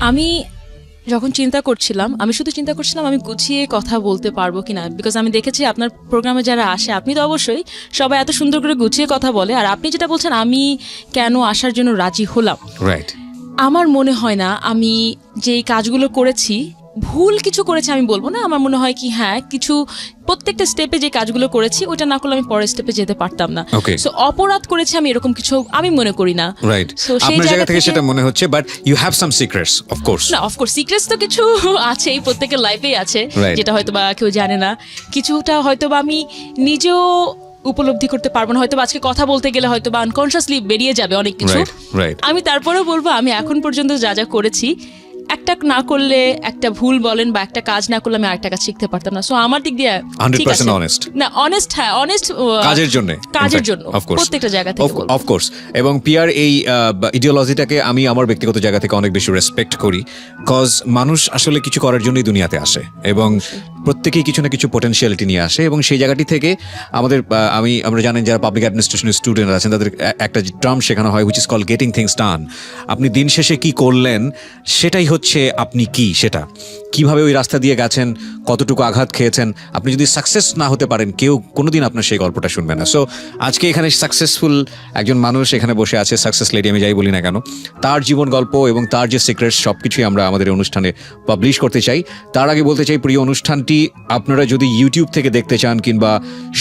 আমি যখন চিন্তা করছিলাম আমি শুধু চিন্তা করছিলাম আমি গুছিয়ে কথা বলতে পারবো কিনা, বিকজ আমি দেখেছি আপনার প্রোগ্রামে যারা আসে আপনি তো অবশ্যই সবাই এত সুন্দর করে গুছিয়ে কথা বলে, আর আপনি যেটা বলছেন আমি কেন আসার জন্য রাজি হলাম, রাইট। আমার মনে হয় না আমি যেই কাজগুলো করেছি ভুল কিছু করেছি আমি বলবো না, আমার মনে হয় কি হ্যাঁ কিছু প্রত্যেকটা স্টেপে যে কাজগুলো করেছি ওটা না করলে আমি পরের স্টেপে যেতে পারতাম না। সো অপরাধ করেছি আমি এরকম কিছু আমি মনে করি না। রাইট, আপনার জায়গা থেকে সেটা মনে হচ্ছে, but you have some secrets of course. না অফ কোর্স সিক্রেটস তো কিছু আছেই, প্রত্যেকের লাইফেই আছে, যেটা হয়তোবা কেউ জানে না, কিছুটা হয়তোবা আমি নিজেও উপলব্ধি করতে পারবো না, হয়তো আজকে কথা বলতে গেলে হয়তো বা আনকনসিয়াসলি বেরিয়ে যাবে অনেক কিছু। আমি তারপরেও বলবো আমি এখন পর্যন্ত যা যা করেছি একটা না করলে একটা ভুল বলেন বা একটা কাজ না করলে আমি আরেকটা কাজ শিখতে পারতাম না। সো আমার দিক দিয়ে 100% অনেস্ট না, অনেস্ট হ্যাঁ অনেস্ট কাজের জন্য প্রত্যেকটা জায়গা থেকে অফ কোর্স। এবং পিয়ার এই ইডিওলজিটাকে আমি আমার ব্যক্তিগত জায়গা থেকে অনেক বেশি রেসপেক্ট করি, কজ মানুষ আসলে কিছু করার জন্যই দুনিয়াতে আসে এবং প্রত্যেকেই কিছু না কিছু পোটেনশিয়ালিটি নিয়ে আসে, এবং সেই জায়গাটি থেকে আমাদের আমরা জানেন যারা পাবলিক অ্যাডমিনিস্ট্রেশনের স্টুডেন্ট আছেন তাদের একটা টার্ম শেখানো হয় which is call getting things ডান। আপনি দিন শেষে কি করলেন সেটাই হচ্ছে আপনি কি, সেটা কিভাবে ওই রাস্তা দিয়ে গেছেন, কতটুকু আঘাত খেয়েছেন। আপনি যদি সাকসেস না হতে পারেন কেউ কোনোদিন আপনার সেই গল্পটা শুনবে না। সো আজকে এখানে সাকসেসফুল একজন মানুষ এখানে বসে আছে, সাকসেস লেডি আমি যাই বলি না কেন, তার জীবন গল্প এবং তার যে সিক্রেটস সব কিছুই আমরা আমাদের অনুষ্ঠানে পাবলিশ করতে চাই। তার আগে বলতে চাই প্রিয় অনুষ্ঠানটি আপনারা যদি ইউটিউব থেকে দেখতে চান কিংবা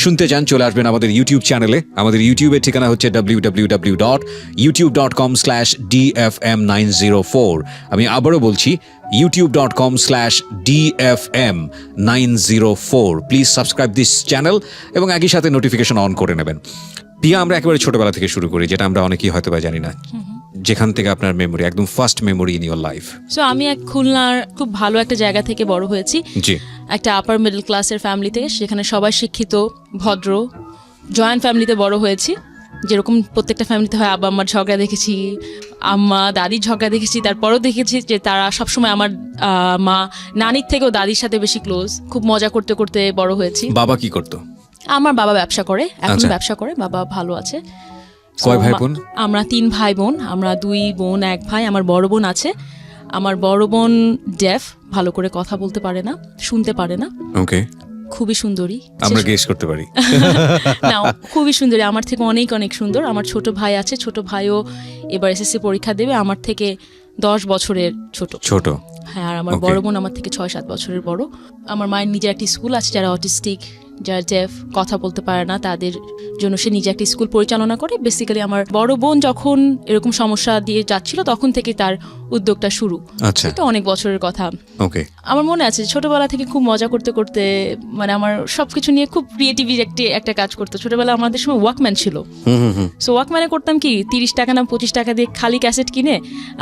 শুনতে চান চলে আসবেন আমাদের ইউটিউব চ্যানেলে। আমাদের ইউটিউবের ঠিকানা হচ্ছে www.youtube.com/dfm904। আমি আবারও বলছি youtube.com/dfm904। Please subscribe this channel এবং একই সাথে নোটিফিকেশন অন করে নেবেন। পিয়া, আমরা একেবারে ছোটবেলা থেকে শুরু করি, যেটা আমরা অনেকেই হয়তো বা জানি না, যেখান থেকে আপনার মেমোরি একদম first memory in your life. So আমি এক খুলনার খুব ভালো একটা জায়গা থেকে বড় হয়েছি, জি, একটা আপার মিডল ক্লাসের ফ্যামিলি থেকে, সেখানে সবাই শিক্ষিত ভদ্র জয়েন্ট ফ্যামিলিতে বড় হয়েছি। যেরকম প্রত্যেকটা ফ্যামিলিতে হয়, আব্বা আম্মার ঝগড়া দেখেছি, আম্মা দাদির ঝগড়া দেখেছি, তারপরেও দেখেছি যে তারা সবসময় আমার মা নানির থেকেও দাদির সাথে বেশি ক্লোজ, খুব মজা করতে করতে বড় হয়েছি। বাবা কি করতো? আমার বাবা ব্যবসা করে, এখন ব্যবসা করে, বাবা ভালো আছে। কয় ভাই বোন? আমরা 3 ভাই বোন, আমরা 2 বোন 1 ভাই। আমার বড় বোন আছে, আমার বড় বোন ডেফ, ভালো করে কথা বলতে পারে না, শুনতে পারে না। ওকে, খুবই সুন্দরী, আমরা গেস করতে পারি না খুবই সুন্দরী, আমার থেকে অনেক অনেক সুন্দর। আমার ছোট ভাই আছে, ছোট ভাইও এবার এসএসসি পরীক্ষা দেবে, আমার থেকে 10 বছরের ছোট। হ্যাঁ, আর আমার বড় বোন আমার থেকে 6-7 বছরের বড়। আমার মায়ের নিজের একটি স্কুল আছে, যারা অটিস্টিক, যারা ডেফ, কথা বলতে পারে না, তাদের জন্য সে নিজে একটি স্কুল পরিচালনা করে। বেসিক্যালি আমার বড় বোন যখন এরকম সমস্যা দিয়ে যাচ্ছিল তখন থেকে তার উদ্যোগটা শুরু। এটা অনেক বছরের কথা। ওকে, আমার মনে আছে ছোটবেলা থেকে খুব মজা করতে করতে, মানে আমার সবকিছু নিয়ে খুব ক্রিয়েটিভ একটা কাজ করতো। ছোটবেলা আমাদের সময় ওয়াকম্যান ছিল, সো ওয়াকম্যানে করতাম কি 30 টাকা না 25 টাকা দিয়ে খালি ক্যাসেট কিনে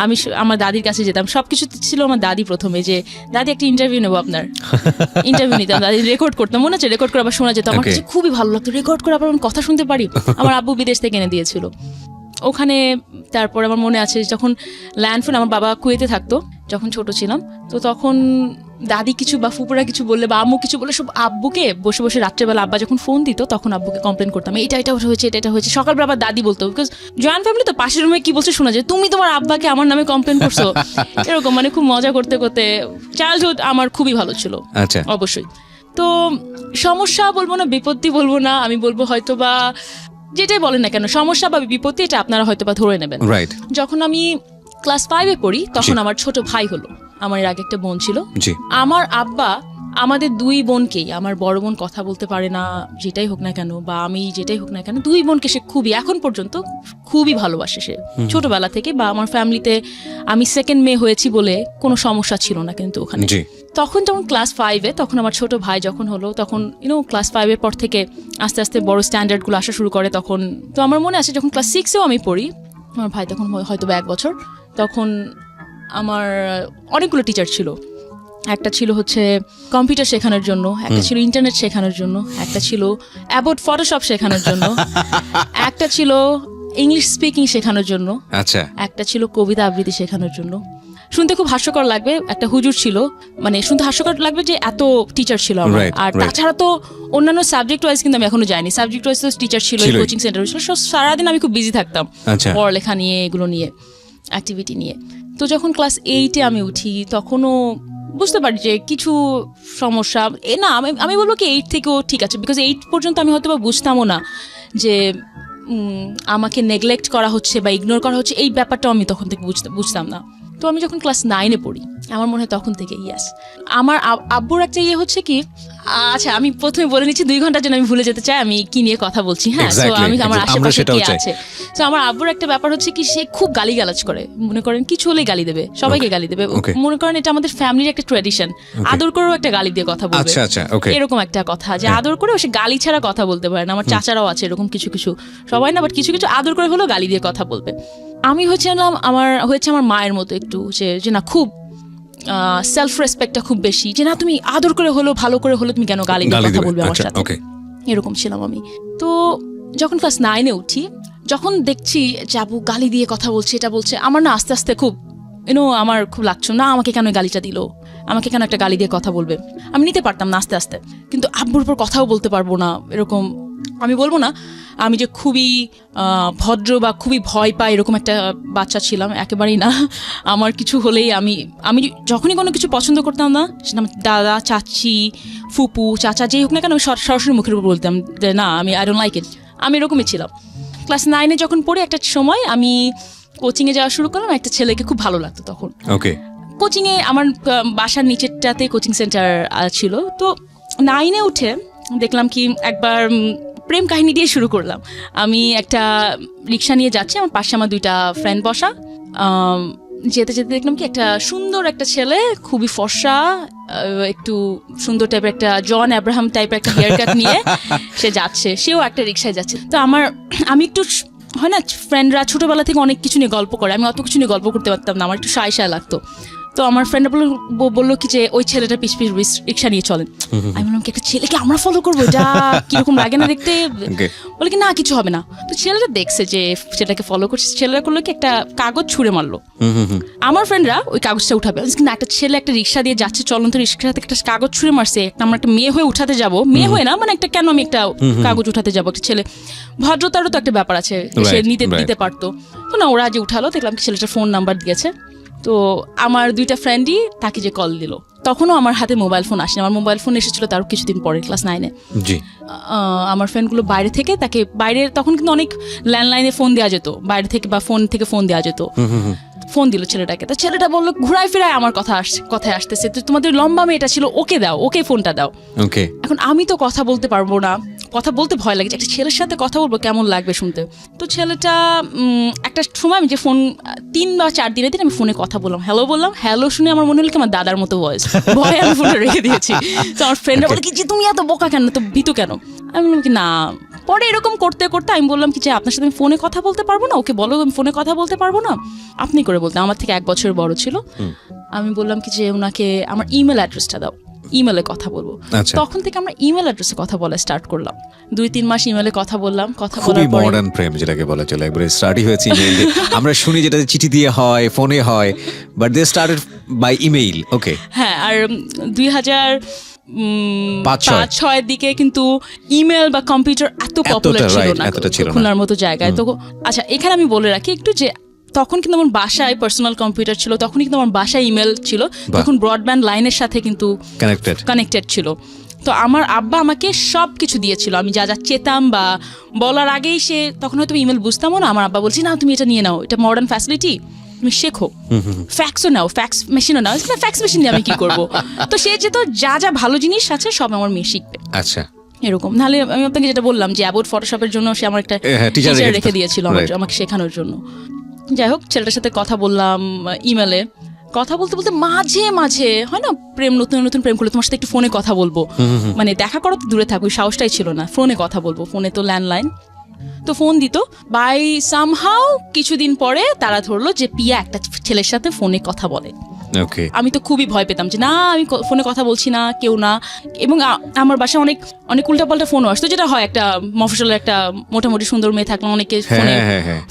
আমি আমার দাদির কাছে যেতাম। সবকিছু ছিল আমার দাদি প্রথমে, যে দাদি একটা ইন্টারভিউ নেবো আপনার, ইন্টারভিউ নিতাম, দাদি রেকর্ড করতাম, মনে আছে রেকর্ড করে আবার শোনা যেত, আমার কাছে খুবই ভালো লাগতো, রেকর্ড করে আবার কথা শুনতে পারি। আমার আব্বু বিদেশ থেকে এনে দিয়েছিল ওখানে। তারপর আমার মনে আছে যখন ল্যান্ডফোন, আমার বাবা কুয়েতে থাকতো যখন ছোট ছিলাম, তো তখন দাদি কিছু বা ফুপুরা কিছু বললে বা আম্মু কিছু বলে সব আব্বুকে বসে বসে রাত্রেবেলা আব্বা যখন ফোন দিত তখন আব্বুকে কমপ্লেন করতাম, এটা হয়েছে, এটা হয়েছে। সকালবেলা আবার দাদি বলতো, বিকজ জয়েন্ট ফ্যামিলি তো পাশের রুমে কি বলছে শোনা যায়, তুমি তোমার আব্বাকে আমার নামে কমপ্লেন করছো, এরকম। মানে খুব মজা করতে করতে চাইল্ডহুড আমার খুবই ভালো ছিল। আচ্ছা, অবশ্যই। তো সমস্যা বলবো না, বিপত্তি বলবো না, আমি বলবো হয়তো বা যেটাই বলেন না কেন, সমস্যা বা বিপত্তি এটা আপনারা হয়তো বা ধরে নেবেন। যখন আমি ক্লাস 5-এ পড়ি তখন আমার ছোট ভাই হলো, আমার এর আগে একটা বোন ছিল। আমার আব্বা আমাদের 2 বোনকেই, আমার বড় বোন কথা বলতে পারে না যেটাই হোক না কেন, বা আমি যেটাই হোক না কেন, 2 বোনকে সে খুবই এখন পর্যন্ত খুবই ভালোবাসে সে ছোটবেলা থেকে। বা আমার ফ্যামিলিতে আমি সেকেন্ড মেয়ে হয়েছি বলে কোনো সমস্যা ছিল না, কিন্তু ওখানে তখন যখন ক্লাস 5-এ তখন আমার ছোট ভাই যখন হলো, তখন ক্লাস 5-এর পর থেকে আস্তে আস্তে বড় স্ট্যান্ডার্ডগুলো আসা শুরু করে। তখন তো আমার মনে আছে যখন ক্লাস 6-এও আমি পড়ি, আমার ভাই তখন হয়তো 1 বছর, তখন আমার অনেকগুলো টিচার ছিল। একটা ছিল হচ্ছে কম্পিউটার শেখানোর জন্য, একটা ছিল ইন্টারনেট শেখানোর জন্য, একটা ছিল অ্যাবাউট ফটোশপ শেখানোর জন্য, একটা ছিল ইংলিশ স্পিকিং শেখানোর জন্য, একটা ছিল কবিতা আবৃত্তি শেখানোর জন্য। শুনতে খুব হাস্যকর লাগবে, একটা হুজুর ছিল, মানে শুনতে হাস্যকর লাগবে যে এত টিচার ছিল আমার। আর তাছাড়া তো অন্যান্য সাবজেক্ট ওয়াইজ কিন্তু আমি এখনো যাইনি, সাবজেক্ট ওয়াইজ তো টিচার ছিল, কোচিং সেন্টার ছিল, সারাদিন আমি খুব বিজি থাকতাম পড়ালেখা নিয়ে, এগুলো নিয়ে, অ্যাক্টিভিটি নিয়ে। তো যখন ক্লাস 8-এ আমি উঠি তখনও বুঝতে পারি যে কিছু সমস্যা না আমি বলবো কি 8 থেকেও ঠিক আছে, বিকজ 8 পর্যন্ত আমি হয়তো বা বুঝতামও না যে আমাকে নেগলেক্ট করা হচ্ছে বা ইগনোর করা হচ্ছে, এই ব্যাপারটাও আমি তখন থেকে বুঝতাম না। তো আমি যখন ক্লাস 9-এ পড়ি আমার মনে হয় তখন থেকে ইয়াস আমার আব্বুর একটা হচ্ছে কি, আচ্ছা আমি প্রথমে বলে নিচ্ছি 2 ঘন্টার জন্য আমি ভুলে যেতে চাই আমি কি নিয়ে কথা বলছি। হ্যাঁ, তো আমি আমার আশেপাশে কি আছে। তো আমার আব্বুর একটা ব্যাপার হচ্ছে কি, সে খুব গালিগালাজ করে, মনে করেন কিছু হলেই গালি দেবে, সবাইকে গালি দেবে। মনে করেন এটা আমাদের ফ্যামিলির একটা ট্র্যাডিশন, আদর করেও একটা গালি দিয়ে কথা বলবে, এরকম একটা কথা যে আদর করে সে গালি ছাড়া কথা বলতে পারে না। আমার চাচারাও আছে এরকম কিছু কিছু, সবাই না, বাট কিছু কিছু আদর করে হলেও গালি দিয়ে কথা বলবে। আমি আমার মায়ের মতো একটু যে না, খুব সেলফ রেসপেক্টটা খুব বেশি, যে না তুমি আদর করে হলো ভালো করে হলো তুমি কেন গালি দিয়ে কথা বলবে আমার সাথে, এরকম ছিলাম আমি। তো যখন ক্লাস 9-এ উঠি, যখন দেখছি যে আবু গালি দিয়ে কথা বলছে, এটা বলছে, আমার না আস্তে আস্তে খুব আমার খুব লাগছে না, আমাকে কেন গালিটা দিল, আমাকে কেন একটা গালি দিয়ে কথা বলবে। আমি নিতে পারতাম না আস্তে আস্তে, কিন্তু আব্বুর উপর কথাও বলতে পারবো না। এরকম আমি বলবো না আমি যে খুবই ভদ্র বা খুবই ভয় পাই এরকম একটা বাচ্চা ছিলাম, একেবারেই না। আমার কিছু হলেই আমি যখনই কোনো কিছু পছন্দ করতাম না, সেটা আমার দাদা, চাচি, ফুপু, চাচা যেই হোক না কেন, আমি সরাসরি মুখের উপর বলতাম যে না, আমি আই ডোন্ট লাইক ইট। আমি এরকমই ছিলাম। ক্লাস 9-এ যখন পড়ি একটা সময় আমি কোচিংয়ে যাওয়া শুরু করলাম, একটা ছেলেকে খুব ভালো লাগতো তখন। কোচিংয়ে আমার বাসার নিচেরটাতে কোচিং সেন্টার ছিল। তো 9-এ উঠে দেখলাম কি একবার প্রেম কাহিনী দিয়ে শুরু করলাম। আমি একটা রিক্সা নিয়ে যাচ্ছি, আমার পাশে আমার 2টা ফ্রেন্ড বসা। যেতে যেতে দেখলাম কি একটা সুন্দর একটা ছেলে, খুবই ফর্সা, একটু সুন্দর টাইপের একটা জন আব্রাহাম টাইপের একটা হেয়ার কাট নিয়ে সে যাচ্ছে, সেও একটা রিক্সায় যাচ্ছে। তো আমি একটু হয় না, ফ্রেন্ডরা ছোটবেলা থেকে অনেক কিছু নিয়ে গল্প করে, আমি অত কিছু নিয়ে গল্প করতে পারতাম না, আমার একটু সায় লাগতো। তো আমার ফ্রেন্ডরা বললো কি যে ওই ছেলেটা পিছ রিক্সা নিয়ে চলেন। আমি বললাম কি একটা ছেলেকে আমরা ফলো করবো, এটা কিরকম লাগে না দেখতে? বলে কি না কিছু হবে না। তো ছেলেটা দেখছে যে ছেলেটাকে ফলো করছে, ছেলেরা করলো কি একটা কাগজ ছুঁড়ে মারলো। আমার ফ্রেন্ডরা ওই কাগজটা উঠাবে, না একটা ছেলে একটা রিক্সা দিয়ে যাচ্ছে, চলন্ত রিক্সা থেকে একটা কাগজ ছুঁড়ে মারছে, আমরা একটা মেয়ে হয়ে উঠাতে যাবো, মেয়ে হয়ে না মানে একটা কেন আমি একটা কাগজ উঠাতে যাবো, একটা ছেলে, ভদ্রতারও তো একটা ব্যাপার আছে, সে নিতে পারতো। তো না, ওরা যে উঠালো, দেখলাম ছেলেটার ফোন নাম্বার দিয়েছে। তো আমার 2টা ফ্রেন্ডই তাকে যে কল দিল, তখনও আমার হাতে মোবাইল ফোন আসেনি, আমার মোবাইল ফোন এসেছিল তার কিছুদিন পরে ক্লাস 9-এ। আমার ফ্রেন্ডগুলো বাইরে থেকে তাকে তখন কিন্তু অনেক ল্যান্ডলাইনে ফোন দেওয়া যেত, বাইরে থেকে বা ফোন থেকে ফোন দেওয়া যেত। ফোন দিল ছেলেটাকে, তো ছেলেটা বললো ঘুরায় ফিরায় আমার কথায় আসতেছে, তো তোমাদের লম্বা মেয়েটা ছিল, ওকে দাও, ওকে ফোনটা দাও। এখন আমি তো কথা বলতে পারবো না, কথা বলতে ভয় লাগে, একটা ছেলের সাথে কথা বলবো কেমন লাগবে শুনতে। তো ছেলেটা একটা সময় আমি যে ফোন 3 বা 4 দিনের দিন আমি ফোনে কথা বললাম, হ্যালো শুনে আমার মনে হলো কি আমার দাদার মতো ভয়েস, ভয়ে আমি ফোনটা রেখে দিয়েছি। তো আমার ফ্রেন্ডরা বলে কি যে তুমি এত বোকা কেন, তো ভীতু কেন? আমি বললাম কি না, পরে এরকম করতে করতে আমি বললাম কি যে আপনার সাথে আমি ফোনে কথা বলতে পারবো না, ওকে বলো আমি ফোনে কথা বলতে পারবো না, আপনি করে বলতে, আমার থেকে 1 বছর বড় ছিল। আমি বললাম কি যে ওনাকে আমার ইমেল অ্যাড্রেসটা দাও, ইমেলে কথা বলবো। তখন থেকে আমরা ইমেল অ্যাড্রেসে কথা বলা স্টার্ট করলাম, 2-3 মাস ইমেলে কথা বললাম। কথা বলার পরে মডার্ন প্রেম যেটাকে বলা চলে, একবারে স্টার্টই হয়েছে ইমেল। আমরা শুনি যেটা চিঠি দিয়ে হয়, ফোনে হয়, but they started by email. Okay, হ্যাঁ। আর 2005-06 দিকে কিন্তু ইমেল বা কম্পিউটার এত পপুলার ছিল না খুলনার মতো জায়গায়। তো আচ্ছা, এখানে আমি বলে রাখি একটু যে তখন কিন্তু আমার বাসায় পার্সোনাল কম্পিউটার ছিল, তখনই কিন্তু আমার বাসায় ইমেল ছিল, তখন ব্রডব্যান্ড লাইনের সাথে কিন্তু কানেক্টেড ছিল। তো আমার আব্বা আমাকে সব কিছু দিয়েছিল, আমি যা যা চেতাম বা বলার আগেই সে, তখন হয়তো ইমেল বুঝতামও না, আমার আব্বা বলছি না তুমি এটা নিয়ে নাও, এটা মডার্ন ফ্যাসিলিটি, তুমি শেখো, ফ্যাক্সও নাও, ফ্যাক্স মেশিনও নাও। ফ্যাক্স মেশিন দিয়ে আমি কি করবো? তো সে যেহেতু যা যা ভালো জিনিস আছে সব আমার মেয়ে শিখবে। আচ্ছা, এরকম। নাহলে আমি আপনাকে যেটা বললাম যে অ্যাবোট ফটোশপের জন্য সে আমার একটা টিচার রেখে দিয়েছিল আমাকে শেখানোর জন্য। যাই হোক, ছেলেটার সাথে কথা বললাম ইমেলে, কথা বলতে বলতে মাঝে মাঝে হয় না প্রেম, নতুন নতুন প্রেম করলে তোমার সাথে একটু ফোনে কথা বলবো, মানে দেখা করো তো দূরে থাকো, সাহসটাই ছিল না, ফোনে কথা বলবো, ফোনে তো ল্যান্ডলাইন। তো ফোন দিত, বাই সামহাউ কিছুদিন পরে তারা ধরলো যে পিয়া একটা ছেলের সাথে ফোনে কথা বলে। আমি তো খুবই ভয় পেতাম যে না আমি ফোনে কথা বলছি না, কেউ না। এবং আমার বাসায় অনেক অনেক উল্টাপাল্টা ফোনও আসতো, যেটা হয় একটা মফস্বলের একটা মোটামুটি সুন্দর মেয়ে থাকলে অনেকে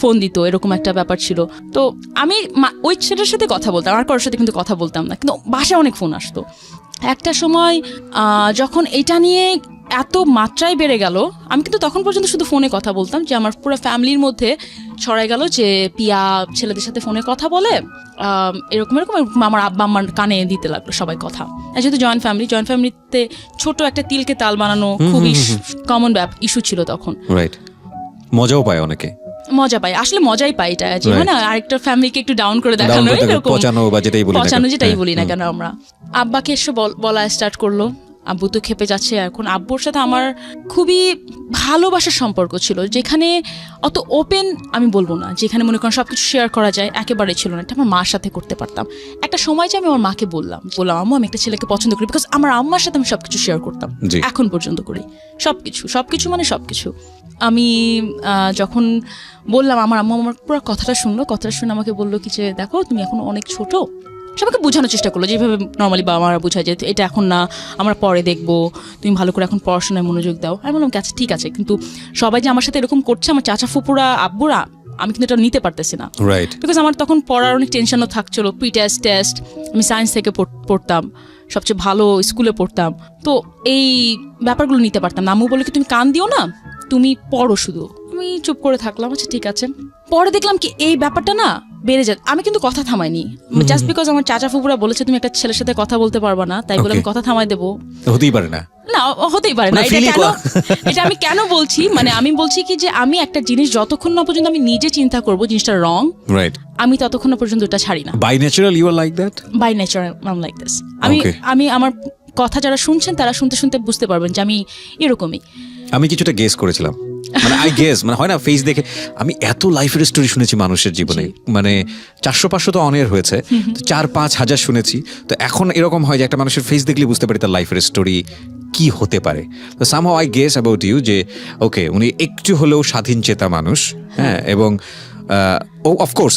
ফোন দিত, এরকম একটা ব্যাপার ছিল। তো আমি ওই ছেলের সাথে কথা বলতাম, আর কারোর সাথে কিন্তু কথা বলতাম না, কিন্তু বাসায় অনেক ফোন আসতো। একটা সময় যখন এটা নিয়ে এত মাত্রায় বেড়ে গেল, আমি কিন্তু তখন পর্যন্ত শুধু ফোনে কথা বলতাম, যে আমার পুরো ফ্যামিলির মধ্যে ছড়াই গেল যে পিয়া ছেলেদের সাথে ফোনে কথা বলে, এরকম এরকম। আমার আব্বা আমার কানে দিতে লাগলো সবাই কথা। যেহেতু জয়েন্ট ফ্যামিলিতে ছোট একটা তিলকে তাল বানানো খুবই কমন ইস্যু ছিল তখন। রাইট, মজাও পায় অনেকে, মজা পাই, আসলে মজাই পাই এটা, যে হয় না আরেকটা ফ্যামিলিকে একটু ডাউন করে দেখানো, পচানো বা যেটাই বলি না কেন আমরা। আব্বাকে এসে বলা স্টার্ট করলো, আব্বু তো খেপে যাচ্ছে। এখন আব্বুর সাথে আমার খুবই ভালোবাসার সম্পর্ক ছিল, যেখানে অত ওপেন আমি বলবো না, যেখানে মনে করেন সবকিছু শেয়ার করা যায়, একেবারে ছিল না। এটা আমার মার সাথে করতে পারতাম। একটা সময় যে আমি আমার মাকে বললাম আম্মু আমি একটা ছেলেকে পছন্দ করি, বিকজ আমার আম্মার সাথে আমি সবকিছু শেয়ার করতাম, এখন পর্যন্ত করি সবকিছু মানে সবকিছু। আমি যখন বললাম, আমার আম্মু আমার পুরো কথাটা শুনে আমাকে বললো কি যে দেখো তুমি এখন অনেক ছোট, সবাইকে বোঝানোর চেষ্টা করলো যেভাবে নর্মালি বাবা মারা বোঝায়, যে এটা এখন না, আমরা পরে দেখবো, তুমি ভালো করে এখন পড়াশোনায় মনোযোগ দাও। আমি বললাম আচ্ছা ঠিক আছে, কিন্তু সবাই যে আমার সাথে এরকম করছে, আমার চাচা ফুপুরা আব্বুরা, আমি কিন্তু এটা নিতে পারতেছি না, বিকজ আমার তখন পড়ার অনেক টেনশনও থাকছিল, প্রি টেস্ট আমি সায়েন্স থেকে পড়তাম, সবচেয়ে ভালো স্কুলে পড়তাম, তো এই ব্যাপারগুলো নিতে পারতাম না। আম্মু বলে কি তুমি কান দিও না, তুমি পড়ো শুধু। আমি চুপ করে থাকলাম, আচ্ছা ঠিক আছে। পরে দেখলাম কি এই ব্যাপারটা না বেড়ে যায়। আমি কিন্তু কথা থামাইনি, জাস্ট বিকজ আমার চাচা ফুপুরা বলেছে তুমি একটা ছেলের সাথে কথা বলতে পারবা না, তাই বলে আমি কথা থামাই দেবো? হতেই পারে না, হতেই পারে না। এটা আমি কেন বলছি, মানে আমি বলছি কি যে আমি একটা জিনিস যতক্ষণ না পর্যন্ত আমি নিজে চিন্তা করবো জিনিসটা রং, আমি ততক্ষণ না পর্যন্ত এটা ছাড়ি না। By natural you are like that? By natural I am like this. আমি আমার কথা যারা শুনছেন তারা শুনতে শুনতে বুঝতে পারবেন যে আমি এরকমই। আমি কিছুটা গেস করেছিলাম, মানে আই গেস, মানে হয় না ফেস দেখে। আমি এত লাইফের স্টোরি শুনেছি মানুষের জীবনে, মানে 400-500 তো অনের হয়েছে, 4-5 হাজার শুনেছি। তো এখন এরকম হয় যে একটা মানুষের ফেস দেখলে বুঝতে পারি তার লাইফের স্টোরি কি হতে পারে। তো somehow I guess about you যে ওকে উনি একটু হলেও স্বাধীন চেতা মানুষ, হ্যাঁ, এবং ও অফকোর্স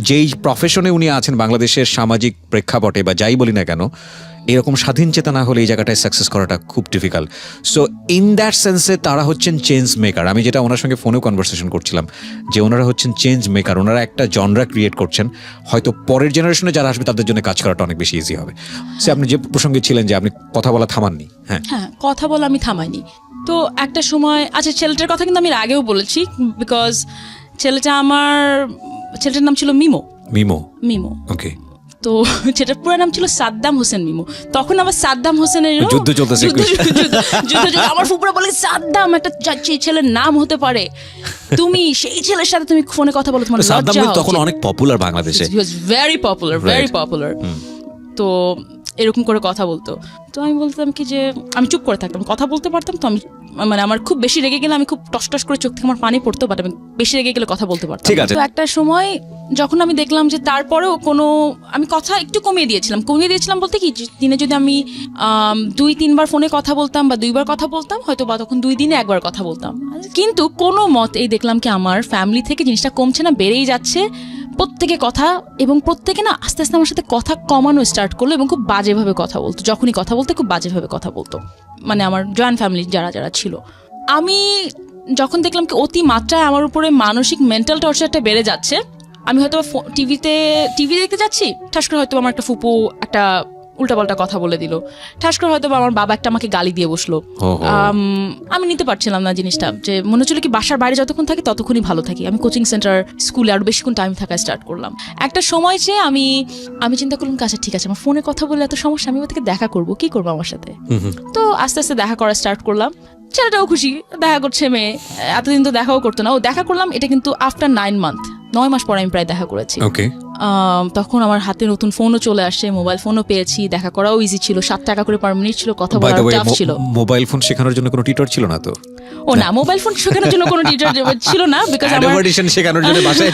যেই প্রফেশনে উনি আছেন বাংলাদেশের সামাজিক প্রেক্ষাপটে বা যাই বলি না কেন, এরকম স্বাধীন চেতা না হলে এই জায়গাটায় সাকসেস করাটা খুব ডিফিকাল্ট। সো ইন দ্যাট সেন্সে তারা হচ্ছেন চেঞ্জ মেকার। আমি যেটা ওনার সঙ্গে ফোনেও কনভারসেশন করছিলাম যে ওনারা হচ্ছেন চেঞ্জ মেকার, ওনারা একটা জনরা ক্রিয়েট করছেন, হয়তো পরের জেনারেশনে যারা আসবে তাদের জন্য কাজ করাটা অনেক বেশি ইজি হবে। সে আপনি যে প্রসঙ্গে ছিলেন যে আপনি কথা বলা থামাননি। হ্যাঁ, কথা বলা আমি থামাইনি। তো একটা সময়, আচ্ছা ছেলেটার কথা কিন্তু আমি আগেও বলেছি, বিকজ ছেলেটার নাম ছিল মিমো। ওকে, তো সেটার পুরো নাম ছিল সাদ্দাম হোসেন মিমো। তখন আবার সাদ্দাম হোসেনের যুদ্ধ চলতেছে, আমার ফুপুরা বলে সাদ্দাম একটা ছেলের নাম হতে পারে, তুমি সেই ছেলের সাথে তুমি ফোনে কথা বলো, তোমার লজ্জা হয়। তখন অনেক পপুলার বাংলাদেশে, হি ওয়াজ ভেরি পপুলার। তো এরকম করে কথা বলতো, তো আমি বলতাম কি যে আমি চুপ করে থাকতাম, কথা বলতে পারতাম। তো আমি মানে আমার খুব বেশি রেগে গেলে আমি খুব টস করে চোখ থেকে আমার পানি পড়তো, বাট আমি বেশি রেগে গেলে কথা বলতে পারতাম। তো একটা সময় যখন আমি দেখলাম যে তারপরেও আমি কথা একটু কমিয়ে দিয়েছিলাম বলতে কি, দিনে যদি আমি 2-3 বার ফোনে কথা বলতাম বা 2 বার কথা বলতাম, হয়তো বা তখন 2 দিনে 1 বার কথা বলতাম, কিন্তু কোনো মতেই দেখলাম কি আমার ফ্যামিলি থেকে জিনিসটা কমছে না, বেড়েই যাচ্ছে। প্রত্যেকে কথা, এবং প্রত্যেকে না আস্তে আস্তে আমার সাথে কথা কমানো স্টার্ট করলো, এবং খুব বাজেভাবে কথা বলতো। যখনই কথা বলতে খুব বাজেভাবে কথা বলতো, মানে আমার জয়েন্ট ফ্যামিলি যারা ছিল। আমি যখন দেখলাম কি অতি মাত্রায় আমার উপরে মানসিক মেন্টাল টর্চারটা বেড়ে যাচ্ছে, আমি হয়তো টিভি দেখতে যাচ্ছি, ঠাস করে হয়তো আমার একটা ফুপু একটা উল্টাপাল্টা কথা বলে দিল, ঠাস করে হয়তো আমার বাবা একটা আমাকে গালি দিয়ে বসলো। আমি নিতে পারছিলাম না জিনিসটা, যে মনে হচ্ছিল কি বাসার বাইরে যতক্ষণ থাকি ততক্ষণই ভালো থাকি। আমি কোচিং সেন্টার, স্কুলে আরো বেশিক্ষণ টাইম থাকা স্টার্ট করলাম। একটা সময় যে আমি চিন্তা করলাম আচ্ছা ঠিক আছে, আমার ফোনে কথা বলে এত সমস্যা, আমি ওর থেকে দেখা করবো, কি করবো আমার সাথে। তো আস্তে আস্তে দেখা করা স্টার্ট করলাম। ছেলেটাও খুশি, দেখা করছে মেয়ে, এতদিন তো দেখাও করতো না। দেখা করলাম, এটা কিন্তু আফটার 9 মাস পরে আমি প্রায় দেখা করেছি। তখন আমার হাতে নতুন ফোনও চলে আসছে, মোবাইল ফোনও পেয়েছি, দেখা করাও ইজি ছিল, 7 টাকা করে পার মিনিট ছিল, কথা বলার টাফ ছিল। মোবাইল ফোন শেখানোর জন্য কোনো টিউটর ছিল না তো? ও না, মোবাইল ফোন শেখানোর জন্য কোনো টিউটর ছিল না, বিকজ আমার এডিশন শেখানোর জন্য বাসায়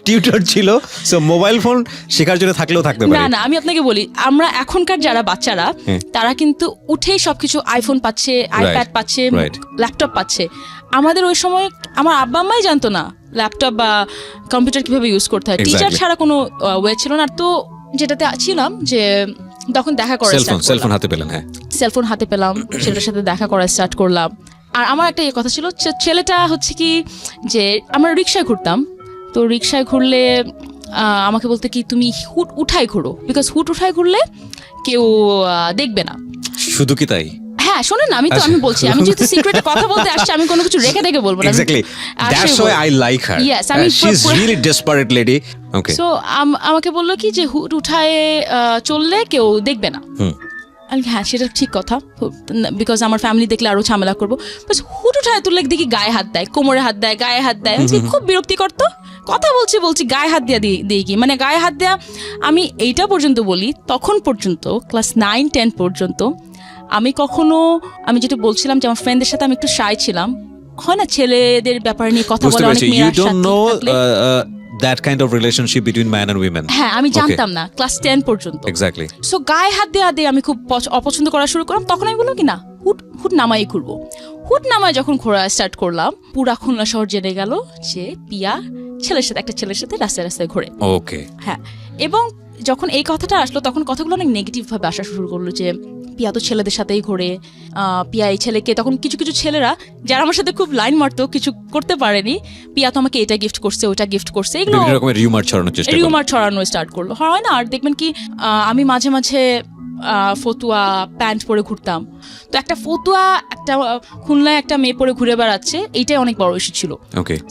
টিউটর ছিল। সো মোবাইল ফোন শেখার জন্য থাকলেও থাকতে পারে না। আমি আপনাকে বলি, আমরা এখনকার যারা বাচ্চারা, তারা কিন্তু উঠেই সবকিছু আইফোন পাচ্ছে, আইপ্যাড পাচ্ছে, ল্যাপটপ পাচ্ছে। আমাদের ওই সময় আমার আব্বা আম্মাই জানতো না ল্যাপটপ বা কম্পিউটার কিভাবে ইউজ করতে হয়, টিচার ছাড়া কোনো ওয়ে ছিল না। তো যেটাতে ছিলাম যে তখন দেখা করা সেলফোন হাতে পেলাম, সেলফোন হাতে পেলাম, ছেলেটার সাথে দেখা করা স্টার্ট করলাম। আর আমার একটা কথা ছিল, ছেলেটা হচ্ছে কি যে আমরা রিক্সায় ঘুরতাম, তো রিক্সায় ঘুরলে আমাকে বলতে কি তুমি হুট উঠাই ঘুরো, বিকজ হুট উঠাই ঘুরলে কেউ দেখবে না। শুধু কি তাই? হ্যাঁ শোনেন আমি বলছি, আমি যেহেতু সিক্রেটে কথা বলতে আসছি, আমি কোনো কিছু রেখে রেখে বলবো না। Exactly, that's why I like her. Yes, আমি she is really desperate lady. Okay, so আমাকে বললো কি যে হুট উঠায় চললে কেউ দেখবে না। হ্যাঁ সেটা ঠিক কথা, বিকজ আমার ফ্যামিলি দেখলে আরো ঝামেলা করবো। হুট উঠায় তুললে দেখি গায়ে হাত দেয়, কোমরে হাত দেয়, গায়ে হাত দেয়। খুব বিরক্তিকর। তো কথা বলছি গায়ে হাত দেওয়া দিই কি, মানে গায়ে হাত দেওয়া। আমি এইটা পর্যন্ত বলি, তখন পর্যন্ত ক্লাস 9-10 পর্যন্ত আমি যেটা বলছিলাম যে আমার ফ্রেন্ডদের সাথে আমি একটু শাই ছিলাম, হয় না ছেলেদের ব্যাপারে নিয়ে কথা বলে অনেক মেয়েরা সাথে that kind of relationship between man and women. হ্যাঁ আমি জানতাম না ক্লাস 10 পর্যন্ত। Exactly. সো গায়ে হাত দেওয়া দিয়ে আমি খুব অপছন্দ করা শুরু করলাম। তখন আমি বললাম কি না, হুট নামাই ঘুরবো। হুট নামায় যখন ঘোরা স্টার্ট করলাম, পুরা খুলনা শহর জেনে গেল যে পিয়া একটা ছেলের সাথে রাস্তায় ঘোরে। ওকে, হ্যাঁ। এবং যখন এই কথাটা আসলো, তখন কথাগুলো অনেক নেগেটিভ ভাবে আসা শুরু করলো যে পিয়া তো ছেলেদের সাথেই ঘোরে, পিয়া এই ছেলেকে, তখন কিছু ছেলেরা যারা আমার সাথে খুব লাইন মারতো, কিছু করতে পারেনি, পিয়া তো আমাকে এটা গিফট করছে, ওটা গিফট করছে, এগুলো রিউমার ছড়ানো স্টার্ট করলো। হয় না, আর দেখবেন কি আমি মাঝে মাঝে ফতুয়া প্যান্ট পরে ঘুরতাম। তো একটা ফতুয়া একটা খুলনায় একটা মেয়ে পরে ঘুরে বেড়াচ্ছে, এইটাই অনেক বড় ইস্যু ছিল।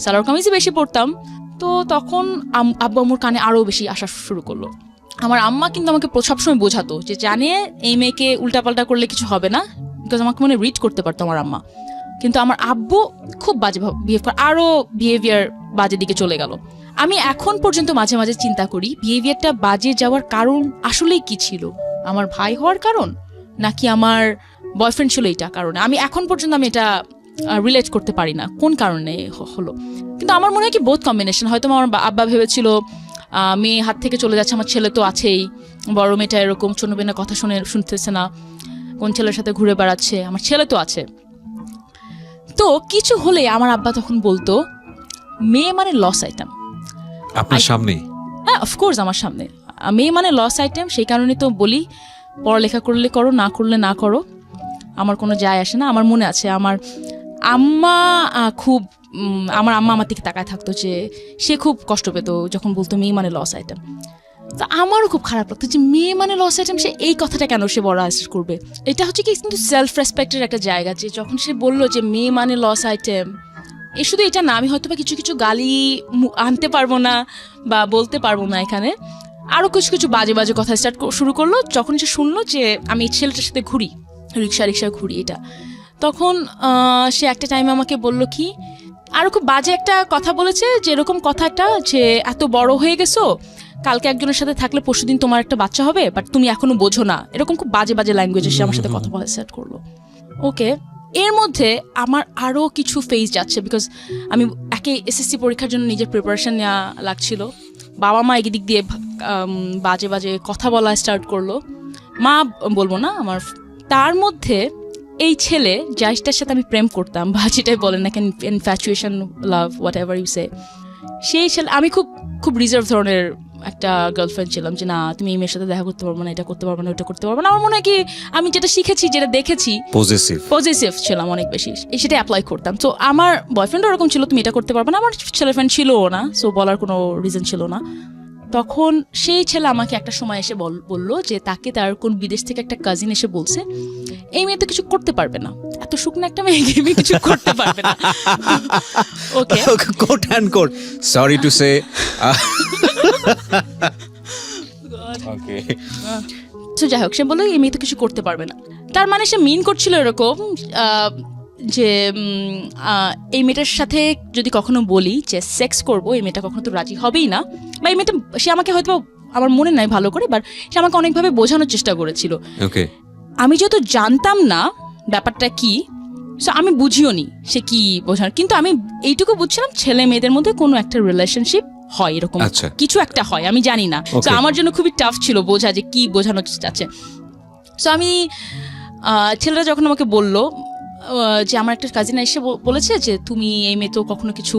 সালোয়ার কামিজই বেশি পরতাম। তো তখন আব্বু আম্মুর কানে আরো বেশি আসা শুরু করলো। আমার আম্মা কিন্তু আমাকে সবসময় বোঝাতো যে জানে এই মেয়েকে উল্টাপাল্টা করলে কিছু হবে না, বিকজ আমাকে মনে রিড করতে পারতো আমার আম্মা। কিন্তু আমার আব্বু খুব বাজে বিহেভ করে, আরো বিহেভিয়ার বাজে দিকে চলে গেল। আমি এখন পর্যন্ত মাঝে মাঝে চিন্তা করি বিহেভিয়ারটা বাজে যাওয়ার কারণ আসলেই কি ছিল, আমার ভাই হওয়ার কারণ নাকি আমার বয়ফ্রেন্ড ছিল এইটা কারণে। আমি এখন পর্যন্ত এটা রিলেট করতে পারি না কোন কারণে হলো। কিন্তু আমার মনে হয় কি বোথ কম্বিনেশন। হয়তো আমার আব্বা ভেবেছিল মেয়ে হাত থেকে চলে যাচ্ছে, আমার ছেলে তো আছেই, বড় মেয়েটা এরকম ছোট মেয়ের কথা শুনতেছে না, কোন ছেলের সাথে ঘুরে বেড়াচ্ছে, আমার ছেলে তো আছে। তো কিছু হলে আমার আব্বা তখন বলতো মেয়ে মানে লস আইটেম। আপনার সামনেই? হ্যাঁ অফকোর্স আমার সামনে। মেয়ে মানে লস আইটেম, সেই কারণে তো বলি পড়ালেখা করলে করো, না করলে না করো, আমার কোনো যায় আসে না। আমার মনে আছে আমার আম্মা আমার দিকে তাকায় থাকতো যে সে খুব কষ্ট পেত যখন বলতো মেয়ে মানে লস আইটেম। তো আমারও খুব খারাপ লাগতো যে মেয়ে মানে লস আইটেম, সে এই কথাটা কেন সে বড় আইস করবে। এটা হচ্ছে কি কিন্তু সেলফ রেসপেক্টের একটা জায়গা, যে যখন সে বললো যে মেয়ে মানে লস আইটেম, শুধু এটা না, আমি হয়তো বা কিছু গালি আনতে পারবো না বা বলতে পারবো না, এখানে আরো কিছু বাজে কথা স্টার্ট শুরু করলো। যখন সে শুনলো যে আমি এই ছেলেটার সাথে ঘুরি, রিক্সা ঘুরি, এটা তখন সে একটা টাইমে আমাকে বলল কি আরো খুব বাজে একটা কথা বলেছে, যে এরকম কথা একটা যে এত বড় হয়ে গেছো, কালকে একজনের সাথে থাকলে পরশুদিন তোমার একটা বাচ্চা হবে, বাট তুমি এখনো বোঝো না, এরকম খুব বাজে ল্যাঙ্গুয়েজে সে আমার সাথে কথা বলা স্টার্ট করলো। ওকে, এর মধ্যে আমার আরো কিছু ফেজ যাচ্ছে, বিকজ আমি এসএসসি পরীক্ষার জন্য নিজের প্রিপারেশন নেওয়া লাগছিল। বাবা মা এদিক দিয়ে বাজে কথা বলা স্টার্ট করলো, মা বলবো না আমার। তার মধ্যে এই ছেলে যার সাথে আমি প্রেম করতাম, বা যেটাই বলেন না কেন, infatuation, love, whatever you say, সেই ছেলে, আমি খুব রিজার্ভ ধরনের একটা গার্লফ্রেন্ড ছিলাম, যে না তুমি এই মেয়ের সাথে দেখা করতে পারবো না, এটা করতে পারবো না, ওটা করতে পারবো না। আমার মনে হয় কি আমি যেটা শিখেছি, যেটা দেখেছি, পজিটিভ ছিলাম অনেক বেশি, সেটা অ্যাপ্লাই করতাম। তো আমার বয়ফ্রেন্ডও ওরকম ছিল, তুমি এটা করতে পারবে না, আমার ছেলে ফ্রেন্ড ছিলও না, সো বলার কোনো রিজন ছিল না। তখন সেই ছেলে আমাকে একটা সময় এসে বললো যে তাকে তার কোন বিদেশ থেকে একটা কাজিন এসে বলছে এই মেয়ে তো কিছু করতে পারবে না, এত শুকনো একটা মেয়ে কিছু করতে পারবে না। Okay, quote and quote, sorry to say. Okay, তো যাই হোক, সে বললো এই মেয়ে তো কিছু করতে পারবে না। তার মানে সে মিন করছিল এরকম যে এই মেয়েটার সাথে যদি কখনো বলি যে সেক্স করবো, এই মেয়েটা কখনো তো রাজি হবেই না, বা এই মেয়েটা, সে আমাকে হয়তো, আমার মনে নাই ভালো করে, বাট সে আমাকে অনেকভাবে বোঝানোর চেষ্টা করেছিল। আমি যেহেতু জানতাম না ব্যাপারটা কি, সো আমি বুঝিও নি সে কি বোঝানো, কিন্তু আমি এইটুকু বুঝছিলাম ছেলে মেয়েদের মধ্যে কোনো একটা রিলেশনশিপ হয়, এরকম কিছু একটা হয়, আমি জানি না। তো আমার জন্য খুবই টাফ ছিল বোঝা যে কি বোঝানো যাচ্ছে। সো আমি ছেলেরা যখন আমাকে বললো যে আমার একটা কাজিন এসে বলেছে যে তুমি এই মেয়ে তো কখনো কিছু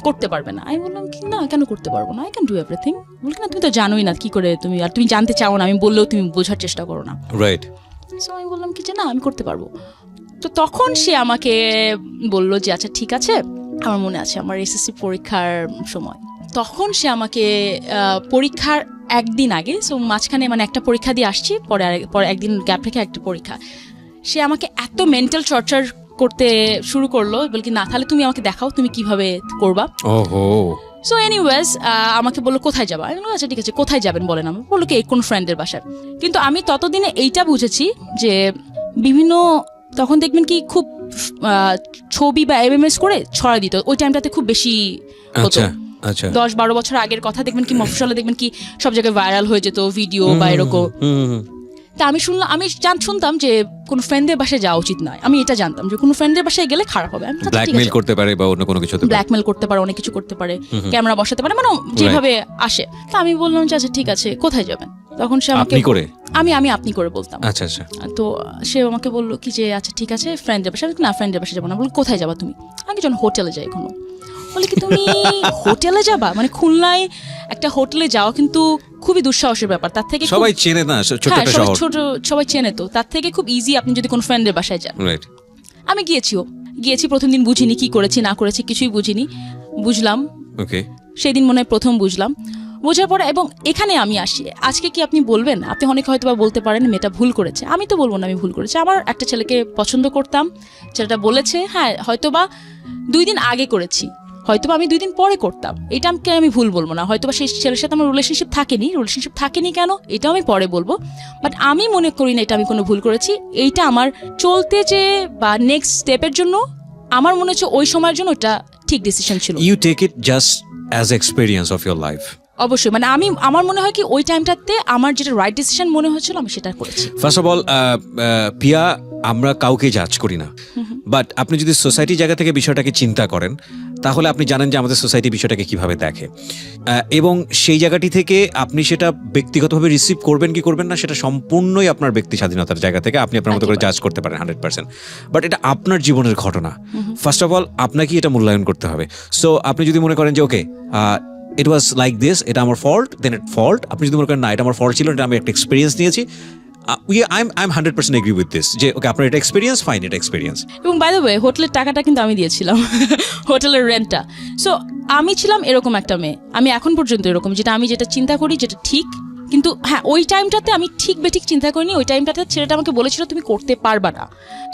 করতে পারবে না, আমি বললাম কি না, কেন করতে পারবো না, আই ক্যান ডু এভরিথিং। বলি না তুমি তো জানোই না কি করে, তুমি আর তুমি জানতে চাও না, আমি বললেও তুমি বোঝার চেষ্টা করো না, রাইট। সো আমি বললাম কি যে না, আমি করতে পারবো। তো তখন সে আমাকে বললো যে আচ্ছা ঠিক আছে, আমার মনে আছে আমার এসএসসি পরীক্ষার সময়, তখন সে আমাকে পরীক্ষার একদিন আগে, সো মাঝখানে মানে একটা পরীক্ষা দিয়ে আসছি, পরে একদিন গ্যাপ রেখে একটা পরীক্ষা, সে আমাকে এত মেন্টাল টর্চার করতে শুরু করলো, বলকি না তাহলে তুমি আমাকে দেখাও তুমি কিভাবে করবা। ওহো। সো এনিওয়েজ আমাকে বললো কোথায় যাবা, আমি বললাম আচ্ছা ঠিক আছে কোথায় যাবেন বলেন। আমি বললো কি কোন ফ্রেন্ডের বাসায়। কিন্তু আমি ততদিনে এইটা বুঝেছি যে বিভিন্ন তখন দেখবেন কি খুব ছবি বা এমএমএস করে ছড়া দিত, ওই টাইমটাতে খুব বেশি হতো। 10-12 বছর আগের কথা দেখবেন কি মফস্বলে দেখবেন কি সব জায়গায় ভাইরাল হয়ে যেত ভিডিও বা এরকম। তা আমি শুনতাম যে কোনো ফ্রেন্ডের বাসায় যাওয়া উচিত নয়, আমি এটা জানতাম যে কোনো ফ্রেন্ডের বাসায় গেলে খারাপ হবে, ব্ল্যাকমেইল করতে পারে বা অন্য কোনো কিছু ব্ল্যাকমেইল করতে পারে, অনেক কিছু করতে পারে, ক্যামেরা বসাতে পারে, মানে যেভাবে আসে। তা আমি বললাম যে আচ্ছা ঠিক আছে কোথায় যাবেন। তখন সে আমাকে আমি আপনি করে বলতাম। আচ্ছা আচ্ছা। তো সে আমাকে বললো কি যে আচ্ছা ঠিক আছে ফ্রেন্ডের বাসায়, না ফ্রেন্ডের বাসায় যাবো না। বললো কোথায় যাবা তুমি। আমি যখন হোটেলে যাই এখনো, বলে কি তুমি হোটেলে যাবা, মানে খুলনায় একটা হোটেলে যাওয়া কিন্তু খুবই দুঃসাহসের ব্যাপার। তার থেকে সবাই চেনে না, ছোট সবাই চেনে, তো তার থেকে খুব ইজি আপনি যদি কোনো ফ্রেন্ডের বাসায় যান। আমি গিয়েছি প্রথম দিন বুঝিনি কি করেছি না করেছি, কিছুই বুঝিনি। বুঝলাম সেদিন মনে হয় প্রথম বুঝলাম। বোঝার পরে এবং এখানে আমি আসি, আজকে কি আপনি বলবেন, আপনি অনেকে হয়তো বা বলতে পারেন মেয়েটা ভুল করেছে, আমি তো বলবো না আমি ভুল করেছি। আমার একটা ছেলেকে পছন্দ করতাম, ছেলেটা বলেছে হ্যাঁ হয়তো বা 2 দিন আগে করেছি, হয়তো আমি 2 দিন পরে করতাম, এটা আমি ভুল বলবো না। হয়তো বা সেই ছেলের সাথে আমার রিলেশনশিপ থাকেনি কেন এটাও আমি পরে বলবো, বাট আমি মনে করি না এটা আমি কোনো ভুল করেছি। এইটা আমার চলতে যে বা নেক্সট স্টেপের জন্য আমার মনে হচ্ছে ওই সময়ের জন্য ওটা ঠিক ডিসিশন ছিল। You take it just as experience of your life. অবশ্যই, মানে আমার মনে হয় কি ওই টাইমটাতে আমার যেটা রাইট ডিসিশন মনে হচ্ছিল আমি সেটা করেছি। ফার্স্ট অফ অল পিয়া, আমরা কাউকে জাজ করি না, বাট আপনি যদি সোসাইটি জায়গা থেকে বিষয়টাকে চিন্তা করেন তাহলে আপনি জানেন যে আমাদের সোসাইটি বিষয়টাকে কিভাবে দেখে, এবং সেই জায়গাটি থেকে আপনি সেটা ব্যক্তিগতভাবে রিসিভ করবেন কি করবেন না সেটা সম্পূর্ণই আপনার ব্যক্তি স্বাধীনতার জায়গা থেকে আপনি আপনার মতো করে জাজ করতে পারেন 100%, বাট এটা আপনার জীবনের ঘটনা। ফার্স্ট অফ অল আপনাকে এটা মূল্যায়ন করতে হবে। সো আপনি যদি মনে করেন যে ওকে ইট ওয়াজ লাইক দিস, এটা আমার ফল্ট, দেন ইট ফল্ট। আপনি যদি মনে করেন না এটা আমার ফল্ট ছিল, এটা আমি একটা এক্সপিরিয়েন্স নিয়েছি, I'm 100% agree with this যে ওকে আপনার এটা এক্সপিরিয়েন্স, ফাইন, এটা এক্সপিরিয়েন্স। এবং বাই দ্য ওয়ে হোটেলের টাকাটা কিন্তু আমি দিয়েছিলাম, হোটেলের রেন্টটা। সো আমি ছিলাম এরকম একটা মেয়ে, আমি এখন পর্যন্ত এরকম, যেটা চিন্তা করি যেটা ঠিক, কিন্তু হ্যাঁ ওই টাইমটাতে আমি ঠিক বেঠিক চিন্তা করিনি। ওই টাইমটাতে ছেলেটা আমাকে বলেছিল তুমি করতে পারবা না।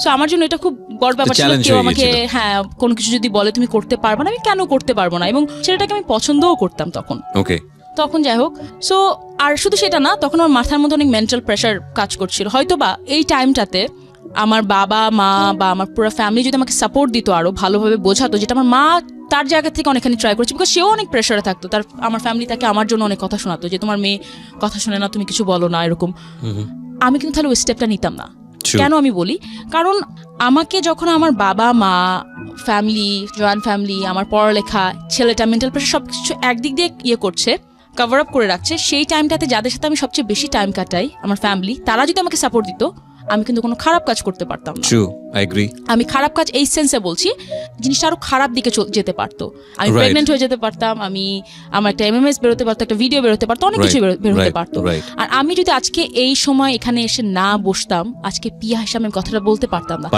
সো আমার জন্য এটা খুব বড় ব্যাপার ছিল, কেউ আমাকে হ্যাঁ কোনো কিছু যদি বলে তুমি করতে পারবা না, আমি কেন করতে পারবো না, এবং ছেলেটাকে আমি পছন্দও করতাম তখন। ওকে, তখন যাই হোক। সো আর শুধু সেটা না, তখন আমার মাথার মধ্যে অনেক মেন্টাল প্রেশার কাজ করছিল। হয়তো বা এই টাইমটাতে আমার বাবা মা বা আমার পুরো ফ্যামিলি যদি আমাকে সাপোর্ট দিত, আরো ভালোভাবে বোঝাতো, যেটা আমার মা তার জায়গা থেকে অনেকখানি ট্রাই করেছে, বিকজ সেও অনেক প্রেশারে থাকতো। আমার ফ্যামিলি তাকে আমার জন্য অনেক কথা শোনাতো যে তোমার মেয়ে কথা শোনে না, তুমি কিছু বলো না, এরকম। আমি কিন্তু তাহলে ওই স্টেপটা নিতাম না। কেন আমি বলি, কারণ আমাকে যখন আমার বাবা মা ফ্যামিলি, জয়েন্ট ফ্যামিলি, আমার পড়ালেখা, ছেলেটা মেন্টাল প্রেশার সবকিছু একদিক দিয়ে করছে, কভার আপ করে রাখছে, সেই টাইমটাতে যাদের সাথে আমি সবচেয়ে বেশি টাইম কাটাই, আমার ফ্যামিলি, তারা যদি আমাকে সাপোর্ট দিত, আমি কিন্তু কোনো খারাপ কাজ করতে পারতাম না। আমি খারাপ কাজ এই সেন্সে বলছি, জিনিসটা আরো খারাপ দিকে যেতে পারতো। আমি প্রেগনেন্ট হয়ে যেতে পারতাম, আমার একটা এমএমএস বেরোতে পারতো, একটা ভিডিও বেরোতে পারতো, অনেক কিছু বেরোতে পারতো। আর আমি যদি আজকে এই সময় এখানে এসে না বসতাম, আজকে পিয়া হিসাবে আমি কথাটা বলতে পারতাম না।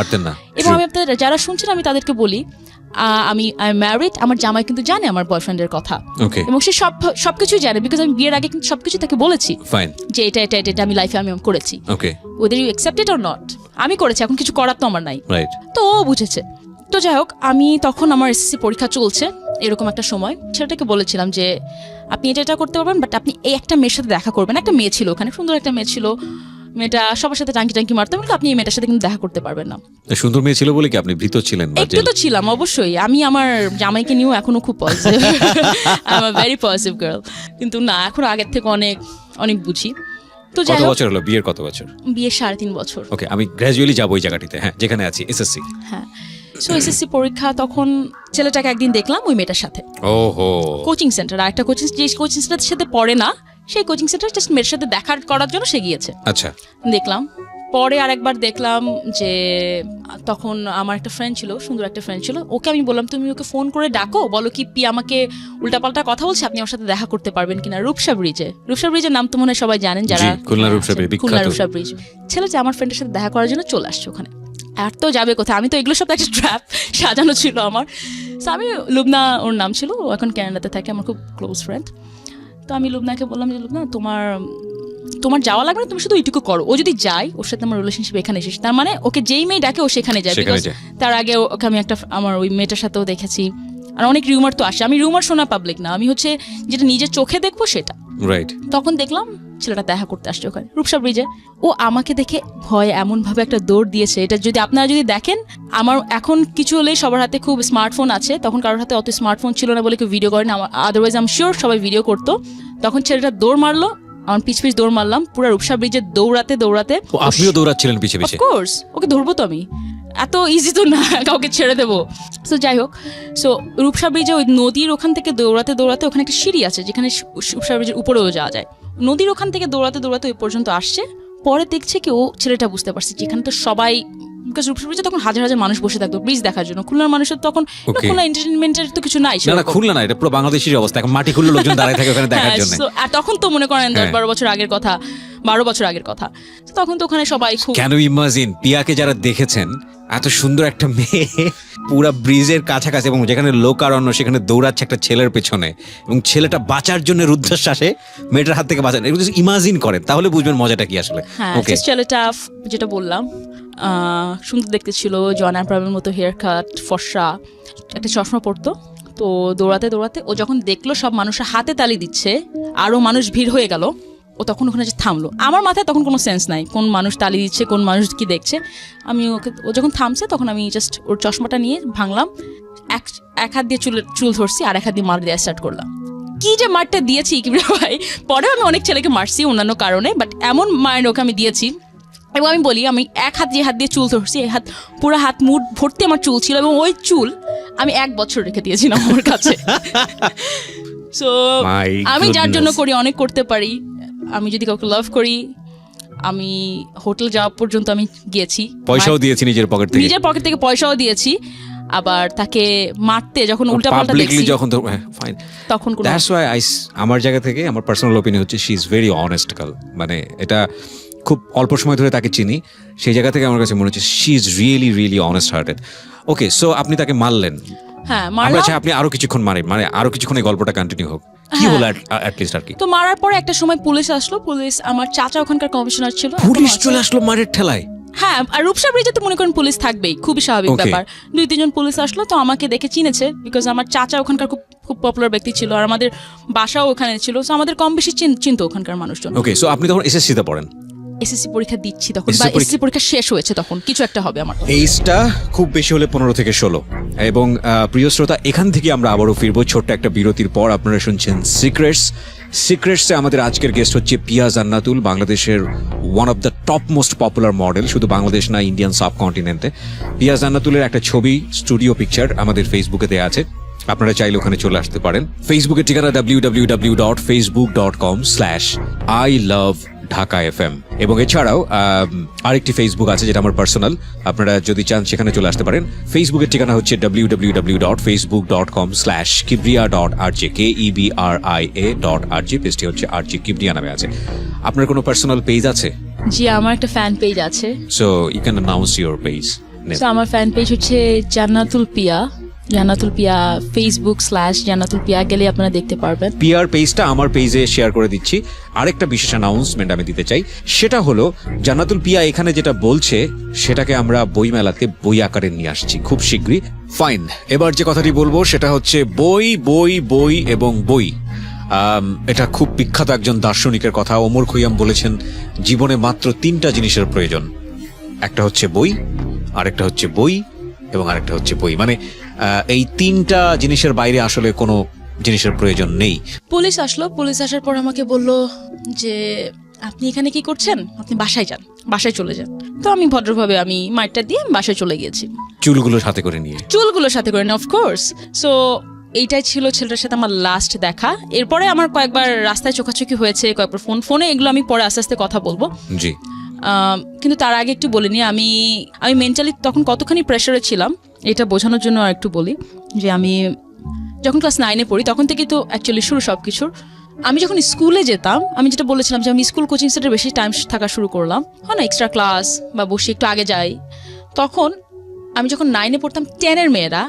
এবং আমি আপনাদের যারা শুনছেন আমি তাদেরকে বলি, আমি ম্যারিড, আমার জামাই কিন্তু জানে আমার বয়ফ্রেন্ডের কথা, এবং সে সবকিছুই জানে, বিকজ আমি বিয়ের আগে কিন্তু সবকিছু তাকে বলেছি যে এটা আমি লাইফে আমি করেছি, whether you accept it or not, আমি করেছি, এখন কিছু করার তো আমার নাই, তো ও বুঝেছে। তো যাই হোক, আমি তখন আমার এসএসসি পরীক্ষা চলছে, এরকম একটা সময় ছেলেটাকে বলেছিলাম যে আপনি এটা করতে পারবেন, বাট আপনি এই একটা মেয়ের সাথে দেখা করবেন। একটা মেয়ে ছিল ওখানে, সুন্দর একটা মেয়ে ছিল, মেয়েটা সবার সাথে টাঙ্কি মারতো, কিন্তু আপনি এই মেয়েটার সাথে কিন্তু দেখা করতে পারবেন না। সুন্দর মেয়ে ছিল বলে কি আপনি ভীত ছিলেন? একটু তো ছিলাম অবশ্যই। আমি আমার জামাইকে নিয়েও এখনো খুব positive, I am a very positive girl, কিন্তু না এখন আগের থেকে অনেক বুঝি। তো কত বছর হলো বিয়ের? কত বছর? বিয়ের 3.5 বছর। ওকে, আমি গ্র্যাজুয়ালি যাবো ওই জায়গাটিতে, হ্যাঁ যেখানে আছি, এসএসসি। হ্যাঁ, সো এসএসসি পরীক্ষা, তখন ছেলেটাকে একদিন দেখলাম ওই মেয়েটার সাথে, ওহো, কোচিং সেন্টার, আর একটা কোচিং সেন্টারের সাথে পড়ে না, সেই কোচিং সেন্টার জাস্ট মেয়ের সাথে দেখা করার জন্য সে গিয়েছে। আচ্ছা, দেখলাম। পরে আরেকবার দেখলাম যে তখন আমার একটা ফ্রেন্ড ছিল, সুন্দর একটা ফ্রেন্ড ছিল, ওকে আমি বললাম তুমি ওকে ফোন করে ডাকো, বলো কি পি আমাকে উল্টাপাল্টা কথা বলছে, আপনি আমার সাথে দেখা করতে পারবেন কিনা। রূপসা ব্রিজের নাম তো মনে হয় সবাই জানেন, যারা খুলনা রূপসা ব্রিজ। ছেলেটা আমার ফ্রেন্ডের সাথে দেখা করার জন্য চলে আসছে ওখানে। আর তো যাবে কোথায়, আমি তো এগুলো সব একটা ট্র্যাপ সাজানো ছিল আমার। সো আমি লুবনা, ওর নাম ছিল, ও এখন ক্যানাডাতে থাকে, আমার খুব ক্লোজ ফ্রেন্ড। তো আমি লুবনাকে বললাম যে লুবনা, তোমার তোমার যাওয়া লাগবে না, তুমি শুধু এইটুকু করো। ও যদি যায়, ওর সাথে আমার রিলেশনশিপ এখানে শেষ। তার মানে ওকে যেই মেয়ে ডাকে ও সেখানে যায়। তার আগে ওকে আমি আমার ওই মেয়েটার সাথেও দেখেছি। আর অনেক রিউমার তো আসে, আমি রিউমার শোনা পাবলিক না, আমি হচ্ছে যেটা নিজের চোখে দেখবো সেটা। রাইট। তখন দেখলাম ছেলেটা দেখা করতে আসছে ওখানে রূপসা ব্রিজে। ও আমাকে দেখে ভয় এমন ভাবে একটা দৌড় দিয়েছে, এটা যদি আপনারা যদি দেখেন, আমার এখন কিছু হলেই সবার হাতে খুব স্মার্টফোন আছে, তখন কারোর হাতে অত স্মার্টফোন ছিল না বলে কেউ ভিডিও করে না, আদারওয়াইজ আই এম শিওর সবাই ভিডিও করতো। তখন ছেলেটা দৌড় মারলো, আমার পিছ দৌড় মারলাম পুরো রূপসা ব্রিজে দৌড়াতে দৌড়াতে। আপনিও দৌড়াচ্ছিলেন পিছে পিছে? অফকোর্স, ওকে ধরবো তো আমি, এত ইজি তো না কাউকে ছেড়ে দেবো। সো যাই হোক, সো রূপসা ব্রিজে ওই নদীর ওখান থেকে দৌড়াতে দৌড়াতে ওখানে একটা সিঁড়ি আছে যেখানে রূপসা ব্রিজের উপরেও যাওয়া যায়। নদীর ওখান থেকে দৌড়াতে দৌড়াতে ওই পর্যন্ত আসছে। পরে দেখছে কি ও ছেলেটা বুঝতে পারছে যেখানে তো সবাই, বিকজ রূপসা ব্রিজে তখন হাজার হাজার মানুষ বসে থাকতো ব্রিজ দেখার জন্য। খুলনার মানুষের তখন খুলনা এন্টারটেইনমেন্টের তো কিছু নাই। না খুলনা না, এটা পুরো বাংলাদেশের অবস্থা। এখন মাটি খুললে লোকজন দাঁড়ায় থাকে ওখানে দেখার জন্য। আর তখন তো মনে করেন 10-12 বছর আগের কথা, 12 বছর আগের কথা। তখন তো ওখানে সবাই খুব, কেন ইমাজিন পিয়াকে যারা দেখেছেন, এত সুন্দর একটা মেয়ে পুরা ব্রিজের কাছাকাছি এবং যেখানে লোকারণ্য, সেখানে দৌড়াচ্ছে একটা ছেলের পেছনে, এবং ছেলেটা বাঁচার জন্য রুদ্ধশ্বাসে মেয়েটার হাত থেকে বাঁচান। এগুলো ইমাজিন করেন তাহলে বুঝবেন মজাটা কি আসলে। ওকে, ছেলেটা যেটা বললাম সুন্দর দেখতে ছিল, জয়নাল প্রাবের মতো হেয়ার কাট, ফর্সা, একটা চশমা পরতো। তো দৌড়াতে দৌড়াতে ও যখন দেখলো সব মানুষের হাতে তালি দিচ্ছে, আরো মানুষ ভিড় হয়ে গেল, ও তখন ওখানে যে থামলো। আমার মাথায় তখন কোনো সেন্স নাই কোন মানুষ তালি দিচ্ছে, কোন মানুষ কি দেখছে। আমি ওকে, ও যখন থামছে তখন আমি জাস্ট ওর চশমাটা নিয়ে ভাঙলাম, এক হাত দিয়ে চুল ধরছি, আর এক হাত দিয়ে মার দেওয়া স্টার্ট করলাম। কি যে মারটা দিয়েছি কিবরিয়া ভাই, পরে আমি অনেক ছেলেকে মারছি অন্যান্য কারণে, বাট এমন মায়ের ওকে আমি দিয়েছি। এবং আমি বলি, আমি এক হাত দিয়ে চুল ধরছি, এক হাত পুরো হাত মুঠ ভর্তি আমার চুল ছিল, এবং ওই চুল আমি 1 বছর রেখে দিয়েছিলাম আমার কাছে। সো আমি যার জন্য করি, অনেক করতে পারি। আমি যদি কাউকে লাভ করি, আমি হোটেল যাওয়া পর্যন্ত আমি গিয়েছি, পয়সাও দিয়েছি নিজের পকেট থেকে পয়সাও দিয়েছি। আবার তাকে মারতে যখন উল্টাপাল্টা দেখছি তখন আমার জায়গা থেকে আমার পার্সোনাল ওপিনিয়ন হচ্ছে she is very honest girl. মানে এটা খুব অল্প সময় ধরে তাকে চিনি, সেই জায়গা থেকে আমার কাছে মনে হচ্ছে she is really really honest hearted. Okay, so আপনি তাকে মারলেন। হ্যাঁ, আপনি আরো কিছুক্ষণ মানে আরো কিছুক্ষণ এই গল্পটা কন্টিনিউ হোক, কি হলো অ্যাটলিস্ট আর কি। তো মারার পরে একটা সময় পুলিশ আসলো। পুলিশ, আমার চাচা ওখানকার কমিশনার ছিল, পুলিশ চলে আসলো মারের ঠেলায়। হ্যাঁ, আর রূপসা ব্রিজে তো মনে করেন পুলিশ থাকবেই, খুবই স্বাভাবিক ব্যাপার। 2-3 জন পুলিশ আসলো, তো আমাকে দেখে চিনেছে, বিকজ আমার চাচা ওখানকার খুব পপুলার ব্যক্তি ছিল, আর আমাদের বাসাও ওখানে ছিল, সো আমাদের কম বেশি চিনতো ওখানকার মানুষজন। ওকে, সো আপনি তখন এসএসসি তে পড়েন? এসএসসি পরীক্ষা দিচ্ছি তখন, বা এসএসসি পরীক্ষা শেষ হয়েছে তখন, কিছু একটা হবে আমার। এইজটা খুব বেশি হলে 15 থেকে 16। এবং প্রিয় শ্রোতা, এখান থেকে আমরা আবারও ফিরবো ছোট্ট একটা বিরতির পর। আপনারা শুনছেন সিক্রেটসে আমাদের আজকের গেস্ট হচ্ছে পিয়া জান্নাতুল, বাংলাদেশের one of the top most popular model, শুধু বাংলাদেশ না, ইন্ডিয়ান সাবকন্টিনেন্টে। পিয়া জান্নাতুলের একটা ছবি, স্টুডিও পিকচার আমাদের ফেসবুকে দেওয়া আছে, আপনারা চাইলে ওখানে চলে আসতে পারেন। ফেসবুকের ঠিকানা www.facebook.com/ILoveDhakaFM। এবং এছাড়াও আরেকটি ফেসবুক আছে যেটা আমার পার্সোনাল, আপনারা যদি চান সেখানে চলে আসতে পারেন। ফেসবুকের ঠিকানা হচ্ছে www.facebook.com/kibria.rj, KEBRIA.RJ, পেজটি হচ্ছে RJ Kibria নামে আছে। আপনার কোনো পার্সোনাল পেজ আছে? জি, আমার একটা ফ্যান পেজ আছে। So you can announce your page. So আমার ফ্যান পেজ হচ্ছে জান্নাতুল পিয়া, Facebook/জান্নাতুল পিয়া, গেলে আপনারা দেখতে পারবেন। পিয়ার পেজটা আমার পেজে শেয়ার করে দিচ্ছি। আরেকটা বিশেষ অ্যানাউন্সমেন্ট আমি দিতে চাই, সেটা হলো জান্নাতুল পিয়া এখানে যেটা বলছে সেটাকে আমরা বইমেলাতে বই আকারে নিয়ে আসছি খুব শীঘ্রই। ফাইন, এবার যে কথাটি বলবো সেটা হচ্ছে বই বই বই এবং বই। এটা খুব বিখ্যাত একজন দার্শনিকের কথা, ওমর খৈয়াম বলেছেন জীবনে মাত্র 3টা জিনিসের প্রয়োজন, একটা হচ্ছে বই, আরেকটা হচ্ছে বই, এবং আরেকটা হচ্ছে বই। মানে এই 3টা জিনিসের বাইরে আসলে কোনো জিনিসের প্রয়োজন নেই। পুলিশ আসলো, পুলিশ আসার পর আমাকে বলল যে আপনি এখানে কি করছেন, আপনি বাসায় যান, বাসায় চলে যান। তো আমি ভদ্রভাবে আমি মাইটটা দিয়ে বাসায় চলে গিয়েছি, চুলগুলো সাথে করে নিয়ে, অফকোর্স। সো এইটাই ছিল ছেলেটার সাথে আমার লাস্ট দেখা। এরপরে আমার কয়েকবার রাস্তায় চোখাচোখি হয়েছে, কয়েকবার ফোনে, এগুলো আমি পরে আস্তে আস্তে কথা বলবো। জি, কিন্তু তার আগে একটু বলিনি, আমি মেন্টালি তখন কতখানি প্রেশারে ছিলাম এটা বোঝানোর জন্য আর একটু বলি যে আমি যখন ক্লাস 9-এ পড়ি তখন থেকে তো অ্যাকচুয়ালি শুরু সব কিছুর। আমি যখন স্কুলে যেতাম, আমি যেটা বলেছিলাম যে আমি স্কুল কোচিং সেন্টারে বেশি টাইম থাকা শুরু করলাম, হয় না, এক্সট্রা ক্লাস বা বসে একটু আগে যাই। তখন আমি যখন 9-এ পড়তাম, 10-এর মেয়েরা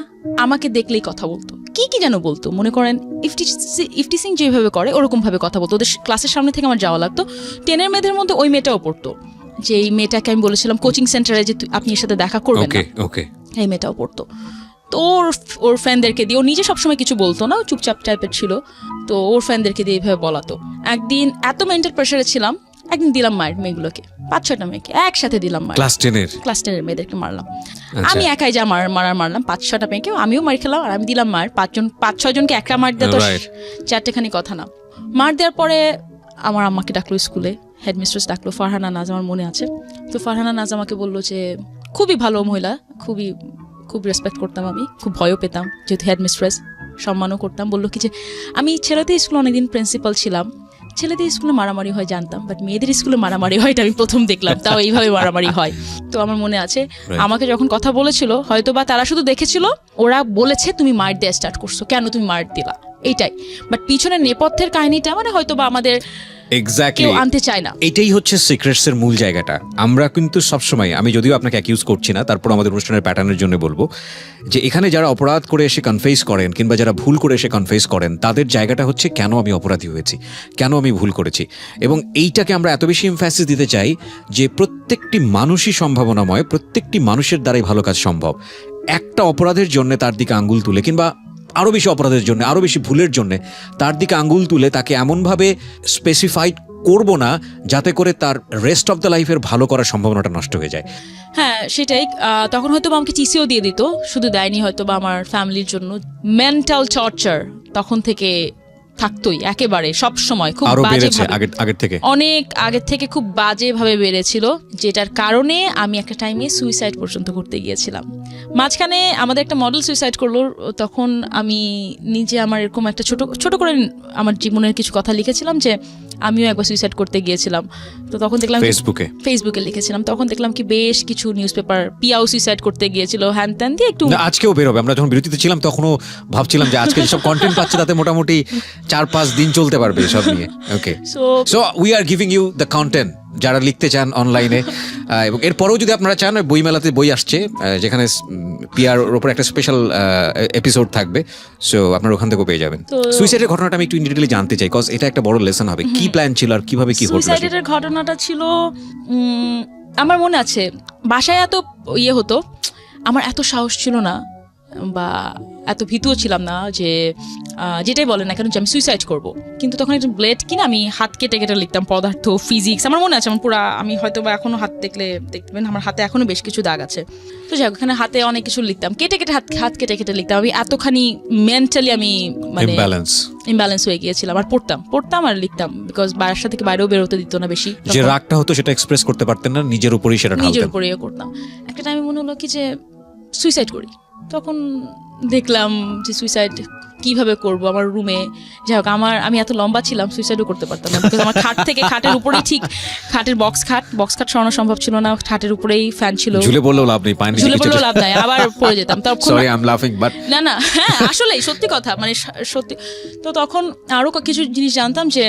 আমাকে দেখলেই কথা বলতো, কি কি যেন বলতো, মনে করেন ইফটি সিং যেভাবে করে ওরকম ভাবে কথা বলতো। ওদের ক্লাসের সামনে থেকে আমার যাওয়া লাগতো। 10 মেয়েদের মধ্যে ওই মেয়েটাও পড়তো, যে এই মেয়েটাকে আমি বলেছিলাম কোচিং সেন্টারে যে আপনি এর সাথে দেখা করবেন না, এই মেয়েটাও পড়তো। তো ওর ফ্রেন্ডদেরকে দিয়ে, ও নিজে সবসময় কিছু বলতো না, চুপচাপ টাইপের ছিল, তো ওর ফ্রেন্ডদেরকে দিয়ে এইভাবে বলাতো। একদিন এত মেন্টাল প্রেশারে ছিলাম, একদিন দিলাম মায়ের মেয়েগুলোকে, 5-6টা মেয়েকে একসাথে দিলাম মার। ক্লাস 10-এর মেয়েদেরকে মারলাম আমি একাই, যা মারলাম 5-6টা মেয়েকে, আমিও মার খেলাম, আর আমি দিলাম মার 5-6 জনকে একটা মার দেওয়া তো 4টেখানি কথা না। মার দেওয়ার পরে আমার আম্মাকে ডাকলো স্কুলে, হেডমিস্ট্রেস ডাকলো, ফারহানা নাজ আমার মনে আছে। তো ফারহানা নাজ আমাকে বললো যে, খুবই ভালো মহিলা, খুব রেসপেক্ট করতাম আমি, খুব ভয়ও পেতাম যেহেতু হেডমিস্ট্রেস, সম্মানও করতাম। বললো কি যে, আমি ছেলেদের স্কুলে অনেকদিন প্রিন্সিপাল ছিলাম, ছেলেদের স্কুলে মারামারি হয় জানতাম, বাট মেয়েদের স্কুলে মারামারি হয় এটা আমি প্রথম দেখলাম, তাও এইভাবে মারামারি হয়। তো আমার মনে আছে আমাকে যখন কথা বলেছিল, হয়তো বা তারা শুধু দেখেছিল, ওরা বলেছে তুমি মার দিয়ে স্টার্ট করছো, কেন তুমি মার দিলা, এইটাই। বাট পিছনের নেপথ্যের কাহিনীটা মানে হয়তো বা আমাদের কেউ আনতে চায় না। এটাই হচ্ছে সিক্রেটস এর মূল জায়গাটা। আমরা কিন্তু সবসময়, আমি যদিও আপনাকে অ্যাকিউজ করছি না, তারপর আমাদের অনুষ্ঠানের প্যাটার্নের জন্য বলবো যে এখানে যারা অপরাধ করে এসে কনফেস করেন কিংবা যারা ভুল করে এসে কনফেস করেন, তাদের জায়গাটা হচ্ছে কেন আমি অপরাধী হয়েছি, কেন আমি ভুল করেছি। এবং এইটাকে আমরা এত বেশি এমফ্যাসিস দিতে চাই যে প্রত্যেকটি মানুষই সম্ভাবনাময়, প্রত্যেকটি মানুষের দ্বারাই ভালো কাজ সম্ভব। একটা অপরাধের জন্য তার দিকে আঙ্গুল তুলে, কিংবা আরও বেশি অপরাধের জন্য, আরও বেশি ভুলের জন্য তার দিকে আঙ্গুল তুলে তাকে এমনভাবে স্পেসিফাইড করব না যাতে করে তার রেস্ট অফ দ্য লাইফের ভালো করার সম্ভাবনাটা নষ্ট হয়ে যায়। হ্যাঁ সেটাই। তখন হয়তো আমাকে টিসিও দিয়ে দিত, শুধু দেয়নি হয়তো বা আমার ফ্যামিলির জন্য। মেন্টাল টর্চার তখন থেকে থাকতোই একেবারে সব সময়, খুব অনেক আগের থেকে খুব বাজেভাবে বেড়েছিল, যেটার কারণে আমি একটা টাইমে সুইসাইড পর্যন্ত করতে গিয়েছিলাম। মাঝখানে আমাদের একটা মডেল সুইসাইড করলো, তখন আমি নিজে আমার এরকম একটা ছোট করে আমার জীবনের কিছু কথা লিখেছিলাম যে আমিও একবার সুইসাইড করতে গিয়েছিলাম। তো তখন দেখলাম ফেসবুকে লিখেছিলাম, তখন দেখলাম কি বেশ কিছু নিউজ পেপার পিয়াও সুইসাইড করতে গিয়েছিল, হ্যান ত্যান দিয়ে একটু। আজকেও বেরোবে, আমরা যখন বিরতিতে ছিলাম তখনও ভাবছিলাম যে আজকে সব কন্টেন্ট পাচ্ছে তাতে মোটামুটি 4-5 দিন চলতে পারবে সব নিয়ে। Okay, so we are giving you the content যারা লিখতে চান অনলাইনে। এবং এরপরেও যদি আপনারা চান, বইমেলাতে বই আসছে যেখানে পিয়ার ওপর একটা স্পেশাল এপিসোড থাকবে, সো আপনারা ওখান থেকেও পেয়ে যাবেন। সুইসাইডের ঘটনাটা আমি একটু ইনডিটেইলি জানতে চাই, কজ এটা একটা বড় লেসন হবে। কি প্ল্যান ছিল আর কিভাবে কি হলো? সুইসাইডের ঘটনাটা ছিল, আমার মনে আছে বাসায় এত হতো, আমার এত সাহস ছিল না বা এত ভীতুও ছিলাম না যে যেটাই বলে না কেন যে আমি সুইসাইড করব। কিন্তু তখন একটা ব্লেড কিনা আমি হাত কেটে লিখতাম পদার্থ, ফিজিক্স, আমার মনে আছে। আমার পুরো, আমি হয়তো বা এখনো হাত দেখবেন আমার হাতে এখনো বেশ কিছু দাগ আছে। তো যাই হোক, এখানে হাতে অনেক কিছু লিখতাম, হাত কেটে লিখতাম। আমি এতখানি মেন্টালি আমি মানে ইমব্যালেন্স হয়ে গিয়েছিলাম। আর পড়তাম আর লিখতাম, বিকজ বাসা থেকে বাইরেও বেরোতে দিত না বেশি। যে রাগটা হতো সেটা এক্সপ্রেস করতে পারতেন না, নিজের উপরেই সেটা ঢালতেন। নিজের উপরেই করতাম। একটা টাইমে মনে হলো কি যে সুইসাইড করি। তখন দেখলাম যে সুইসাইড কিভাবে করব আমার রুমে। যাই হোক, আমি এত লম্বা ছিলাম, সুইসাইডও করতে পারতাম না, বিকজ আমার খাটের উপরেই, ঠিক খাটের বক্স খাট সরানো সম্ভব ছিল না, খাটের উপরেই ফ্যান ছিল। ঝুলে পড়লেও লাভ নাই, আবার পড়ে যেতাম। সরি আই এম লাফিং, বাট না হ্যাঁ আসলেই সত্যি কথা, মানে সত্যি। তো তখন আরো কিছু জিনিস জানতাম যে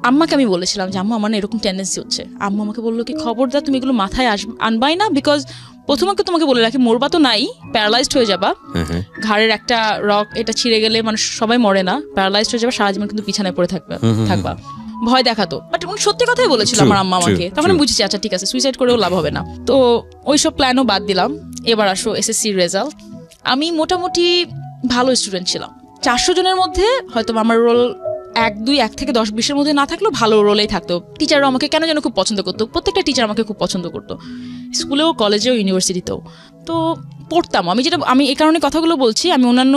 আম্মাকে আমি বলেছিলাম যে আম্মা আমার এরকম টেন্ডেন্সি হচ্ছে। আম্মা আমাকে বললো কি, খবরদার তুমি এগুলো মাথায় আনবাই না, বিকজ প্রথমে তোমাকে বলে রাখি, মরবা তো নাই, প্যারালাইজড হয়ে যাবা। ঘাড়ের একটা রক এটা ছিঁড়ে গেলে মানুষ সবাই মরে না, প্যারালাইজড হয়ে যাবা, সারা জীবন কিন্তু বিছানায় পড়ে থাকবা। ভয় দেখাতো, বাট সত্যি কথাই বলেছিল আমার আম্মা আমাকে। তখন আমি বুঝেছি আচ্ছা ঠিক আছে, সুইসাইড করেও লাভ হবে না। তো ওইসব প্ল্যানও বাদ দিলাম। এবার আসো এসএসসি রেজাল্ট। আমি মোটামুটি ভালো স্টুডেন্ট ছিলাম। 400 জনের মধ্যে হয়তো আমার রোল 1 থেকে 10-20-এর মধ্যে না থাকলেও ভালো রোলেই থাকতো। টিচাররা আমাকে কেন যেন খুব পছন্দ করতো, প্রত্যেকটা টিচার আমাকে খুব পছন্দ করতো, স্কুলেও, কলেজেও, ইউনিভার্সিটিতেও। তো পড়তাম আমি এই কারণে কথাগুলো বলছি, আমি অন্যান্য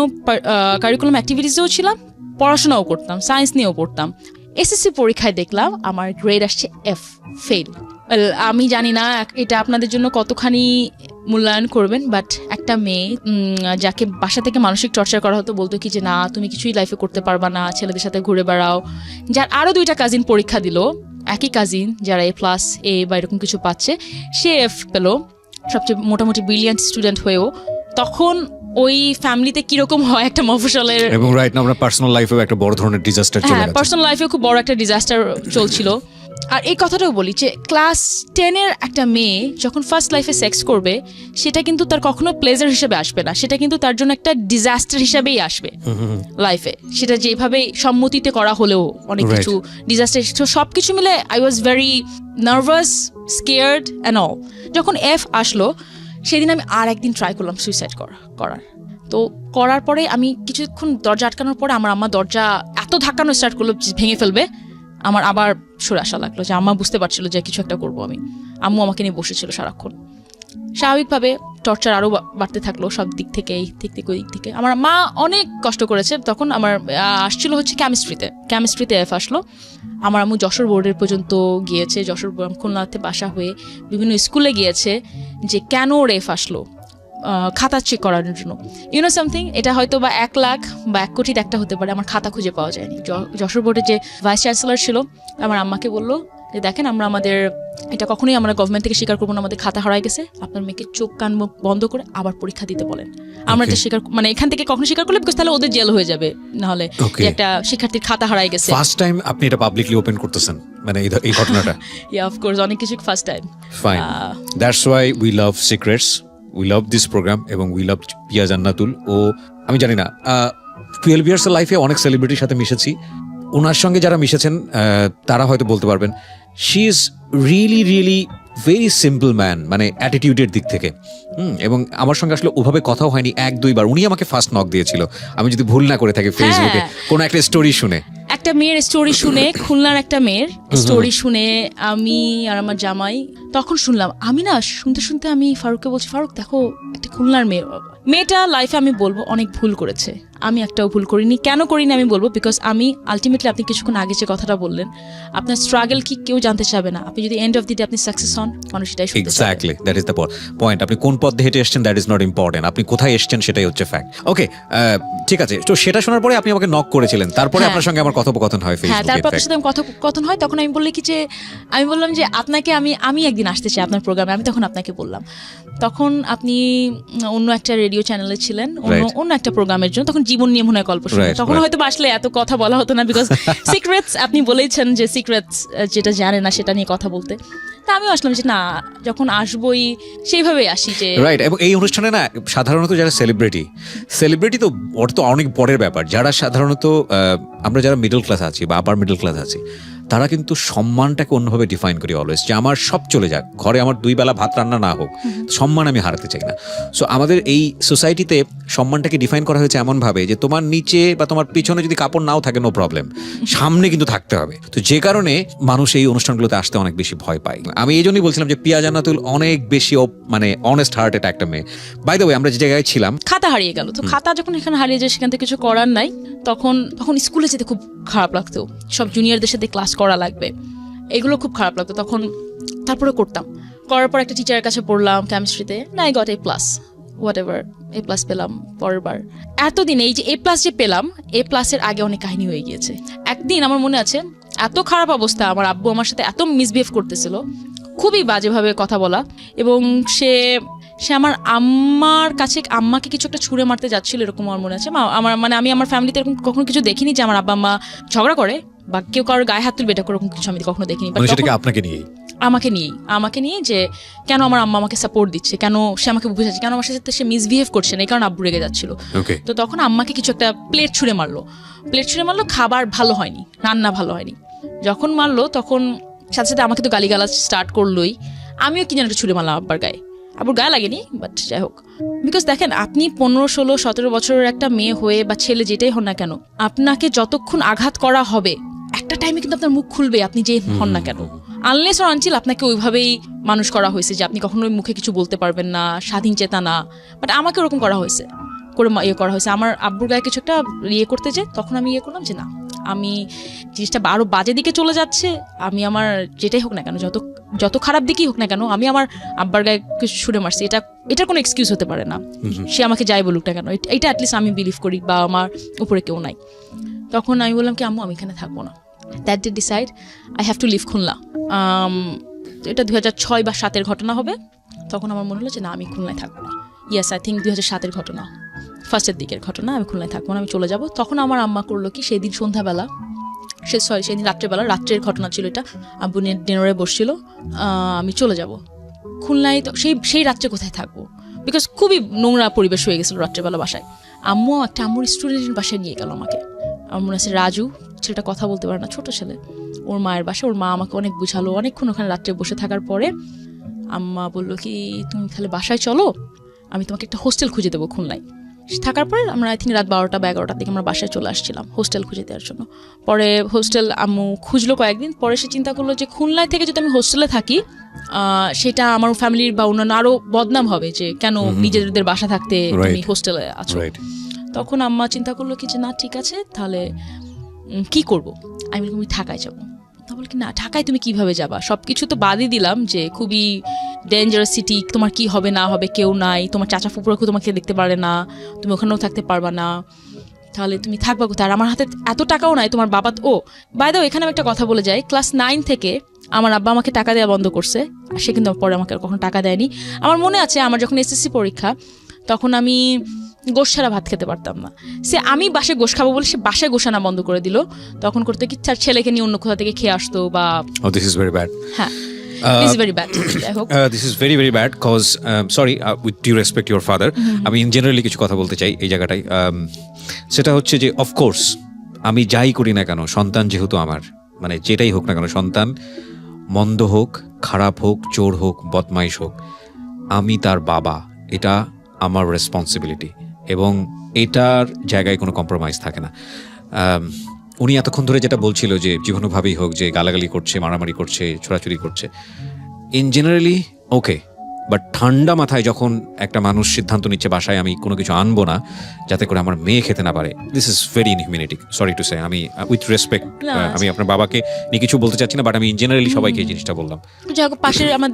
কারিকুলাম অ্যাক্টিভিটিসেও ছিলাম, পড়াশোনাও করতাম, সায়েন্স নিয়েও পড়তাম। এসএসসি পরীক্ষায় দেখলাম আমার গ্রেড আসছে F, ফেল। আমি জানি না এটা আপনাদের জন্য কতখানি মূল্যায়ন করবেন, বাট একটা মেয়ে যাকে বাসা থেকে মানসিক টর্চার করা হতো, বলতো কি যে না তুমি কিছুই লাইফে করতে পারবা না, ছেলেদের সাথে ঘুরে বেড়াও। যার আরও 2টা কাজিন পরীক্ষা দিল, একই কাজিন যারা A+ বা এরকম কিছু পাচ্ছে, সে F পেল, সবচেয়ে মোটামুটি ব্রিলিয়ান্ট স্টুডেন্ট হয়েও। তখন ওই ফ্যামিলিতে কিরকম হয় একটা মফস্বলের, এবং রাইট না আমরা পার্সোনাল লাইফেও একটা বড় ধরনের ডিজাস্টার চলে গেছে। পার্সোনাল লাইফে খুব বড় একটা ডিজাস্টার চলছিল। আর এই কথাটাও বলি যে ক্লাস 10-এর একটা মেয়ে যখন ফার্স্ট লাইফে সেক্স করবে সেটা কিন্তু তার কখনো প্লেজার হিসেবে আসবে না, সেটা কিন্তু তার জন্য একটা ডিজাস্টার হিসেবেই আসবে লাইফে। সেটা যেভাবে সম্মতিতে করা হলেও অনেক কিছু ডিজাস্টার, সব কিছু মিলে I was very nervous, scared and all. যখন এফ আসলো সেদিন আমি আর একদিন ট্রাই করলাম সুইসাইড করার। তো করার পরে আমি কিছুক্ষণ দরজা আটকানোর পরে আমার আম্মা দরজা এত ধাক্কানো স্টার্ট করলো ভেঙে ফেলবে, আমার আবার সরে আসা লাগলো যে আম্মা বুঝতে পারছিল যে কিছু একটা করবো আমি। আম্মু আমাকে নিয়ে বসেছিল সারাক্ষণ। স্বাভাবিকভাবে টর্চার আরও বাড়তে থাকলো সব দিক থেকে, এই দিক থেকে ওই দিক থেকে। আমার মা অনেক কষ্ট করেছে। তখন আমার আসছিল হচ্ছে কেমিস্ট্রিতে এফ আসলো। আমার আম্মু যশোর বোর্ডের পর্যন্ত গিয়েছে, যশোর খুলনাতে বাসা হয়ে বিভিন্ন স্কুলে গিয়েছে যে কেন ওর এফ আসলো, খাতা চেক করার জন্য। ইউনো সামথিং, এটা হয়তো বা 1 লাখ বা 1 কোটির একটা হতে পারে, আমার খাতা খুঁজে পাওয়া যায়নি। যশোর বোর্ডের যে ভাইস চ্যান্সেলর ছিল আমার আম্মাকে বললো যে দেখেন আমাদের এটা কখনোই আমরা গভর্নমেন্ট থেকে স্বীকার করবো না, আমাদের খাতা হারাই গেছে, আপনার মেয়েকে চোখ কান মুখ বন্ধ করে আবার পরীক্ষা দিতে বলেন। আমরা এটা স্বীকার মানে এখান থেকে কখনো স্বীকার করলে বিকজ তাহলে ওদের জেল হয়ে যাবে, নাহলে একটা শিক্ষার্থীর খাতা হারাই গেছে। ফার্স্ট টাইম আপনি এটা পাবলিকলি ওপেন করতেছেন মানে এই ঘটনাটা? ইয়া অফ কোর্স, অনেক কিছু first time. Fine, that's why we love secrets, we love this programme এবং উই লাভ পিয়া জান্নাতুল। ও আমি জানি না 12 ইয়ার্স লাইফে অনেক সেলিব্রিটির সাথে মিশেছি, ওনার সঙ্গে যারা মিশেছেন তারা হয়তো বলতে পারবেন she is really really very simple man, মানে অ্যাটিটিউডের দিক থেকে। এবং আমার সঙ্গে আসলে ওভাবে কথাও হয়নি, 1-2 বার উনি আমাকে ফার্স্ট নক দিয়েছিল, আমি যদি ভুল না করে থাকি, ফেসবুকে কোনো একটা স্টোরি শুনে, একটা মেয়ের স্টোরি শুনে, খুলনার একটা মেয়ের স্টোরি শুনে আমি আর আমার জামাই তখন শুনলাম। আমি না শুনতে শুনতে আমি ফারুককে বলছি, ফারুক দেখো একটা খুলনার মেয়েটা লাইফে আমি বলবো অনেক ভুল করেছে, আমি একটাও ভুল করিনি। কেন করিনি আমি বলবো, বিকজ আমি আলটিমেটলি, আপনি কিছুক্ষণ আগে যে কথাটা বললেন, আপনার স্ট্রাগল কি কেউ জানতে চাবে না, আপনি যদি এন্ড অফ দি ডে আপনি সাকসেস হন, মানুষ এটাই শুনতে চায়। Exactly, that is the point. আপনি কোন পথে হেঁটে এসেছেন দ্যাট ইজ নট ইম্পর্টেন্ট, আপনি কোথায় এসেছেন সেটাই হচ্ছে ফ্যাক্ট। ওকে, ঠিক আছে। তো সেটা শোনার পরে আপনি আমাকে নক করেছিলেন, তারপরে আপনার সঙ্গে আমার কথোপকথন হয় ফেসবুকে। হ্যাঁ, তারপর আপনার সাথে কথোপকথন হয়। তখন আমি বললি কি যে আমি বললাম যে আপনাকে আমি একদিন আসতে চাই আপনার প্রোগ্রামে। আমি তখন আপনাকে বললাম, তখন আপনি অন্য একটা রেডিও চ্যানেলে ছিলেন, অন্য একটা প্রোগ্রামের জন্য, তখন জীবন নিয়ে মনে হয় গল্প শুনে। তখন হয়তো আসলে এত কথা বলা হতো না, বিকজ সিক্রেটস আপনি বলেইছেন যে সিক্রেটস যেটা জানে না সেটা নিয়ে কথা বলতে। তা আমিও আসলাম যে না, যখন আসবোই সেইভাবেই আসি যে রাইট। এবং এই অনুষ্ঠানে না সাধারণত যারা সেলিব্রিটি তো ওর তো অনেক পরের ব্যাপার, যারা সাধারণত আমরা যারা মিডল ক্লাস আছি বা আপার মিডল ক্লাস আছি, তারা কিন্তু সম্মানটাকে অন্যভাবে ডিফাইন করি অলওয়েজ, যে আমার সব চলে যাক, ঘরে আমার 2 বেলা ভাত রান্না না হোক, সম্মান আমি হারাতে চাই না। সো আমাদের এই সোসাইটিতে সম্মানটাকে ডিফাইন করা হয়েছে এমনভাবে যে তোমার নিচে বা তোমার পিছনে যদি কাপড় নাও থাকে নো প্রবলেম, সামনে কিন্তু থাকতে হবে। তো যে কারণে মানুষ এই অনুষ্ঠানগুলোতে আসতে অনেক বেশি ভয় পায়। আমি এই জন্যই বলছিলাম যে পিয়া জান্নাতুল অনেক বেশি মানে অনেস্ট হার্টেড একটা মেয়ে। বাই দ্য ওয়ে, আমরা যে জায়গায় ছিলাম, খাতা হারিয়ে গেল, তো খাতা যখন এখানে হারিয়ে যায় সেখান থেকে কিছু করার নাই। তখন স্কুলে যেতে খুব খারাপ লাগতো, সব জুনিয়রদের সাথে ক্লাস করা লাগবে, এগুলো খুব খারাপ লাগতো তখন। তারপরে করার পর একটা টিচারের কাছে পড়লাম কেমিস্ট্রিতে, না I got A+, what ever, A+ পেলাম পরের বার। এতদিন এই যে A+ যে পেলাম, A+-এর আগে অনেক কাহিনী হয়ে গিয়েছে। একদিন আমার মনে আছে, এত খারাপ অবস্থা, আমার আব্বু আমার সাথে এত মিসবিহেভ করতেছিল, খুবই বাজেভাবে কথা বলা, এবং সে আমার আম্মাকে কিছু একটা ছুঁড়ে মারতে যাচ্ছিল, এরকম আমার মনে আছে। আমি আমার ফ্যামিলিতে এরকম কখনো কিছু দেখিনি যে আমার আব্বা আম্মা ঝগড়া করে বা কেউ কারোর গায়ে হাত তুলবে, এটা এরকম কিছু আমি কখনো দেখিনি। আমাকে নিয়ে যে কেন আমার আম্মা আমাকে সাপোর্ট দিচ্ছে, কেন সে আমাকে বুঝাচ্ছে, কেন আমার সাথে সে মিসবিহেভ করছে না, এই কারণে আব্বু রেগে যাচ্ছিল। তো তখন আম্মাকে কিছু একটা প্লেট ছুঁড়ে মারলো, খাবার ভালো হয়নি, রান্না ভালো হয়নি। যখন মারলো তখন সাথে সাথে আমাকে তো গালিগালাজ স্টার্ট করলোই। আমিও কি যেন একটা ছুঁড়ে মারলাম আব্বার গায়ে। আব্বুর গায়ে লাগেনি, বাট যাই হোক, বিকজ দেখেন আপনি 15, 16, 17 বছরের একটা মেয়ে হয়ে বা ছেলে যেটাই হন না কেন, আপনাকে যতক্ষণ আঘাত করা হবে একটা টাইমে কিন্তু আপনার মুখ খুলবে, আপনি যে হন না কেন, আনলেস অর আনটিল আপনাকে ওইভাবেই মানুষ করা হয়েছে যে আপনি কখনোই মুখে কিছু বলতে পারবেন না, স্বাধীন চেতা না। বাট আমাকে ওরকম করা হয়েছে, আমার আব্বুর গায়ে কিছু একটা করতে যে তখন আমি করলাম যে না, আমি জিনিসটা আরো বাজে দিকে চলে যাচ্ছে, আমি আমার যেটাই হোক না কেন, যত খারাপ দিকেই হোক না কেন, আমি আমার আব্বার গায়ে কিছু ছুঁড়ে মারছি, এটার কোনো এক্সকিউজ হতে পারে না। সে আমাকে যাই বলুক না কেন, এটা অ্যাটলিস্ট আমি বিলিভ করি, বা আমার উপরে কেউ নাই। তখন আমি বললাম কি আম্মু, আমি এখানে থাকবো না। That day decide I have to leave Khulna. এটা 2006 বা 2007 ঘটনা হবে। তখন আমার মনে হলো যে না, আমি খুলনায় থাকবো না। ইয়েস, আই থিঙ্ক 2007 ঘটনা, ফার্স্টের দিকের ঘটনা। আমি খুলনায় থাকবো না, আমি চলে যাব। তখন আমার আম্মা করলো কি, সেই দিন সন্ধ্যাবেলা সেদিন রাত্রের ঘটনা ছিল এটা। আব্বু ডিনারে বসছিল, আমি চলে যাব খুলনায়, তো সেই রাত্রে কোথায় থাকবো, বিকজ খুবই নোংরা পরিবেশ হয়ে গেছিলো রাত্রেবেলা বাসায়। আম্মুর স্টুডেন্টের বাসায় নিয়ে গেল আমাকে। আমার মনে আছে রাজু, ছেলেটা কথা বলতে পারে না, ছোট ছেলে, ওর মায়ের বাসায়। ওর মা আমাকে অনেক বুঝালো, অনেকক্ষণ ওখানে রাত্রে বসে থাকার পরে আম্মা বললো কি তুমি তাহলে বাসায় চলো, আমি তোমাকে একটা হোস্টেল খুঁজে দেবো খুলনায়। থাকার পরে আমরা আই থিঙ্ক রাত 12টা বা 11টার দিকে আমরা বাসায় চলে আসছিলাম হোস্টেল খুঁজে দেওয়ার জন্য। পরে হোস্টেল আম্মু খুঁজলো কয়েকদিন, পরে সে চিন্তা করলো যে খুলনায় থেকে যদি আমি হোস্টেলে থাকি সেটা আমার ফ্যামিলির বা অন্যান্য আরো বদনাম হবে, যে কেন নিজেদের বাসা থাকতে তুমি হোস্টেলে আছো। তখন আম্মা চিন্তা করলো কি যে না ঠিক আছে, তাহলে কি করব। আমি বললাম আমি ঢাকায় যাবো। তা বল কি না ঢাকায় তুমি কিভাবে যাবা, সবকিছু তো বাদই দিলাম, যে খুবই ডেঞ্জারাস সিটি, তোমার কি হবে না হবে কেউ নাই, তোমার চাচা ফুপুরা তোমাকে দেখতে পারে না, তুমি ওখানেও থাকতে পারবা না, তাহলে তুমি থাকবা কোথায়, আর আমার হাতে এত টাকাও নাই। তোমার বাবা ও বাই দ্য ওয়ে, এখানে আমি একটা কথা বলে যাই, ক্লাস 9 থেকে আমার আব্বা আমাকে টাকা দেওয়া বন্ধ করছে, আর সে কিন্তু পরে আমাকে কখনো টাকা দেয়নি। আমার মনে আছে আমার যখন এসএসসি পরীক্ষা, তখন আমি গোশ ছাড়া ভাত খেতে পারতাম না। আমি বাসায় গোশ খাবো বলে সে বাসায় গোশ আনা বন্ধ করে দিল। তখন করতে কি তার ছেলেকে নিয়ে অন্য কোথা থেকে খেয়ে আসতো বা দিস ইজ ভেরি ব্যাড। হ্যাঁ, this is very bad. I hope this is very very bad cause sorry with due respect your father, আমি ইন জেনারেলি কিছু কথা বলতে চাই এই জায়গাটায়। সেটা হচ্ছে যে অফকোর্স আমি যাই করি না কেন, সন্তান যেহেতু আমার, মানে যেটাই হোক না কেন, সন্তান মন্দ হোক, খারাপ হোক, চোর হোক, বদমাইশ হোক, আমি তার বাবা, এটা আমার রেসপন্সিবিলিটি, এবং এটার জায়গায় কোনো কম্প্রোমাইজ থাকে না। উনি এতক্ষণ ধরে যেটা বলছিল যে যে কোনোভাবেই হোক, যে গালাগালি করছে, মারামারি করছে, ছোড়াছুরি করছে, ইন জেনারেলি ওকে, বাট ঠান্ডা মাথায় যখন একটা মানুষ সিদ্ধান্ত নিচ্ছে বাসায় আমি কোনো কিছু আনবো না যাতে করে আমার মেয়ে খেতে না পারে, this is very ইনহিউম্যানিটি, sorry to সে। আমি উইথ রেসপেক্ট, আমি আপনার বাবাকে নিয়ে কিছু বলতে চাচ্ছি না, বাট আমি ইন জেনারেলি সবাইকে এই জিনিসটা বললাম। যাই হোক, পাশের আমার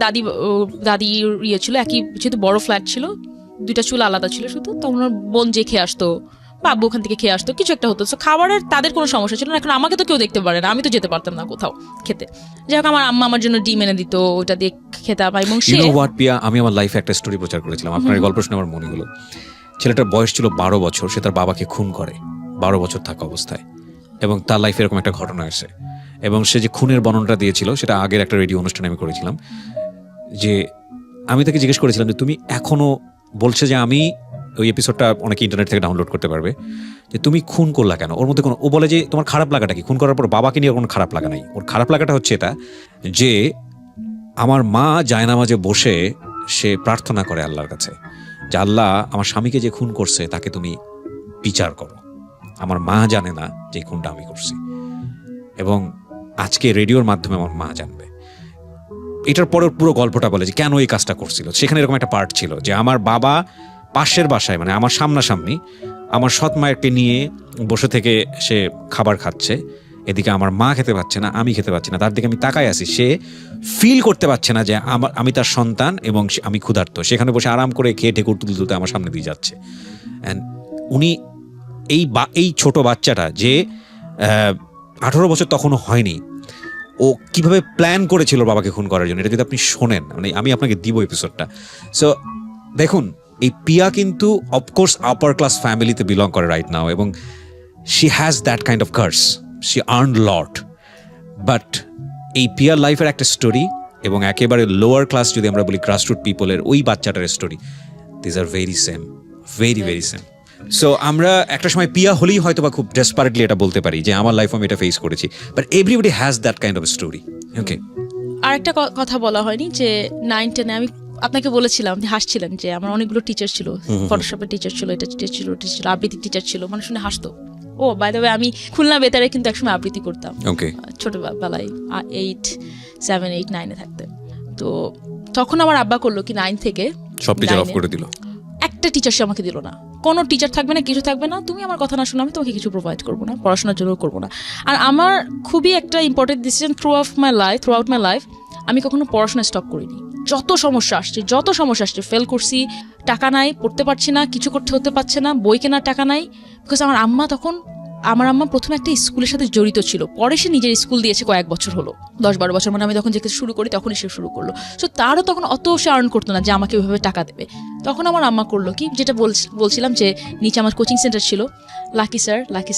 দাদি ইয়ে ছিল, একই যেহেতু বড় ফ্ল্যাট ছিল, 2টা চুল আলাদা ছিল শুধু, তখন ওর বোন যে খেয়ে আসতো, বাবু ওখান থেকে খেয়ে আসতো, কিছু একটা হতো। তো খাবারের তাদের কোনো সমস্যা ছিল না। এখন আমাকে তো কেউ দেখতে পারে না, আমি তো যেতে পারতাম না কোথাও খেতে। যাই হোক, আমার আম্মা আমার জন্য ডিম এনে দিত, ওটা দিয়ে খেতাম। এবং সে আমি আমার লাইফে একটা স্টোরি প্রচার করেছিলাম, আপনার গল্প শুনে আমার মনে হলো। ছেলেটার বয়স ছিল 12 বছর, সে তার বাবাকে খুন করে 12 বছর থাকা অবস্থায়, এবং তার লাইফে এরকম একটা ঘটনা আসে। এবং সে যে খুনের বর্ণনাটা দিয়েছিল, সেটা আগের একটা রেডিও অনুষ্ঠানে আমি করেছিলাম, যে আমি তাকে জিজ্ঞেস করেছিলাম যে তুমি এখনো, বলছে যে আমি, ওই এপিসোডটা অনেকে ইন্টারনেট থেকে ডাউনলোড করতে পারবে, যে তুমি খুন করলা কেন, ওর মধ্যে কোনো, ও বলে যে তোমার খারাপ লাগাটা কি, খুন করার পর বাবাকে নিয়ে কোনো খারাপ লাগা নাই, ওর খারাপ লাগাটা হচ্ছে এটা যে আমার মা জায়নামাজে বসে সে প্রার্থনা করে আল্লাহর কাছে যে আল্লাহ, আমার স্বামীকে যে খুন করছে তাকে তুমি বিচার করো, আমার মা জানে না যে খুনটা আমি করছি, এবং আজকে রেডিওর মাধ্যমে আমার মা জানবে। এটার পরে পুরো গল্পটা বলে যে কেন এই কাজটা করছিল। সেখানে এরকম একটা পার্ট ছিল যে আমার বাবা পাশের বাসায়, মানে আমার সামনাসামনি, আমার সৎ মায়েরকে নিয়ে বসে থেকে সে খাবার খাচ্ছে, এদিকে আমার মা খেতে পাচ্ছে না, আমি খেতে পাচ্ছি না, তার দিকে আমি তাকায় আছি, সে ফিল করতে পারছে না যে আমি তার সন্তান এবং আমি ক্ষুধার্ত। সেখানে বসে আরাম করে খেয়ে ঢেকুর তুলতে তুলতে আমার সামনে দিয়ে যাচ্ছে। অ্যান্ড উনি এই ছোট বাচ্চাটা যে 18 বছর তখনও হয়নি, ও কিভাবে প্ল্যান করেছিল বাবাকে খুন করার জন্য, এটা যদি আপনি শোনেন, মানে আমি আপনাকে দিব এপিসোডটা। সো দেখুন, এই পিয়া কিন্তু অফকোর্স আপার ক্লাস ফ্যামিলিতে বিলং করে রাইট নাও, এবং she has that kind of cars, she earn lot, but এই পিয়ার লাইফের একটা স্টোরি এবং একেবারে লোয়ার ক্লাস যদি আমরা বলি গ্রাসরুট পিপলের ওই বাচ্চাটার story, this are very same, very very same. So আমরা একটা সময় পিয়া হলেই হয়তো বা খুব ডেসপারেটলি এটা বলতে পারি যে আমার লাইফে আমি এটা ফেস করেছি, but everybody has that kind of story. Okay, আরেকটা কথা বলা হয়নি যে 9-10 আমি আপনাকে বলেছিলাম যে হাসছিলেন যে আমার অনেকগুলো টিচার ছিল, ফটোশপের টিচার ছিল, এটা টিচার ছিল, ওটা ছিল, আবৃত্তির টিচার ছিল, মানুষ শুনে হাসতো। ও বাই দ্য ওয়ে, আমি খুলনা বেতারে কিন্তু একসময় আবৃত্তি করতাম ছোটবেলায়, 8, 7, 8, 9-এ থাকতে। তো তখন আমার আব্বা করলো কি 9 থেকে সব টিচার অফ করে দিল, একটা টিচার সে আমাকে দিল না, কোনো টিচার থাকবে না, কিছু থাকবে না, তুমি আমার কথা না শুনে আমি তোমাকে কিছু প্রোভাইড করবো না, পড়াশোনার জন্য করবো না। আর আমার খুবই একটা important decision through out my life, আমি কখনো পড়াশোনা স্টপ করিনি। যত সমস্যা আসছে ফেল করছি, টাকা নাই, পড়তে পারছি না, কিছু করতে হতে পারছে না, বই কেনার টাকা নাই, বিকজ আমার আম্মা প্রথমে একটা স্কুলের সাথে জড়িত ছিল, পরে সে নিজের স্কুল দিয়েছে কয়েক বছর হলো, 10-12 বছর, মানে আমি যখন যেতে শুরু করি তখনই সে শুরু করলো। সো তারও তখন অত সে আর্ন করতো না যে আমাকে ওইভাবে টাকা দেবে। তখন আমার আম্মা করলো কি, যেটা বলছিলাম যে নিচে আমার কোচিং সেন্টার ছিল, লাকি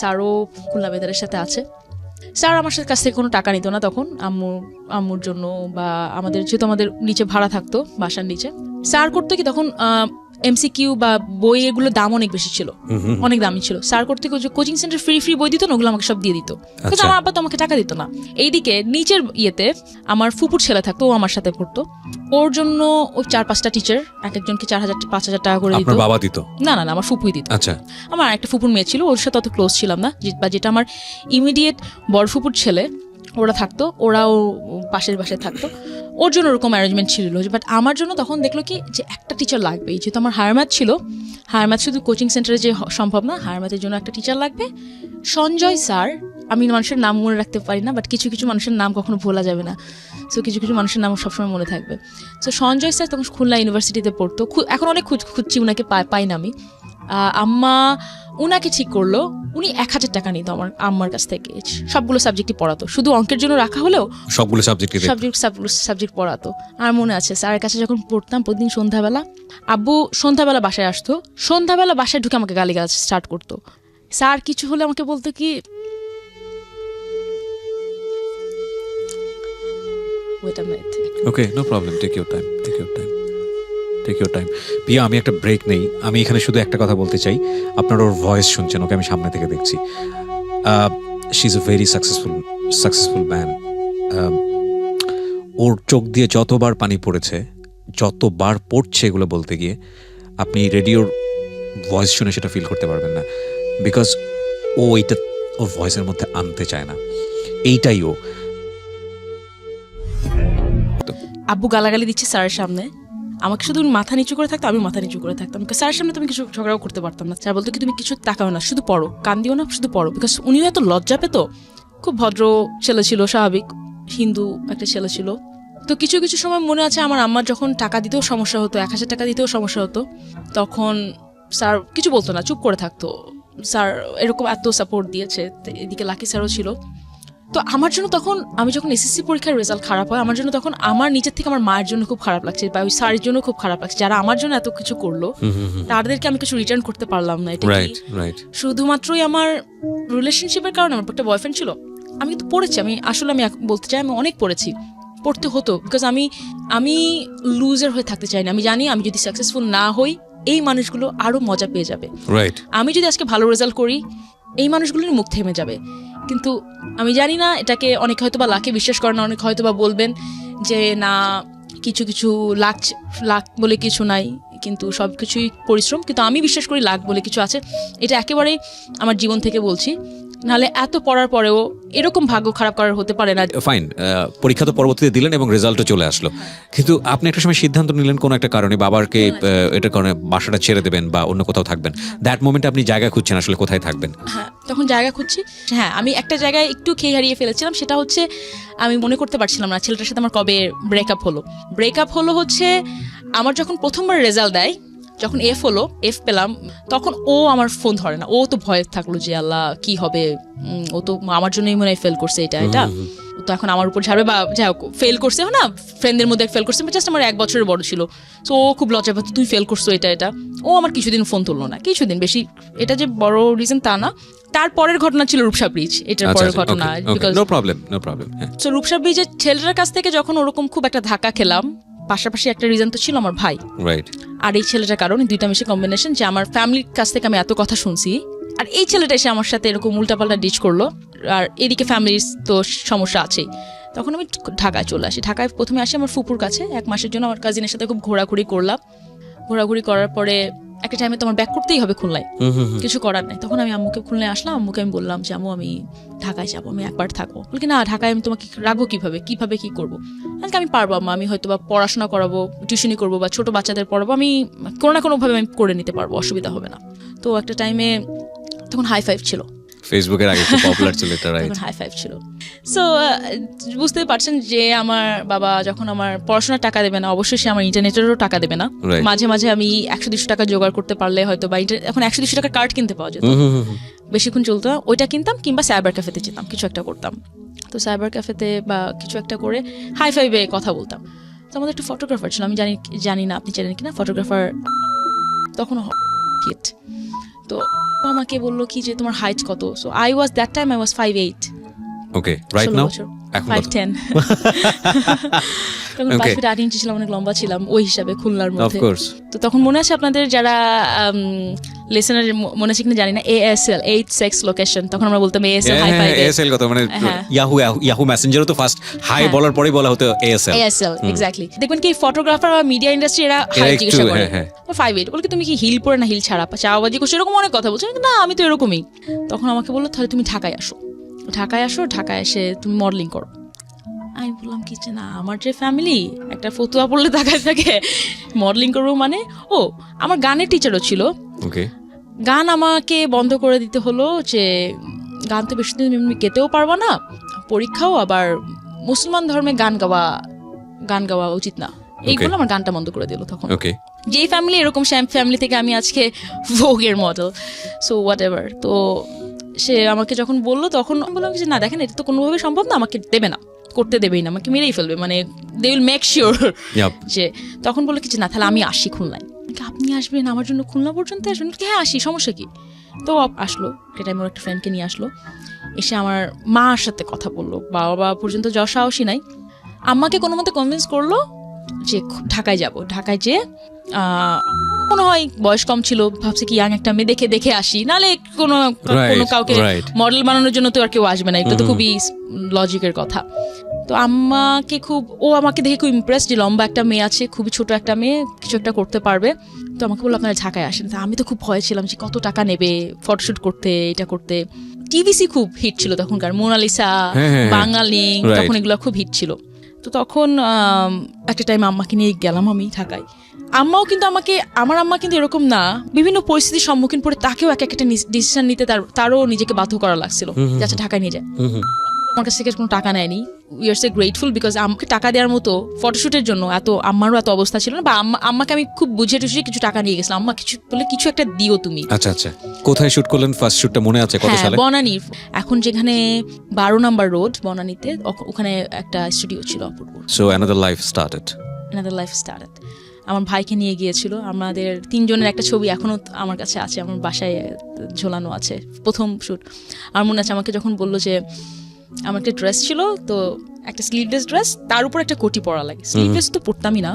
স্যারও খুলনা বেতারের সাথে আছে। স্যার আমার কাছ থেকে কোনো টাকা নিত না তখন, আম্মুর জন্য বা আমাদের যেহেতু আমাদের নিচে ভাড়া থাকতো বাসার নিচে। স্যার করতো কি তখন MCQ বা বই এগুলোর দাম অনেক বেশি ছিল, অনেক দামি ছিল। স্যার করতে কোচিং সেন্টার ফ্রি বই দিত না, ওগুলো আমাকে সব দিয়ে দিত, কিন্তু আমার আব্বা তো আমাকে টাকা দিত না। এইদিকে নিচের ইয়েতে আমার ফুপুর ছেলে থাকতো, ও আমার সাথে পড়তো, ওর জন্য ওই 4-5টা টিচার এক একজনকে 4,000-5,000 টাকা করে দিত। বাবা দিত? না, আমার ফুপুই দিত। আচ্ছা। আমার একটা ফুপুর মেয়ে ছিল, ওর সাথে অত ক্লোজ ছিলাম না, বা যেটা আমার ইমিডিয়েট বড় ফুপুর ছেলে ওরা থাকতো, ওরাও পাশের বাসায় থাকতো, ওর জন্য ওরকম অ্যারেঞ্জমেন্ট ছিল। বাট আমার জন্য তখন দেখলো কি যে একটা টিচার লাগবে, যেহেতু আমার হায়ার ম্যাথ ছিল, হায়ার ম্যাথ শুধু কোচিং সেন্টারে যে সম্ভব না, হায়ার ম্যাথের জন্য একটা টিচার লাগবে। সঞ্জয় স্যার, আমি মানুষের নাম মনে রাখতে পারি না, বাট কিছু কিছু মানুষের নাম কখনো ভোলা যাবে না, সো কিছু কিছু মানুষের নাম সবসময় মনে থাকবে। সো সঞ্জয় স্যার তখন খুলনা ইউনিভার্সিটিতে পড়তো, এখন অনেক খুঁজছি উনাকে পাই না আমি। আম্মা উনাকে ঠিক করলো, উনি 1,000 টাকা নিত আমার আম্মার কাছ থেকে, সবগুলো সাবজেক্টই পড়াতো, শুধু অঙ্কের জন্য রাখা হলেও সবগুলো সাবজেক্ট পড়াতো। আর মনে আছে স্যারের কাছে যখন পড়তাম প্রতিদিন সন্ধ্যাবেলা, আব্বু সন্ধ্যাবেলা বাসায় আসতো, সন্ধ্যাবেলা বাসায় ঢুকে আমাকে গালিগালাজ স্টার্ট করতো। স্যার কিছু হলে আমাকে বলতো কি, okay, no problem, take your time. Piya, আমি একটা ব্রেক নেই। আমি এখানে শুধু একটা কথা বলতে চাই, আপনার ওর ভয়েস শুনছেন, ওকে আমি সামনে থেকে দেখছি। She is a very successful man. ওর চোখ দিয়ে যতবার পানি পড়েছে, যতবার পড়ছে এগুলো বলতে গিয়ে, আপনি রেডিওর ভয়েস শুনে সেটা ফিল করতে পারবেন না, বিকজ ও এইটা ওর ভয়েসের মধ্যে আনতে চায় না, এইটাই ও। আব্বু গালাগালি দিচ্ছে স্যারের সামনে, আমাকে শুধু মাথা নিচু করে থাকতো, আমি মাথা নিচু করে থাকতাম। স্যারের সামনে তুমি কিছু ঝগড়াও করতে পারতাম না। স্যার বলতো কি তুমি কিছু তাকাও না, শুধু পড়ো, কান দিও না, শুধু পড়ো। বিকজ উনিও এত লজ্জা পেতো, খুব ভদ্র ছেলে ছিল, স্বাভাবিক হিন্দু একটা ছেলে ছিল। তো কিছু কিছু সময় মনে আছে আমার আম্মার যখন টাকা দিতেও সমস্যা হতো, 1,000 টাকা দিতেও সমস্যা হতো, তখন স্যার কিছু বলতো না, চুপ করে থাকতো। স্যার এরকম এত সাপোর্ট দিয়েছে, এদিকে লাকি স্যারও ছিল। তো আমার জন্য তখন, আমি যখন SSC পরীক্ষার রেজাল্ট খারাপ হয়, আমার জন্য তখন আমার নিজের থেকে আমার মায়ের জন্য খুব খারাপ লাগছে, বা ওই স্যারের জন্য খুব খারাপ লাগছে, যারা আমার জন্য এত কিছু করলো, তাদেরকে আমি কিছু রিটার্ন করতে পারলাম না। এটা শুধুমাত্রই আমার রিলেশনশিপের কারণে, আমার একটা বয়ফ্রেন্ড ছিল। আমি কিন্তু পড়েছি, আমি বলতে চাই আমি অনেক পড়েছি, পড়তে হতো, বিকজ আমি লুজার হয়ে থাকতে চাই না। আমি জানি আমি যদি সাকসেসফুল না হই, এই মানুষগুলো আরো মজা পেয়ে যাবে। আমি যদি আজকে ভালো রেজাল্ট করি, এই মানুষগুলোর মুখ থেমে যাবে। কিন্তু আমি জানি না, এটাকে অনেক হয়তো বা লাকে বিশ্বাস করে না, অনেক হয়তো বা বলবেন যে না কিছু কিছু লাক বলে কিছু নাই, কিন্তু সব কিছুই পরিশ্রম। কিন্তু আমি বিশ্বাস করি লাক বলে কিছু আছে, এটা একেবারেই আমার জীবন থেকে বলছি। নাহলে এত পড়ার পরেও এরকম ভাগ্য খারাপ করার হতে পারে না। ফাইন, পরীক্ষা তো পরবর্তীতে দিলেন এবং রেজাল্টও চলে আসলো, কিন্তু আপনি একটা সময় সিদ্ধান্ত নিলেন কোনো একটা কারণে বাবাকে এটার কারণে বাসাটা ছেড়ে দেবেন বা অন্য কোথাও থাকবেন। দ্যাট মোমেন্টে আপনি জায়গা খুঁজছেন আসলে কোথায় থাকবেন। হ্যাঁ, তখন জায়গা খুঁজছি। হ্যাঁ, আমি একটা জায়গায় একটু খেয়ে হারিয়ে ফেলেছিলাম, সেটা হচ্ছে আমি মনে করতে পারছিলাম না ছেলেটার সাথে আমার কবে ব্রেকআপ হলো হচ্ছে আমার যখন প্রথমবার রেজাল্ট দেয়, যখন এফ পেলাম, তখন ও আমার ফোন ধরে না। ও তো ভয় থাকলো যে আল্লাহ কি হবে, ও তো আমার জন্যই মনে হয় ফেল করছে, এটা তো এখন আমার উপর ছাড়বে, বা যাই হোক ফেল করছে না, ফ্রেন্ডদের মধ্যে ফেল করছে, জাস্ট আমার 1 বছরের বড় ছিল। তো ও খুব লজ্জা পেত, তুই ফেল করছো এটা। ও আমার কিছুদিন ফোন তুললো না, কিছুদিন, বেশি এটা যে বড় রিজন তা না। তারপরের ঘটনা ছিল রূপসা ব্রিজ, এটার পরের ঘটনা। তো রূপসা ব্রিজের ছেলেটার কাছ থেকে যখন ওরকম খুব একটা ধাক্কা খেলাম, পাশাপাশি একটা রিজন তো ছিল আমার ভাই, আর এই ছেলেটার কারণে, দুইটা মিশে কম্বিনেশন, যে আমার ফ্যামিলির কাছ থেকে আমি এত কথা শুনছি, আর এই ছেলেটা এসে আমার সাথে এরকম উল্টাপাল্টা ডিচ করলো, আর এদিকে ফ্যামিলির তো সমস্যা আছেই। তখন আমি ঢাকায় চলে আসি। ঢাকায় প্রথমে আসি আমার ফুপুর কাছে 1 মাসের জন্য। আমার কাজিনের সাথে খুব ঘোরাঘুরি করলাম। ঘোরাঘুরি করার পরে একটা টাইমে তো আমার ব্যাক করতেই হবে খুলনায়, কিছু করার নেই। তখন আমি আম্মুকে খুলনায় আসলাম, আম্মুকে আমি বললাম যে আম্মু আমি ঢাকায় যাবো, আমি একবার থাকবো। বলি না, ঢাকায় আমি তোমাকে রাখবো কিভাবে কি করবো? আমি পারবো আম্মা, আমি হয়তো বা পড়াশোনা করাবো, টিউশনি করবো, বা ছোট বাচ্চাদের পড়াবো, আমি কোনো না কোনোভাবে আমি করে নিতে পারবো, অসুবিধা হবে না। তো একটা টাইমে তখন হাই-ফাইভ ছিল, ফেসবুকের আগে খুব পপুলার ছিল এটা, রাইট? তখন হাই-ফাইভ ছিল। সো বুঝতে পারছেন যে আমার বাবা যখন আমার পড়াশোনার টাকা দেবে না, অবশ্যই সে আমার ইন্টারনেটেরও টাকা দেবে না। মাঝে মাঝে আমি 100-200 টাকা জোগাড় করতে পারলে হয়তো, বা এখন 100-200 টাকার কার্ড কিনতে পাওয়া যেত, বেশিক্ষণ চলতো, ওইটা কিনতাম, কিংবা সাইবার ক্যাফেতে যেতাম, কিছু একটা করতাম। তো সাইবার ক্যাফেতে বা কিছু একটা করে হাই-ফাইভে কথা বলতাম। তো আমাদের একটা ফটোগ্রাফার ছিল, আমি জানি না আপনি জানেন কিনা, ফটোগ্রাফার তখন হিট। তো আমাকে বললো কি যে তোমার হাইট কত, so I was that time I was 5'8". Okay, right now এখন 5'10". তখন 5 ফিট 8 ইঞ্চি ছিলাম, অনেক লম্বা ছিলাম ওই হিসাবে খুলনার মধ্যে। তো তখন মনে আছে আপনাদের যারা লিসেনার মনে আছে কিনা জানি না, ASL 8 সেক্স লোকেশন, তখন আমরা বলতাম ASL হাই ফাই। ASL কত মানে ইয়াহু মেসেঞ্জারও তো ফার্স্ট হাই বলার পরেই বলা হতো ASL এক্স্যাক্টলি। দেখবেন কি ফটোগ্রাফার বা মিডিয়া ইন্ডাস্ট্রি এরা হাই জিজ্ঞাসা করে 5'8", বলে কি তুমি কি হিল পরে না হিল ছাড়া, চাওয়াবাজি করছো, এরকম অনেক কথা বলছো। না আমি তো এরকমই। তখন আমাকে বললো তাহলে তুমি ঢাকায় আসো, ঢাকায় এসে তুমি মডেলিং করো। আমি বললাম কি যে না, আমার যে ফ্যামিলি একটা ফতুয়া পড়লে ঢাকায় থাকে, মডেলিং করবো মানে। ও আমার গানের টিচারও ছিল, গান আমাকে বন্ধ করে দিতে হলো যে গান তো বেশি দিন গেতেও পারবো না, পরীক্ষাও, আবার মুসলমান ধর্মে গান গাওয়া উচিত না, এইগুলো আমার গানটা বন্ধ করে দিল তখন। যেই ফ্যামিলি এরকম ফ্যামিলি থেকে আমি আজকে ভোগের মডেল, সো হোয়াট এভার। তো সে আমাকে যখন বললো তখন বললাম যে না দেখেন এটা তো কোনোভাবে সম্ভব না, আমাকে দেবে না, করতে দেবেই না, আমাকে মেরেই ফেলবে, মানে দে উইল মেক শিওর যে। তখন বললো কি যে না তাহলে আমি আসি খুলনায়। আপনি আসবেন আমার জন্য খুলনা পর্যন্ত আসবেন? হ্যাঁ আসি, সমস্যা কি। তো আসলো, সেটা আমার একটা ফ্রেন্ডকে নিয়ে আসলো, এসে আমার মার সাথে কথা বললো, বাবা পর্যন্ত যাওয়ার সাহসই নাই। আম্মাকে কোনো মতে কনভিন্স করলো যে ঢাকায় যাব, ঢাকায় যেয়ে মনে হয় বয়স কম ছিল, ভাবছে কি ইয়াং একটা মেয়ে দেখে আসি, নাহলে কোনো কাউকে মডেল বানানোর জন্য তো আর কেউ আসবে না, এটা তো খুবই লজিকের কথা। তো ও আমাকে দেখে খুব ইমপ্রেস যে লম্বা একটা মেয়ে আছে, খুবই ছোট একটা মেয়ে, কিছু একটা করতে পারবে। তো আমাকে বললো আপনারা ঢাকায় আসেন। আমি তো খুব ভয় ছিলাম যে কত টাকা নেবে ফটোশুট করতে, এটা করতে। টিভিসি খুব হিট ছিল তখনকার, মোনালিসা, বাঙালি, তখন এগুলো খুব হিট ছিল। তো তখন একটা টাইম আম্মাকে নিয়ে গেলাম আমি ঢাকায়। আম্মাও কিন্তু আমার আম্মা কিন্তু এরকম না, বিভিন্ন পরিস্থিতির সম্মুখীন পড়ে তাকেও একটা ডিসিশন নিতে তারও নিজেকে বাধ্য করা লাগছিল, যাচ্ছে ঢাকায় নিয়ে যায়। আমার কাছ থেকে কোনো টাকা নেয়নি, we are so grateful, because আমাকে টাকা দেওয়ার মতো ফটোশুটের জন্য আমারও এত অবস্থা ছিল না, বা আম্মাকে আমি খুব বুঝিয়ে টুঝিয়ে কিছু টাকা নিয়ে গেছিলাম, আম্মা কিছু একটা দিও তুমি। আচ্ছা, কোথায় শুট করলেন ফার্স্ট শুটটা মনে আছে? কত সালে? বনানী, এখন যেখানে 12 নম্বর রোড বনানীতে, ওখানে একটা স্টুডিও ছিল অপূর্ব। So another life started. আমার ভাইকে নিয়ে গিয়েছিল, আমাদের 3 জনের একটা ছবি এখনো আমার কাছে আছে, আমার বাসায় ঝোলানো আছে, প্রথম শুট। আমার মনে আছে আমাকে যখন বললো যে আমার একটা ড্রেস ছিল, তো একটা স্লিভলেস ড্রেস, তার উপর একটা কোটি পরা লাগে। স্লিভলেস তো পরতামই না,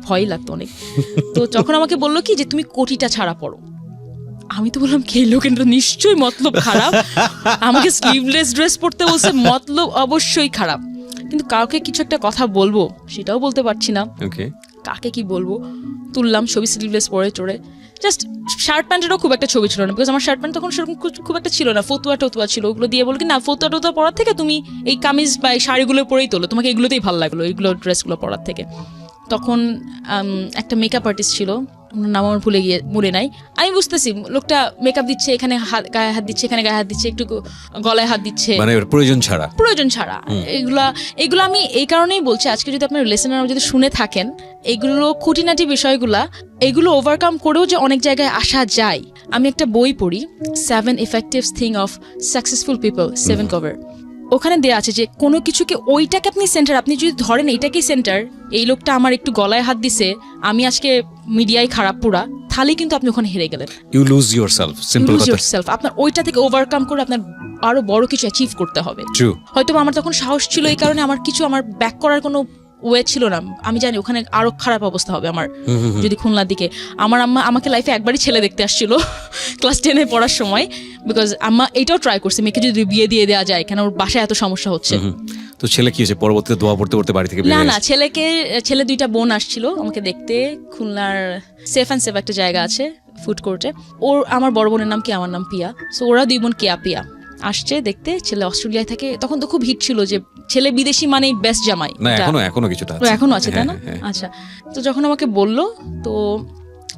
ভয় লাগতো অনেক। তো যখন আমাকে বললো কি যে তুমি কোটিটা ছাড়া পরো, আমি তো বললাম কি লোকের নিশ্চয়ই মতলব খারাপ, আমাকে স্লিভলেস ড্রেস পরতে বলছে, মতলব অবশ্যই খারাপ। কিন্তু কাউকে কিছু একটা কথা বলবো সেটাও বলতে পারছি না, কাকে কি বলবো। তুললাম ছবি স্লিভলেস পরে চড়ে, জাস্ট শার্ট প্যান্টেরও খুব একটা ছবি ছিল না, বিকজ আমার শার্ট প্যান্ট তখন সেরকম খুব একটা ছিল না, ফতুয়া ছিল, ওগুলো দিয়ে বলো কি না ফতুয়া পরার থেকে তুমি এই কামিজ বা এই শাড়িগুলো পরেই তোলো, তোমাকে এগুলোতেই ভালো লাগলো, এইগুলো ড্রেসগুলো পরার থেকে। তখন একটা মেকআপ আর্টিস্ট ছিল, নাম আমার মনে নাই। আমি বুঝতেছি লোকটা মেকআপ দিচ্ছে, এখানে গায়ে হাত দিচ্ছে, এখানে গায়ে হাত দিচ্ছে, একটু গলায় হাত দিচ্ছে, মানে প্রয়োজন ছাড়া। এগুলো আমি এই কারণেই বলছি, আজকে যদি আপনার লিসেনার যদি শুনে থাকেন, এগুলো খুঁটিনাটি বিষয়গুলা, এগুলো ওভারকাম করেও যে অনেক জায়গায় আসা যায়। আমি একটা বই পড়ি, 7 Effective Things of Successful People, 7 cover, ওখানে দেয়া আছে যে কোনো কিছুকে ওইটাকে আপনি সেন্টার, আপনি যদি ধরেন এইটাকেই সেন্টার, এই লোকটা আমার একটু গলায় হাত দিছে, আমি আজকে মিডিয়ায় খারাপ পুরা, তাহলে কিন্তু আপনি ওখানে হেরে গেলেন। ইউ লুজ ইয়োরসেলফ, সিম্পল কথা। আপনার ওইটা থেকে ওভারকাম করে আপনার আরো বড় কিছু অ্যাচিভ করতে হবে। হয়তো আমার তখন সাহস ছিল, এই কারণে আমার ব্যাক করার কোনো ওয়ে ছিল না। আমি জানি ওখানে আরো খারাপ অবস্থা হবে আমার, যদি খুলনার দিকে। আমার আম্মা আমাকে লাইফে একবারই ছেলে দেখতে আসছিল ক্লাস 10-এ পড়ার সময়, বিকজ আম্মা এইটাও ট্রাই করছে মেয়েকে যদি বিয়ে দিয়ে দেওয়া যায়, কেন ওর বাসায় এত সমস্যা হচ্ছে। তো ছেলে কি হয়েছে পরবর্তীতে? দোয়া পড়তে বাড়ি থেকে না, ছেলে 2টা বোন আসছিল আমাকে দেখতে, খুলনার সেফ অ্যান্ড সেফ একটা জায়গা আছে ফুড কোর্টে, আমার বড় বোনের নাম কি, আমার নাম পিয়া, সো ওরা 2 বোন পিয়া আসছে দেখতে। ছেলে অস্ট্রেলিয়ায় থাকে, তখন তো খুব হিট ছিল যে ছেলে বিদেশি মানে বেস্ট জামাই, এখনো আছে তাই না? আচ্ছা, তো যখন আমাকে বললো, তো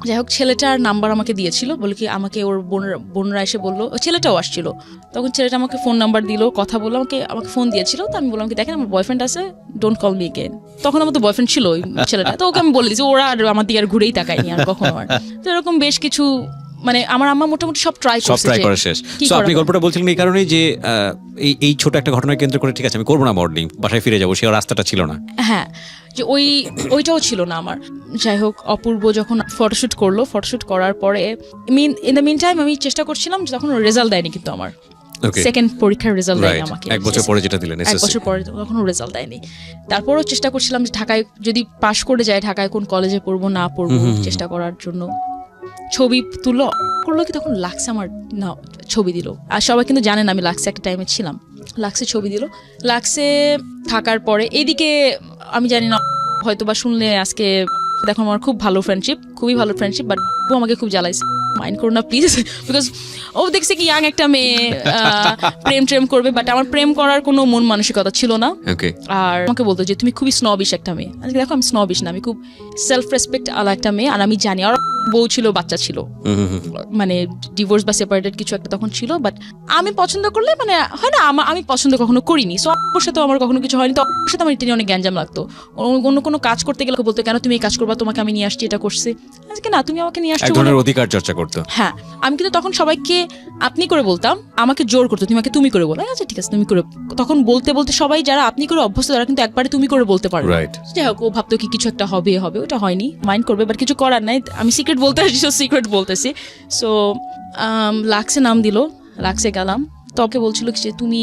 যাই হোক ছেলেটার নাম্বার আমাকে দিয়েছিল, বলে কি আমাকে ওর বোনরা এসে বললো, ছেলেটাও আসছিল, তখন ছেলেটা আমাকে ফোন নাম্বার দিল, কথা বললো, আমাকে ফোন দিয়েছিল। তো আমি বললাম কি দেখেন আমার বয়ফ্রেন্ড আছে, ডোন্ট কল মি এগেন। তখন আমার তো বয়ফ্রেন্ড ছিল ওই ছেলেটা, তো ওকে আমি বলে দিয়েছি, ওরা আর আমার দিকে আর ঘুরেই তাকায়নি আর কখনো। আর তো এরকম বেশ কিছু, মানে আমার আম্মা মোটামুটি সব ট্রাই করে শেষ। সো আপনি গল্পটা বলছিলেন এই কারণেই যে এই ছোট একটা ঘটনাকে কেন্দ্র করে ঠিক আছে আমি করবো না মডেলিং, বাসায় ফিরে যাবো, সে রাস্তাটা ছিল না। হ্যাঁ, যে ওইটাও ছিল না আমার। যাই হোক, অপূর্ব যখন ফটোশুট করলো, ফটোশুট করার পরে ইন দ্য মিন টাইম আমি চেষ্টা করছিলাম, তখন রেজাল্ট দেয়নি কিন্তু আমার সেকেন্ড পরীক্ষার রেজাল্ট দেয়নি আমাকে, 1 বছর পরে যেটা দিলেন, 1 বছর পরে তখনও রেজাল্ট দেয়নি। তারপরও চেষ্টা করছিলাম যে ঢাকায় যদি পাশ করে যায়, ঢাকায় কোন কলেজে পড়বো না পড়বো চেষ্টা করার জন্য। ছবি করলো কি তখন লাক্সে আমার না ছবি দিল, আর সবাই কিন্তু জানেন আমি লাক্সে একটা টাইমে ছিলাম। লাক্সে ছবি দিল, লাক্সে থাকার পরে এইদিকে আমি জানি না হয়তো বা শুনলে আজকে দেখো আমার খুব ভালো ফ্রেন্ডশিপ, খুবই ভালো ফ্রেন্ডশিপ, বাট ও আমাকে খুব জ্বালাইছে, মাইন্ড করো না প্লিজ, বিকজ ও দেখছে কি ইয়াং একটা মেয়ে প্রেম করবে, বাট আমার প্রেম করার কোনো মন মানসিকতা ছিল না। আর আমাকে বলতো যে তুমি খুবই স্নবিশ একটা মেয়ে। দেখো আমি স্নবিশ না, আমি খুব সেলফ রেসপেক্ট আলা একটা মেয়ে, আর আমি জানি আর বউ ছিল, বাচ্চা ছিল, মানে ডিভোর্স বা সেপারেটেড কিছু একটা তখন ছিল। বাট আমি পছন্দ করলে মানে হয় না, আমি পছন্দ কখনো করিনি, সো ওর সাথে আমার কখনো কিছু হয়নি। তো ওর সাথে আমার এটা নিয়ে অনেক গ্যাঞ্জাম লাগতো। অন্য কোনো কাজ করতে গেলে বলতো কেন তুমি এই কাজ করবা, তোমাকে আমি নিয়ে আসছি, এটা করছি, আজকে না তুমি আমাকে নিয়ে আসছো, অধিকার চর্চা করতো। হ্যাঁ, আমি কিন্তু তখন সবাইকে আপনি করে বলতাম, আমাকে জোর করতো তুমি আমাকে তুমি করে বলো, আচ্ছা ঠিক আছে তুমি করে। তখন বলতে বলতে সবাই যারা আপনি করে অভ্যস্ত তারা কিন্তু একবারে তুমি করে বলতে পারবে। যাই হোক, ও ভাবতো কি কিছু একটা হবে, ওটা হয়নি, মাইন্ড করবে, বাট কিছু করার নাই, আমি সিক্রেট বলতে আসছি, সিক্রেট বলতেছি। সো লাক্সে নাম দিল, লাক্সে গেলাম, তো ওকে বলছিল যে তুমি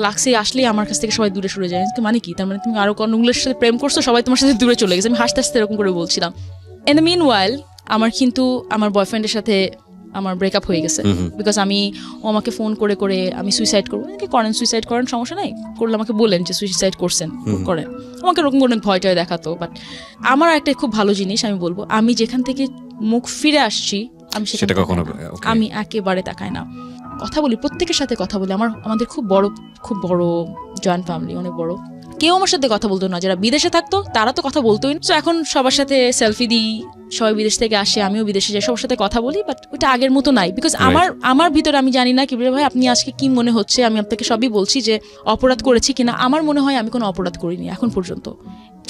লাক্সে আসলেই আমার কাছ থেকে সবাই দূরে সরে যায়, মানে কি তার মানে তুমি আরো কোনগুলোর সাথে প্রেম করছো, সবাই তোমার সাথে দূরে চলে গেছে। আমি হাসতে হাসতে এরকম করে বলছিলাম। ইন দ্য মিন ওয়াইল আমার কিন্তু আমার বয়ফ্রেন্ডের সাথে আমার ব্রেকআপ হয়ে গেছে, বিকজ ও আমাকে ফোন করে করে আমি সুইসাইড করবো, করেন সুইসাইড করেন, সমস্যা নাই, করলে আমাকে বলেন যে সুইসাইড করছেন, করেন, আমাকে এরকম করে ভয় টয় দেখাতো। বাট আমার একটা খুব ভালো জিনিস আমি বলবো, আমি যেখান থেকে মুখ ফিরে আসছি আমি সেটা কখনো আমি একেবারে তাকাই না, কথা বলি, প্রত্যেকের সাথে কথা বলি। আমাদের খুব বড় জয়েন্ট ফ্যামিলি, অনেক বড়। কেউ আমার সাথে কথা বলতো না, যারা বিদেশে থাকতো তারা তো কথা বলতোই না। তো এখন সবার সাথে সেলফি দিই, সবাই বিদেশ থেকে আসে, আমিও বিদেশে যাই, সবার সাথে কথা বলি, বাট ওইটা আগের মতো নাই। বিকজ আমার ভিতরে আমি জানি না কি ভাই আপনি আজকে কি মনে হচ্ছে, আমি আপনাকে সবই বলছি যে অপরাধ করেছি কিনা। আমার মনে হয় আমি কোনো অপরাধ করিনি এখন পর্যন্ত,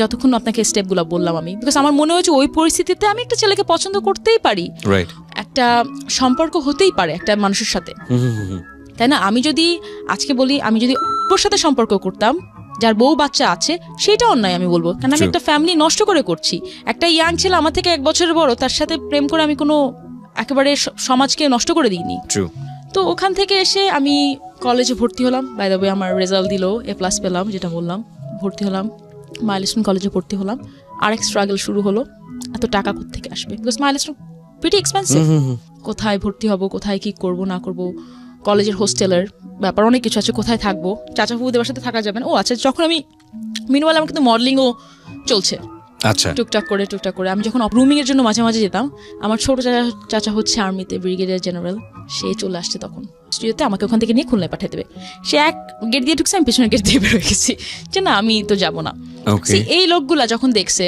যতক্ষণ আপনাকে স্টেপগুলো বললাম আমি, বিকজ আমার মনে হয়েছে ওই পরিস্থিতিতে আমি একটা ছেলেকে পছন্দ করতেই পারি, একটা সম্পর্ক হতেই পারে একটা মানুষের সাথে, তাই না? আমি যদি আজকে বলি, আমি যদি ওর সাথে সম্পর্ক করতাম যার বউ বাচ্চা আছে, সেটা অন্যায় আমি বলবো, কারণ আমি একটা ফ্যামিলি নষ্ট করে করছি। একটা ইয়াং ছেলে আমার থেকে 1 বছরের বড়, তার সাথে প্রেম করে আমি কোনো একেবারে সমাজকে নষ্ট করে দিইনি। তো ওখান থেকে এসে আমি কলেজে ভর্তি হলাম, বাই দ্য ওয়ে আমার রেজাল্ট দিল, A+ পেলাম, যেটা বললাম, ভর্তি হলাম, মাইলস্টোন কলেজে ভর্তি হলাম। আরেক স্ট্রাগল শুরু হলো, এত টাকা কোত্থেকে আসবে, বিকজ মাইলস্টোন প্রিটি এক্সপেন্সিভ, কোথায় ভর্তি হব, কোথায় কি করব না করব, কলেজের হোস্টেলের ব্যাপার অনেক কিছু আছে, কোথায় থাকবো, চাচা ফুফুদের বাসাতে থাকা যাবে না। ও আচ্ছা, যখন আমি মিনওয়াইল আমার কিন্তু মডেলিংও চলছে, আচ্ছা, টুকটাক করে আমি যখন রুমিং এর জন্য মাঝে মাঝে যেতাম, আমার ছোট চাচা হচ্ছে আর্মিতে, ব্রিগেডিয়ার জেনারেল, সে চলে আসছে তখন স্টুডিওতে, আমাকে ওখান থেকে নিয়ে খুলনায় পাঠিয়ে দেবে। সে এক গেট দিয়ে ঢুকছে, আমি পেছনের গেট দিয়ে বের হয়ে গেছি, যে না আমি তো যাবো না। এই লোকগুলা যখন দেখছে,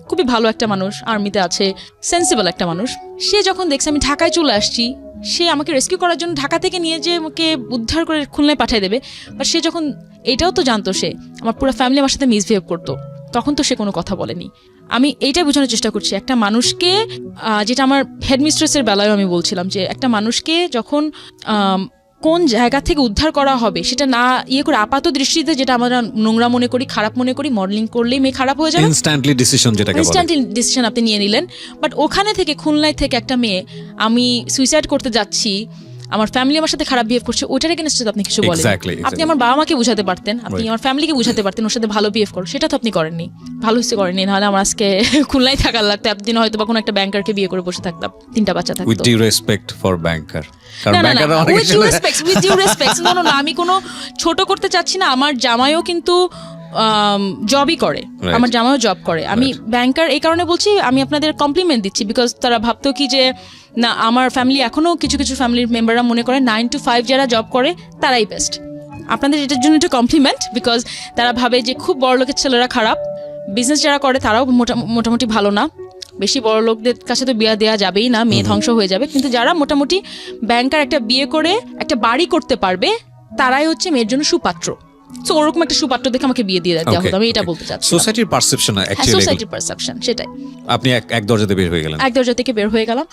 খুবই ভালো একটা মানুষ, আর্মিতে আছে, সেন্সিবল একটা মানুষ, সে যখন দেখছে আমি ঢাকায় চলে আসছি, সে আমাকে রেস্কিউ করার জন্য ঢাকা থেকে নিয়ে যে আমাকে উদ্ধার করে খুলনায় পাঠিয়ে দেবে, বাট সে যখন এটাও তো জানতো সে আমার পুরো ফ্যামিলি আমার সাথে মিসবিহেভ করতো, তখন তো সে কোনো কথা বলেনি। আমি এইটাই বোঝানোর চেষ্টা করছি, একটা মানুষকে, যেটা আমার হেডমিস্ট্রেসের বেলায় আমি বলছিলাম, যে একটা মানুষকে যখন কোন জায়গা থেকে উদ্ধার করা হবে সেটা না ইয়ে করে, আপাত দৃষ্টিতে যেটা আমরা নোংরা মনে করি, খারাপ মনে করি, মডেলিং করলেই মেয়ে খারাপ হয়ে যাবে, ইনস্ট্যান্টলি ডিসিশন আপনি নিয়ে নিলেন। বাট ওখানে থেকে, খুলনায় থেকে একটা মেয়ে, আমি সুইসাইড করতে যাচ্ছি, আমার ফ্যামিলি আমার সাথে খারাপ বিহেভ করছে, ওইটার এগেইনস্টে আপনি কিছু বলেন। আপনি আমার বাবা মাকে বুঝাতে পারতেন, আপনি আমার ফ্যামিলিকে বুঝাতে পারতেন ওর সাথে ভালো বিহেভ করো, সেটা তো আপনি করেননি, ভালো হিসেবে করেননি, নাহলে আমার আজকে খুলনায় থাকার লাগতো, একদিন হয়তো বা কোনো একটা ব্যাংকারকে বিয়ে করে বসে থাকতাম, 3টা বাচ্চা থাকতো। উইথ ডিউ রেসপেক্ট ফর ব্যাংকার, আমি কোনো ছোট করতে চাচ্ছি না, আমার জামাইও কিন্তু জবই করে, আমার জামাইও জব করে, আমি ব্যাংকার এই কারণে বলছি, আমি আপনাদের কমপ্লিমেন্ট দিচ্ছি, বিকজ তারা ভাবতো কি যে না, আমার ফ্যামিলি এখনো কিছু ফ্যামিলির মেম্বাররা মনে করে 9 to 5 যারা জব করে তারাই বেস্ট। আপনাদের এটার জন্য একটা কমপ্লিমেন্ট, বিকজ তারা ভাবে যে খুব বড় লোকের ছেলেরা খারাপ, বিজনেস যারা করে তারাও মোটামুটি ভালো না, বেশি বড় লোকদের কাছে তো বিয়ে দেওয়া যাবেই না, মেয়ে ধ্বংস হয়ে যাবে, কিন্তু যারা মোটামুটি ব্যাংকার একটা বিয়ে করে একটা বাড়ি করতে পারবে তারাই হচ্ছে মেয়ের জন্য সুপাত্র। সো ওরকম একটা সুপাত্র দেখে আমাকে বিয়ে দিয়ে দেওয়া হতো, আমি এটা বলতে চাচ্ছি। সোসাইটির পারসেপশন, সোসাইটির পারসেপশন, সেটাই। আপনি এক দরজাতে বের হয়ে গেলেন, এক দরজা থেকে বের হয়ে গেলাম,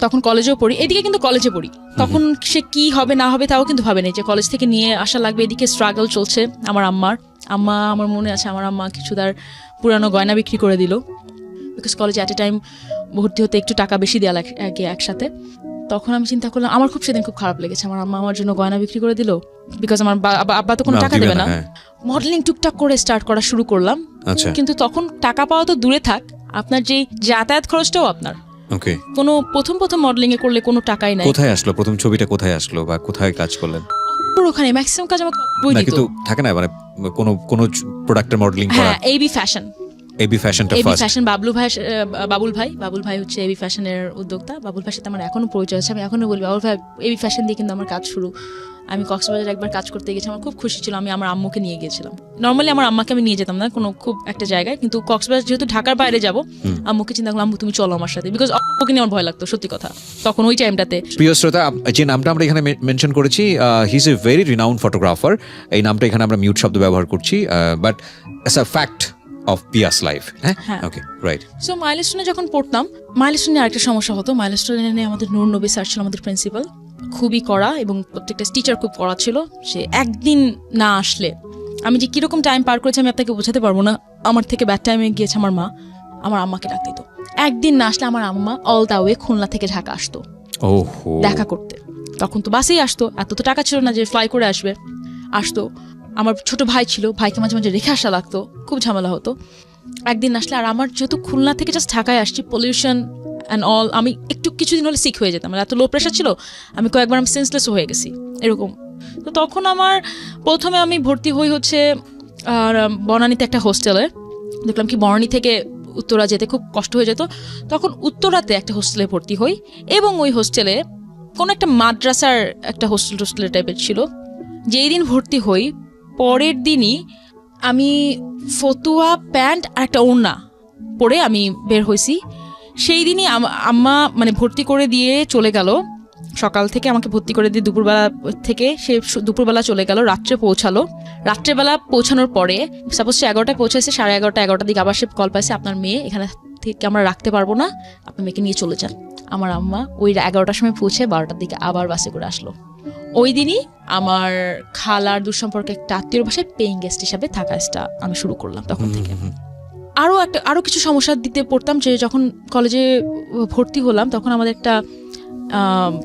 তখন কলেজেও পড়ি, এদিকে কিন্তু কলেজে পড়ি, তখন সে কি হবে না হবে তাও কিন্তু ভাবে নেই, যে কলেজ থেকে নিয়ে আসা লাগবে, এদিকে স্ট্রাগল চলছে আমার আম্মার, আম্মা, আমার মনে আছে আমার আম্মা কিছু তার পুরানো গয়না বিক্রি করে দিল, বিকজ কলেজে অ্যাট এ টাইম ভর্তি হতে একটু টাকা বেশি দেওয়া লাগে একসাথে। তখন আমি চিন্তা করলাম, আমার সেদিন খুব খারাপ লেগেছে, আমার আম্মা আমার জন্য গয়না বিক্রি করে দিল, বিকজ আমার আব্বা তো কোনো টাকা দেবে না। মডেলিং টুকটাক করে স্টার্ট করা শুরু করলাম, কিন্তু তখন টাকা পাওয়া তো দূরে থাক, আপনার যে যাতায়াত খরচটাও আপনার। কোনো প্রথম মডেলিং এ করলে কোনো টাকাই নাই। কোথায় আসলো প্রথম ছবিটা, কোথায় আসলো বা কোথায় কাজ করলেন? পুরোখানে ম্যাক্সিমাম কাজ আমাকে বই দিত। কিন্তু থাকে না মানে কোনো প্রোডাক্টের মডেলিং করা? হ্যাঁ, এবি ফ্যাশন। এবি ফ্যাশনটা ফার্স্ট। এবি ফ্যাশন বাবুল ভাই হচ্ছে এবি ফ্যাশনের উদ্যোক্তা। বাবুল ভাইয়ের সাথে আমার এখনো পরিচয় আছে, আমি এখনো বলি বাবুল ভাই এবি ফ্যাশন দিয়ে কিন্তু আমার কাজ শুরু। আমি কক্সবাজারে একবার কাজ করতে গেছি, আমার খুব খুশি ছিল, আমি আমার আম্মুকে নিয়ে গিয়েছিলাম। নর্মালি আমার আম্মাকে আমি নিয়ে যেতাম না কোনো খুব একটা জায়গায়, কিন্তু কক্সবাজার যেহেতু ঢাকার বাইরে যাব, আম্মুকে চিন্তা করলাম আম্মু তুমি চলো আমার সাথে, বিকজ আম্মুকে নিয়ে আমার ভয় লাগতো সত্যি কথা তখন ওই টাইমটাতে। প্রিয় শ্রোতা, যে নামটা আমরা এখানে মেনশন করেছি, he is a very renowned photographer. এই নামটা এখানে আমরা মিউট শব্দ ব্যবহার করছি, but it's a fact of পিয়াস লাইফ। হ্যাঁ, ওকে, রাইট। সো মাইলস্টোনে যখন পড়তাম, মাইলস্টোনে আরেকটা সমস্যা হতো, মাইলস্টোনে আমাদের নূর নবী স্যার ছিল আমাদের প্রিন্সিপাল, খুবই কড়া, এবং প্রত্যেকটা টিচার খুব কড়া ছিল। সে একদিন না আসলে আমি যে কিরকম টাইম পার করেছি আমি আপনাকে বোঝাতে পারবো না। আমার থেকে ব্যাড টাইমে গিয়েছে আমার মা, আমার আম্মাকে ডাক দিত। একদিন না আসলে আমার আম্মা অল দা ওয়ে খুলনা থেকে ঢাকা আসতো দেখা করতে। তখন তো বাসেই আসতো, এত তো টাকা ছিল না যে ফ্লাই করে আসতো। আমার ছোট ভাই ছিল, ভাইকে মাঝে মাঝে রেখে আসা লাগতো, খুব ঝামেলা হতো। একদিন আসলে, আর আমার যেহেতু খুলনা থেকে জাস্ট ঢাকায় আসছি, পলিউশন অ্যান্ড অল, আমি একটু কিছুদিন হলে সিক হয়ে যেতাম, এত লো প্রেশার ছিল, আমি কয়েকবার আমি সেন্সলেস হয়ে গেছি এরকম। তো তখন আমার প্রথমে আমি ভর্তি হই হচ্ছে আর বনানীতে একটা হোস্টেলে। দেখলাম কি বনানী থেকে উত্তরা যেতে খুব কষ্ট হয়ে যেত, তখন উত্তরাতে একটা হোস্টেলে ভর্তি হই, এবং ওই হোস্টেলে কোনো একটা মাদ্রাসার একটা হোস্টেলের টাইপের ছিল। যেই দিন ভর্তি হই পরের দিনই আমি ফতুয়া প্যান্ট আর একটা ওড়না পরে আমি বের হয়েছি। সেই দিনই আম্মা মানে ভর্তি করে দিয়ে চলে গেল, সকাল থেকে আমাকে ভর্তি করে দিয়ে দুপুরবেলা থেকে সে দুপুরবেলা চলে গেল, রাত্রে পৌঁছালো। রাত্রেবেলা পৌঁছানোর পরে সাপোজ সে 11টায় পৌঁছাইছে, 11:30-11টার দিকে আবার সে কল পাইছে, আপনার মেয়ে এখানে থেকে আমরা রাখতে পারবো না, আপনার মেয়েকে নিয়ে চলে যান। আমার আম্মা ওই 11টার সময় পৌঁছে 12টার দিকে আবার বাসে করে আসলো। ওই দিনই আমার খালার দূর সম্পর্কে একটা আত্মীয়র বাসায় পেইং গেস্ট হিসাবে থাকা আমি শুরু করলাম তখন থেকে। আরও কিছু সমস্যা দিতে পড়তাম, যে যখন কলেজে ভর্তি হলাম তখন আমাদের একটা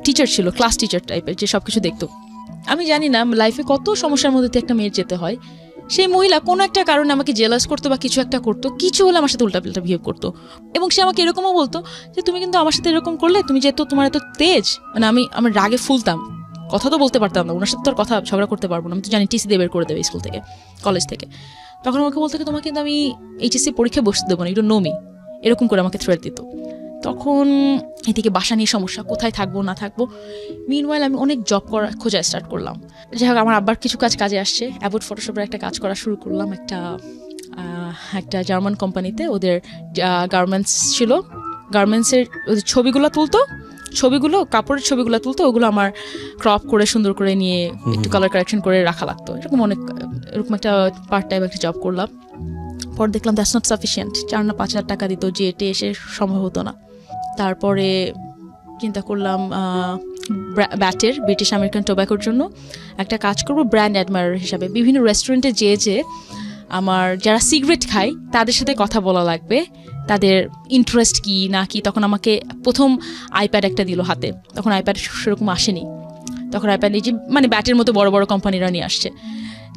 টিচার ছিল, ক্লাস টিচার টাইপের, যে সব কিছু দেখতো। আমি জানি না লাইফে কত সমস্যার মধ্যে একটা মেয়ের যেতে হয়। সেই মহিলা কোনো একটা কারণে আমাকে জেলাস করতো বা কিছু একটা করতো, কিছু হলে আমার সাথে উল্টাপাল্টা বিহেভ করতো, এবং সে আমাকে এরকমও বলতো যে তুমি কিন্তু আমার সাথে এরকম করলে, তুমি যেহেতু তোমার এত তেজ, মানে আমার রাগে ফুলতাম, কথা তো বলতে পারতাম না, ওনার সাথে তো আর কথা ঝগড়া করতে পারবো না, আমি তো জানি টিসি দিয়ে বের করে দেবে স্কুল থেকে, কলেজ থেকে। তখন আমাকে বলতো কি তোমাকে কিন্তু আমি এইচএসসি পরীক্ষায় বসতে দেবো না, একটু নোমি, এরকম করে আমাকে থ্রেট দিত। তখন এদিকে বাসা নিয়ে সমস্যা, কোথায় থাকবো না থাকবো। মিনওয়াইল আমি অনেক জব খোঁজা স্টার্ট করলাম। যাই হোক, আমার আব্বার কিছু কাজে আসছে, অ্যাবোট ফটোশপের একটা কাজ করা শুরু করলাম একটা জার্মান কোম্পানিতে। ওদের গার্মেন্টস ছিল, গার্মেন্টসের ওদের কাপড়ের ছবিগুলো তুলতো, ওগুলো আমার ক্রপ করে সুন্দর করে নিয়ে একটু কালার কারেকশন করে রাখা লাগতো। এরকম একটা পার্ট টাইম একটা জব করলাম। পর দেখলাম দ্যাটস নট সাফিসিয়েন্ট, 4,000-5,000 টাকা দিত, যে এসে সময় হতো না। তারপরে চিন্তা করলাম ব্যাটের, ব্রিটিশ আমেরিকান টোব্যাকোর জন্য একটা কাজ করব ব্র্যান্ড অ্যাডমায়ার হিসাবে। বিভিন্ন রেস্টুরেন্টে যে আমার যারা সিগারেট খায় তাদের সাথে কথা বলা লাগবে, তাদের ইন্টারেস্ট কি না কি। তখন আমাকে প্রথম আইপ্যাড একটা দিল হাতে, তখন আইপ্যাড সেরকম আসেনি। তখন আইপ্যাড এই যে মানে ব্যাটের মতো বড় বড় কোম্পানিরা নিয়ে আসছে,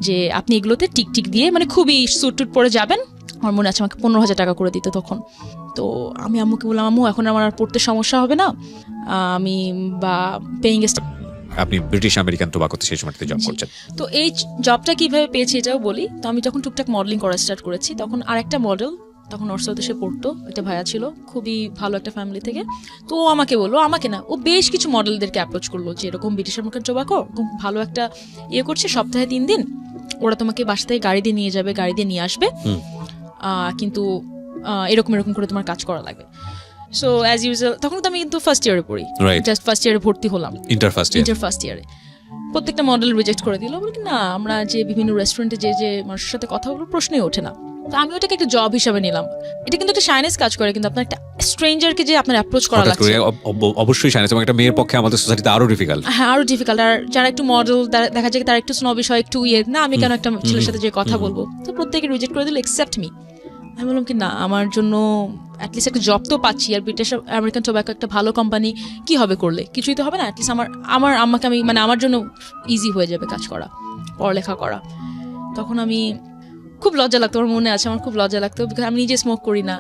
যে আপনি এগুলোতে টিক দিয়ে মানে খুবই স্যুট পরে যাবেন। আমার মনে আছে আমাকে 15,000 টাকা করে দিত তখন। তো আমি আম্মুকে বললাম, আম্মু এখন আমার আর পড়তে সমস্যা হবে না, আমি বা পেইং গেস্ট। আপনি ব্রিটিশ আমেরিকান টোবাকোতে সেই সময়টাতে জব করছেন। তো এই জবটা কিভাবে পেয়েছি এটাও বলি। তো আমি যখন টুকটাক মডেলিং করা স্টার্ট করেছি, তখন আরেকটা মডেল তখন ওর সাথে সে পড়তো, একটা ভাইয়া ছিল খুবই ভালো একটা ফ্যামিলি থেকে। তো ও আমাকে বললো, আমাকে না, ও বেশ কিছু মডেলদেরকে অ্যাপ্রোচ করলো যে এরকম ব্রিটিশ আমেরিকান টোবাকো ভালো একটা করছে, সপ্তাহে 3 দিন ওরা তোমাকে বাসা থেকে গাড়ি দিয়ে নিয়ে যাবে, গাড়ি দিয়ে নিয়ে আসবে, কিন্তু এরকম করে তোমার কাজ করা লাগবে। সো অ্যাজ ইউজুয়াল তখন তো আমি কিন্তু ফার্স্ট ইয়ারে পড়ি, জাস্ট ফার্স্ট ইয়ারে ভর্তি হলাম, ইন্টার ফার্স্ট ইয়ারে। প্রত্যেকটা মডেল রিজেক্ট করে দিল, বলি না আমরা যে বিভিন্ন রেস্টুরেন্টে যে মানুষের সাথে কথা বলবো প্রশ্নই ওঠে না। তো আমি ওটাকে একটা জব হিসাবে নিলাম। এটা কিন্তু একটা শাইনেস কাজ করে, কিন্তু আপনার একটা স্ট্রেঞ্জারকে যে আপনার অ্যাপ্রোচ করা লাগছে, অবশ্যই শাইনেস, এবং একটা মেয়ের পক্ষে আমাদের সোসাইটিতে আরো ডিফিকাল্ট। হ্যাঁ, আরো ডিফিকাল্ট। আর যারা একটু মডেল, দেখা যায় তারা একটু স্নবিশ হয়, একটু না আমি কেন একটা ছেলের সাথে যে কথা বলবো, তো প্রত্যেকে রিজেক্ট করে দিল এক্সেপ্ট মি। আমি বললাম কি না, আমার জন্য অ্যাটলিস্ট একটা জব তো পাচ্ছি, আর ব্রিটিশ আমেরিকান টোব্যাকো একটা ভালো কোম্পানি, কি হবে করলে, কিছুই তো হবে না। অ্যাটলিস্ট আমার আম্মাকে আমি মানে আমার জন্য ইজি হয়ে যাবে কাজ করা, পড়ালেখা করা। তখন আমি খুব লজ্জা লাগতো, আমার মনে আছে আমার খুব লজ্জা লাগতো, বিকজ আমি নিজে স্মোক করি না।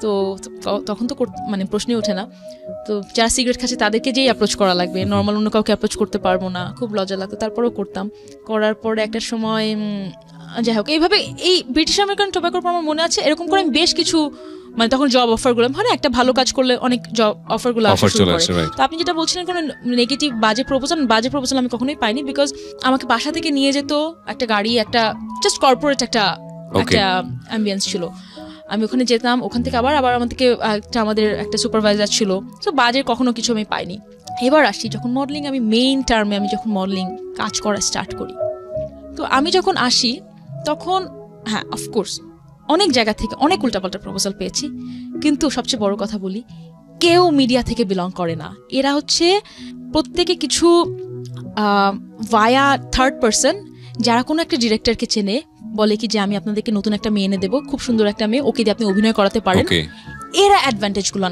তো তখন তো মানে প্রশ্নই ওঠে না। তো যারা সিগারেট খাচ্ছে তাদেরকে যেই অ্যাপ্রোচ করা লাগবে, নর্মাল অন্য কাউকে অ্যাপ্রোচ করতে পারবো না, খুব লজ্জা লাগতো। তারপরেও করতাম। করার পরে একটা সময় যাই হোক, এইভাবে এই ব্রিটিশ আমেরিকান টোব্যাকোর পর আমার মনে আছে এরকম করে আমি বেশ কিছু, মানে তখন জব অফারগুলো, মানে একটা ভালো কাজ করলে অনেক জব অফারগুলো আসা শুরু করে। তো আপনি যেটা বলছিলেন কোনো নেগেটিভ বাজে প্রপোজাল আমি কখনোই পাইনি, বিকজ আমাকে বাসা থেকে নিয়ে যেত একটা গাড়ি, একটা জাস্ট কর্পোরেট একটা অ্যাম্বিয়েন্স ছিল। আমি ওখানে যেতাম, ওখান থেকে আবার আমার থেকে আমাদের একটা সুপারভাইজার ছিল। তো বাজে কখনো কিছু আমি পাইনি। এবার আসছি যখন মডেলিং, আমি মেইন টার্মে আমি যখন মডেলিং কাজ করা স্টার্ট করি, তো আমি যখন আসি তখন হ্যাঁ অফকোর্স অনেক জায়গা থেকে অনেক উল্টাপাল্টা প্রপোজাল পেয়েছি, কিন্তু সবচেয়ে বড় কথা বলি, কেউ মিডিয়া থেকে বিলং করে না। এরা হচ্ছে প্রত্যেকে কিছু ভায়া থার্ড পার্সন, যারা কোনো একটা ডিরেক্টরকে চেনে, বলে কি যে আমি আপনাদেরকে নতুন একটা মেয়ে এনে দেবো, খুব সুন্দর একটা মেয়ে, ওকে দিয়ে আপনি অভিনয় করাতে পারেন। এরা অ্যাডভান্টেজগুলো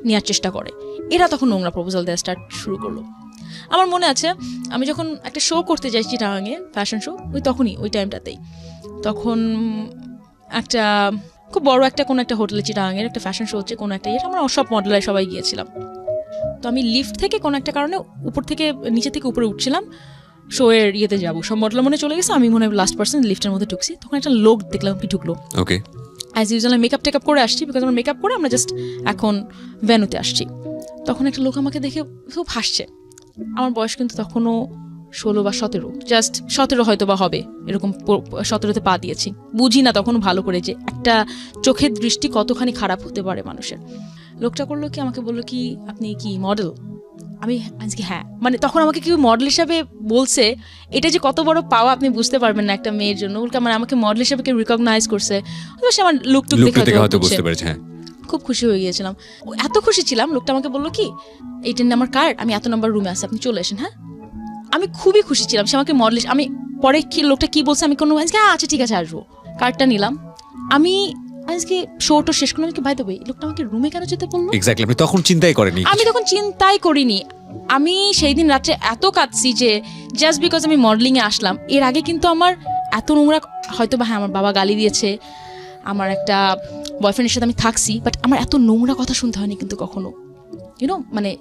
নেওয়ার চেষ্টা করে। এরা তখন নোংরা প্রপোজাল দেওয়া স্টার্ট শুরু করলো। আমার মনে আছে আমি যখন একটা শো করতে যাই চিটাগাংয়ে, ফ্যাশন শো, ওই টাইমটাতেই, তখন একটা খুব বড় একটা কোনো একটা হোটেলে চিটাগাংয়ের একটা ফ্যাশন শো হচ্ছে, কোনো একটা আমরা সব মডেলায় সবাই গিয়েছিলাম। তো আমি লিফট থেকে কোনো একটা কারণে নিচে থেকে উপরে উঠছিলাম, শো এর ইয়েতে যাবো, সব মডেল মনে চলে গেছে, আমি মনে হয় লাস্ট পার্সন লিফটের mধ্যে ঢুকছি। তখন একটা লোক দেখলাম কি ঢুকলো। ওকে, অ্যাজ ইউজুয়াল মেকআপ টেকআপ করে আসছি, বিকজ আমার মেকআপ করে আমরা জাস্ট এখন ভ্যানুতে আসছি। তখন একটা লোক আমাকে দেখে খুব হাসছে। আমার বয়স কিন্তু তখনও 16 বা 17, জাস্ট 17 হয়তো বা হবে, এরকম 17তে পা দিয়েছি। বুঝি না তখন ভালো করে যে একটা চোখের দৃষ্টি কতখানি খারাপ হতে পারে মানুষের। লোকটা করলো কি, আমাকে বললো কি আপনি কি মডেল? আমি আজকে হ্যাঁ, মানে তখন আমাকে কেউ মডেল হিসাবে বলছে, এটা যে কত বড় পাওয়া আপনি বুঝতে পারবেন না একটা মেয়ের জন্য। মানে আমাকে মডেল হিসাবে কেউ রিকগনাইজ করছে, সে আমার লুকটুক দেখে হয়তো বুঝতে পেরেছে। হ্যাঁ, খুব খুশি হয়ে গিয়েছিলাম, এত খুশি ছিলাম। লোকটা আমাকে বললো কি এইটা আমার কার্ড, আমি এত নম্বর রুমে আছি, আপনি চলে আসেন। হ্যাঁ, আমি খুবই খুশি ছিলাম। সে আমাকে মডেল, আমি পরে কি লোকটা কি বলছে আমি কোনো আজকে আচ্ছা ঠিক আছে আসবো, কার্ডটা নিলাম। আমি আজকে শোটা শেষ করলাম, কি ভাই দেবে লোকটা আমাকে রুমে কেন যেতে বললো? এক্স্যাক্টলি, আপনি তখন চিন্তাই করেনি? আমি তখন চিন্তাই করিনি। আমি সেই দিন রাত্রে এত কাঁদছি যে জাস্ট বিকজ আমি মডেলিং এ আসলাম। এর আগে কিন্তু আমার এত নোংরা, হয়তো বা হ্যাঁ আমার বাবা গালি দিয়েছে, আমার একটা বয়ফ্রেন্ডের সাথে আমি থাকছি, বাট আমার এত নোংরা কথা শুনতে হয়নি কিন্তু কখনো। মানে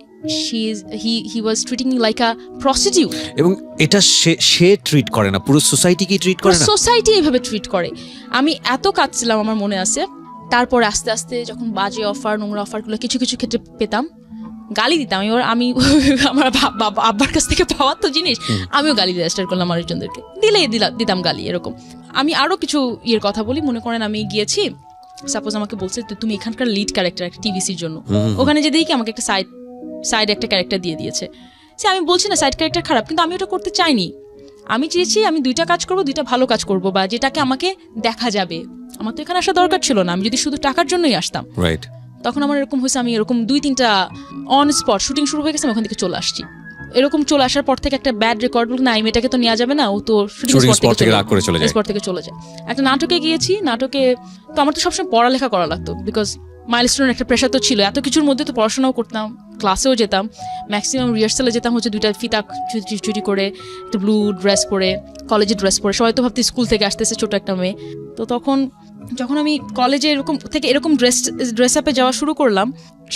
he was treating me like a prostitute, এবং এটা সে ট্রিট করে না, পুরো সোসাইটিকে ট্রিট করে না, সোসাইটি এইভাবে ট্রিট করে। আমি এত কাঁদছিলাম, আমার মনে আছে। তারপর আস্তে আস্তে যখন বাজে অফার, নোংরা অফারগুলো কিছু কিছু ক্ষেত্রে পেতাম, গালি দিতাম। আমি আমার আব্বার কাছ থেকে পাওয়ার তো জিনিস, আমিও গালি দেওয়া স্টার্ট করলাম মানুষজনদেরকে, দিতাম গালি। এরকম আমি আরো কিছু ইয়ের কথা বলি। মনে করেন আমি গিয়েছি, সাপোজ আমাকে বলছে তুমি এখানকার লিড ক্যারেক্টার একটা টিভিসির জন্য, ওখানে যে দেখি আমাকে একটা সাইড একটা ক্যারেক্টার দিয়ে দিয়েছে। সে আমি বলছি না সাইড ক্যারেক্টার খারাপ, কিন্তু আমি ওটা করতে চাইনি। আমি চেয়েছি আমি 2টা কাজ করবো, 2টা ভালো কাজ করবো, বা যেটাকে আমাকে দেখা যাবে। আমার তো এখানে আসা দরকার ছিল না, আমি যদি শুধু টাকার জন্যই আসতাম। রাইট। তখন আমার এরকম হয়েছে, আমি এরকম 2-3টা অন স্পট শুটিং শুরু হয়ে গেছে, আমি ওখান থেকে চলে আসছি। এরকম চলে আসার পর থেকে একটা ব্যাড রেকর্ড বলতে না, এই মেয়েটাকে তো নেওয়া যাবে না, ও তো শুটিং স্পট থেকে চলে যায়। একটা নাটকে গিয়েছি, নাটকে তো আমার তো সবসময় পড়ালেখা করা লাগতো, বিকজ মাইলস্টোন একটা প্রেশার তো ছিল। এত কিছুর মধ্যে তো পড়াশোনাও করতাম, ক্লাসেও যেতাম, ম্যাক্সিমাম রিহার্সালে যেতাম হচ্ছে 2টা ফিতা চুটি করে, একটা ব্লু ড্রেস পরে, কলেজের ড্রেস পরে। সবাই তো ভাবতে স্কুল থেকে আসতেছে ছোট একটা মেয়ে। তো তখন যখন আমি কলেজে এরকম ড্রেস আপে যাওয়া শুরু করলাম,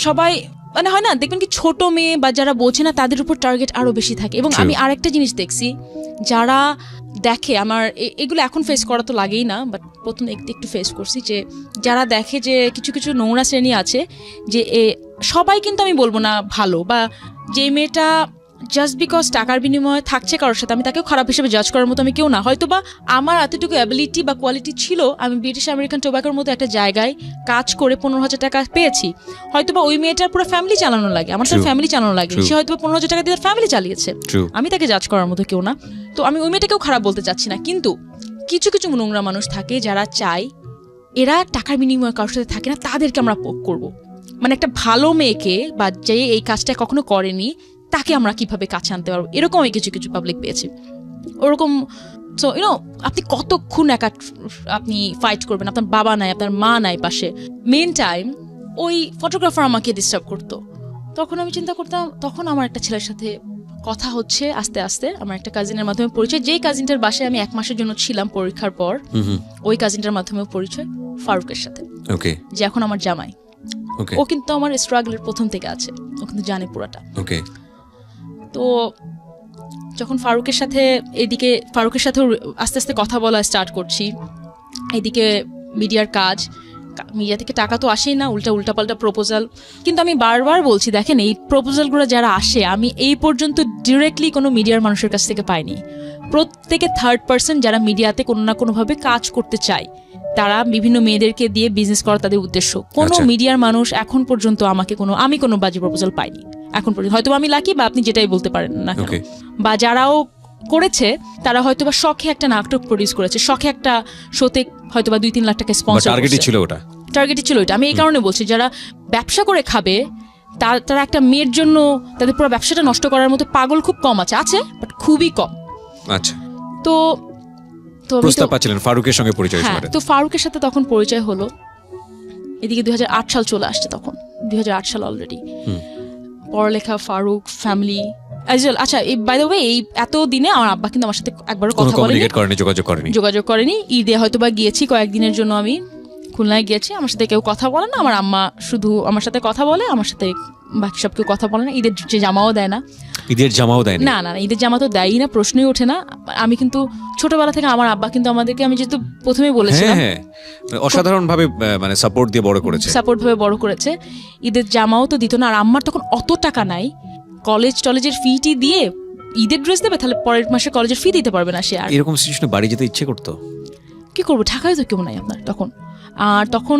সবাই মানে হয় না, দেখবেন কি ছোট মেয়ে বা যারা বোঝে না তাদের উপর টার্গেট আরো বেশি থাকে। এবং আমি আরেকটা জিনিস দেখছি, যারা দেখে আমার এগুলো এখন ফেস করা তো লাগেই না, বাট প্রথমে একটু ফেস করছি, যে যারা দেখে যে কিছু কিছু নোংরা শ্রেণী আছে, যে সবাই কিন্তু আমি বলবো না ভালো, বা যে মেয়েটা জাস্ট বিকজ টাকার বিনিময়ে থাকছে কারোর সাথে, আমি তাকেও খারাপ হিসেবে জাজ করার মতো আমি কেউ না। হয়তো বা আমার এতটুকু অ্যাবিলিটি বা কোয়ালিটি ছিল, আমি ব্রিটিশ আমেরিকান টোব্যাকোর মতো একটা জায়গায় কাজ করে 15,000 টাকা পেয়েছি। হয়তো বা ওই মেয়েটার পুরো ফ্যামিলি চালানো লাগে, আমার তার ফ্যামিলি চালানো লাগে, সে হয়তো 15,000 টাকা দিয়ে তার ফ্যামিলি চালিয়েছে, আমি তাকে জাজ করার মতো কেউ না। তো আমি ওই মেয়েটাকেও খারাপ বলতে চাচ্ছি না, কিন্তু কিছু কিছু নোংরা মানুষ থাকে যারা চায় এরা টাকার বিনিময়ে কারোর সাথে থাকে না, তাদেরকে আমরা পোক করবো। মানে একটা ভালো মেয়েকে বা যে এই কাজটা কখনো করেনি তাকে আমরা কিভাবে কাছে আনতে পারবো, এরকম আমি কিছু কিছু পাবলিক পেয়েছি। ওরকম সো ইউনো আপনি কতক্ষণ একা আপনি ফাইট করবেন, আপনার বাবা নাই, আপনার মা নাই পাশে। মেন টাইম ওই ফটোগ্রাফার আমাকে ডিস্টার্ব করতো। তখন আমি চিন্তা করতাম, তখন আমার একটা ছেলের সাথে কথা হচ্ছে আস্তে আস্তে, আমার একটা কাজিনের মাধ্যমে পরিচয়, যেই কাজিনটার বাসায় আমি 1 মাসের জন্য ছিলাম পরীক্ষার পর, ওই কাজিনটার মাধ্যমে পরিচয় ফারুকের সাথে, যে এখন আমার জামাই। ও কিন্তু আমার স্ট্রাগলের প্রথম থেকে আছে, ও কিন্তু জানে পুরাটা। তো যখন ফারুকের সাথে ফারুকের সাথে আস্তে আস্তে কথা বলা স্টার্ট করছি, এদিকে মিডিয়ার কাজ, মিডিয়া থেকে টাকা তো আসেই না, উল্টাপাল্টা প্রপোজাল। কিন্তু আমি বারবার বলছি, দেখেন এই প্রপোজালগুলো যারা আসে আমি এই পর্যন্ত ডিরেক্টলি কোনো মিডিয়ার মানুষের কাছ থেকে পাইনি। প্রত্যেকে থার্ড পার্সন যারা মিডিয়াতে কোনো না কোনোভাবে কাজ করতে চায়, তারা বিভিন্ন মেয়েদেরকে দিয়ে বিজনেস করা তাদের উদ্দেশ্য। কোনো মিডিয়ার মানুষ এখন পর্যন্ত আমি কোনো বাজে প্রপোজাল পাইনি এখন পর্যন্ত। হয়তো আমি লাকি, বা আপনি যেটাই বলতে পারেন না কেন, বা যারাও করেছে তারা হয়তো বা শখে একটা নাটক প্রডিউস করেছে, শখে একটা শোতে হয়তো বা 2-3 লাখ টাকা স্পন্সর, টার্গেটই ছিল ওটা। আমি এই কারণে বলছি, যারা ব্যবসা করে খাবে তারা একটা মেয়ের জন্য তাদের পুরো ব্যবসাটা নষ্ট করার মতো পাগল খুব কম আছে, বাট খুবই কম। আচ্ছা, তো প্রস্তাব পাচ্ছিলেন ফারুকের সঙ্গে পরিচয়। তো ফারুকের সাথে তখন পরিচয় হলো, এদিকে 2008 সাল চলে আসছে, তখন 2008 সাল অলরেডি। পড়ালেখা, ফারুক, ফ্যামিলি। আচ্ছা, বাই দ্য ওয়ে, এই এত দিনে আমার আব্বা কিন্তু আমার সাথে একবারও কথা বলেনি, যোগাযোগ করেনি। ঈদে হয়তো বা গিয়েছি কয়েকদিনের জন্য, আমি খুলনায় গিয়েছি, আমার সাথে কেউ কথা বলে না। আমার আম্মা শুধু আমার সাথে কথা বলে, আমার সাথে বাকি সব কেউ কথা বলে না। ঈদের জামাও দেয় না। না, ঈদের জামা তো দেয়ই না, প্রশ্নই ওঠে না। আমি কিন্তু ছোটবেলা থেকে আমার আব্বা কিন্তু আমাদেরকে, আমি যেহেতু প্রথমেই বলেছিলাম, অসাধারণ ভাবে মানে সাপোর্ট ভাবে বড় করেছে। ঈদের জামাও তো দিত না, আর আম্মার তখন অত টাকা নাই, কলেজের ফিটি দিয়ে ঈদের ড্রেস দেবে, তাহলে পরের মাসে কলেজের ফি দিতে পারবে না সে। আর এরকম সিচুয়েশনে বাড়ি যেতে ইচ্ছে করতো, কি করবো, ঢাকায় তো কেউ নাই আপনার তখন। আর তখন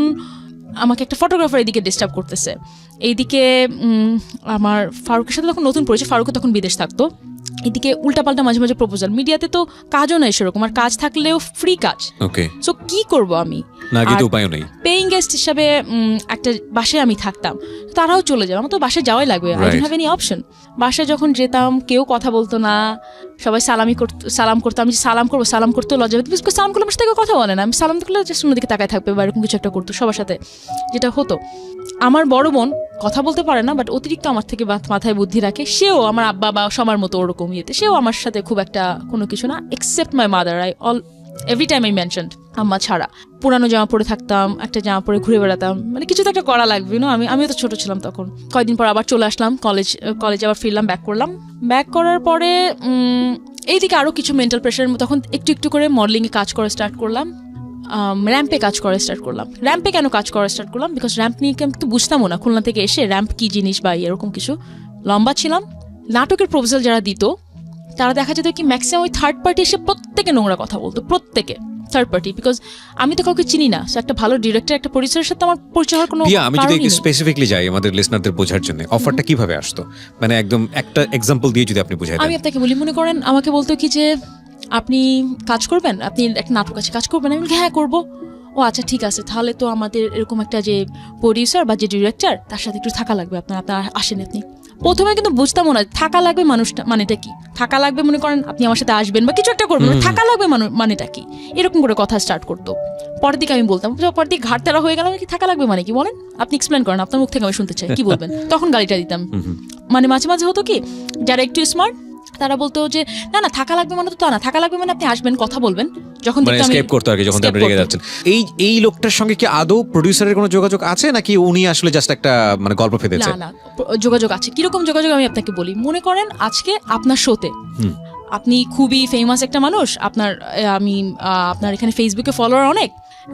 আমাকে একটা ফটোগ্রাফার এদিকে ডিস্টার্ব করতেছে, এইদিকে আমার ফারুকের সাথে তখন নতুন পরিচয়, ফারুকও তখন বিদেশ থাকতো। এদিকে উল্টাপাল্টা মাঝে মাঝে প্রপোজাল, মিডিয়াতে তো কাজও নাই সেরকম, আর কাজ থাকলেও ফ্রি কাজ। সো কি করবো আমি, পেইং গেস্ট হিসাবে একটা বাসায় আমি থাকতাম, তারাও চলে যাবে, আমার তো বাসায় যাওয়াই লাগবে, I don't have any option. বাসায় যখন যেতাম কেউ কথা বলতো না, সবাই সালাম করতো। আমি সালাম করতে লজ্জা পেত, সালাম করলে আমার সাথে কথা বলে না। আমি সালাম করলে জাস্ট অন্যদিকে তাকায় থাকবে বা এরকম কিছু একটা করতো সবার সাথে, যেটা হতো। আমার বড় বোন কথা বলতে পারে না, বাট অতিরিক্ত আমার থেকে মাথায় বুদ্ধি রাখে। সেও আমার আব্বা বা সবার মতো ওরকম ইয়েতে, সেও আমার সাথে খুব একটা কোনো কিছু না, except my mother. Every time I mentioned, আম্মা ছাড়া। পুরানো জামা পরে থাকতাম, একটা জামা পরে ঘুরে বেড়াতাম, মানে কিছু তো একটা করা লাগবে না। আমিও তো ছোট ছিলাম তখন। কয়েকদিন পর আবার চলে আসলাম কলেজে, আবার ফিরলাম, ব্যাক করার পরে এইদিকে আরও কিছু মেন্টাল প্রেশার, তখন একটু একটু করে মডেলিংয়ে কাজ করা স্টার্ট করলাম, র্যাম্পে কাজ করা স্টার্ট করলাম। র্যাম্পে কেন কাজ করা স্টার্ট করলাম, বিকজ র্যাম্প নিয়ে আমি তো বুঝতামও না, খুলনা থেকে এসে র্যাম্প কি জিনিস বা এরকম কিছু। লম্বা ছিলাম, নাটকের প্রপোজাল যারা দিত তারা দেখা যেত কি ম্যাক্সিমাম ওই থার্ড পার্টি এসে প্রত্যেকে নোংরা কথা বলতো, প্রত্যেকে থার্ড পার্টি, বিকজ আমি তো কাউকে চিনি না। একটা ভালো ডিরেক্টর, একটা প্রডিউসারের সাথে আমার পরিচয় হওয়ার কোনো কারণই নেই। আমি যদি স্পেসিফিকলি যাই আমাদের লিসনারদের বোঝার জন্য, অফারটা কিভাবে আসতো, মানে একদম একটা এক্সাম্পল দিয়ে যদি আপনি বুঝাই দেন। আমি আপনাকে বলি, মনে করেন আমাকে বলতো কি যে আপনি কাজ করবেন, আপনি একটা নাটক আছে কাজ করবেন। আমি বলি হ্যাঁ করবো। ও আচ্ছা ঠিক আছে, তাহলে তো আমাদের এরকম একটা যে প্রডিউসার বা যে ডিরেক্টর তার সাথে একটু থাকা লাগবে, আপনার আসেন। আপনি প্রথমে কিন্তু বুঝতামও না থাকা লাগবে মানুষটা মানেটা কি। থাকা লাগবে মনে করেন আপনি আমার সাথে আসবেন বা কিছু একটা করবেন, থাকা লাগবে মানেটা কি, এরকম করে কথা স্টার্ট করতো। পরের দিকে আমি বলতাম, পরের দিকে ঘাটতারা হয়ে গেলাম, কি থাকা লাগবে মানে কি বলেন, আপনি এক্সপ্লেন করেন, আপনার মুখ থেকে আমি শুনতে চাই, কি বলবেন। তখন গালিটা দিতাম। মানে মাঝে মাঝে হতো কি, যারা একটু স্মার্ট তারা বলতো যে না থাকা লাগবে মানে তো না, থাকা লাগবে মানে আপনি আসবেন, কথা বলবেন। যখন স্কেপ করতে আগে, যখন আপনি রেগে যাচ্ছেন, এই লোকটার সঙ্গে কি আদৌ প্রোডিউসারের কোনো যোগাযোগ আছে, নাকি উনি আসলে জাস্ট একটা মানে গল্প ফেলেছে? না, যোগাযোগ আছে। কিরকম যোগাযোগ আমি আপনাকে বলি। মনে করেন আজকে আপনার শোতে আপনি খুবই ফেমাস একটা মানুষ, আপনার এখানে ফেসবুকে ফলোয়ার অনেক,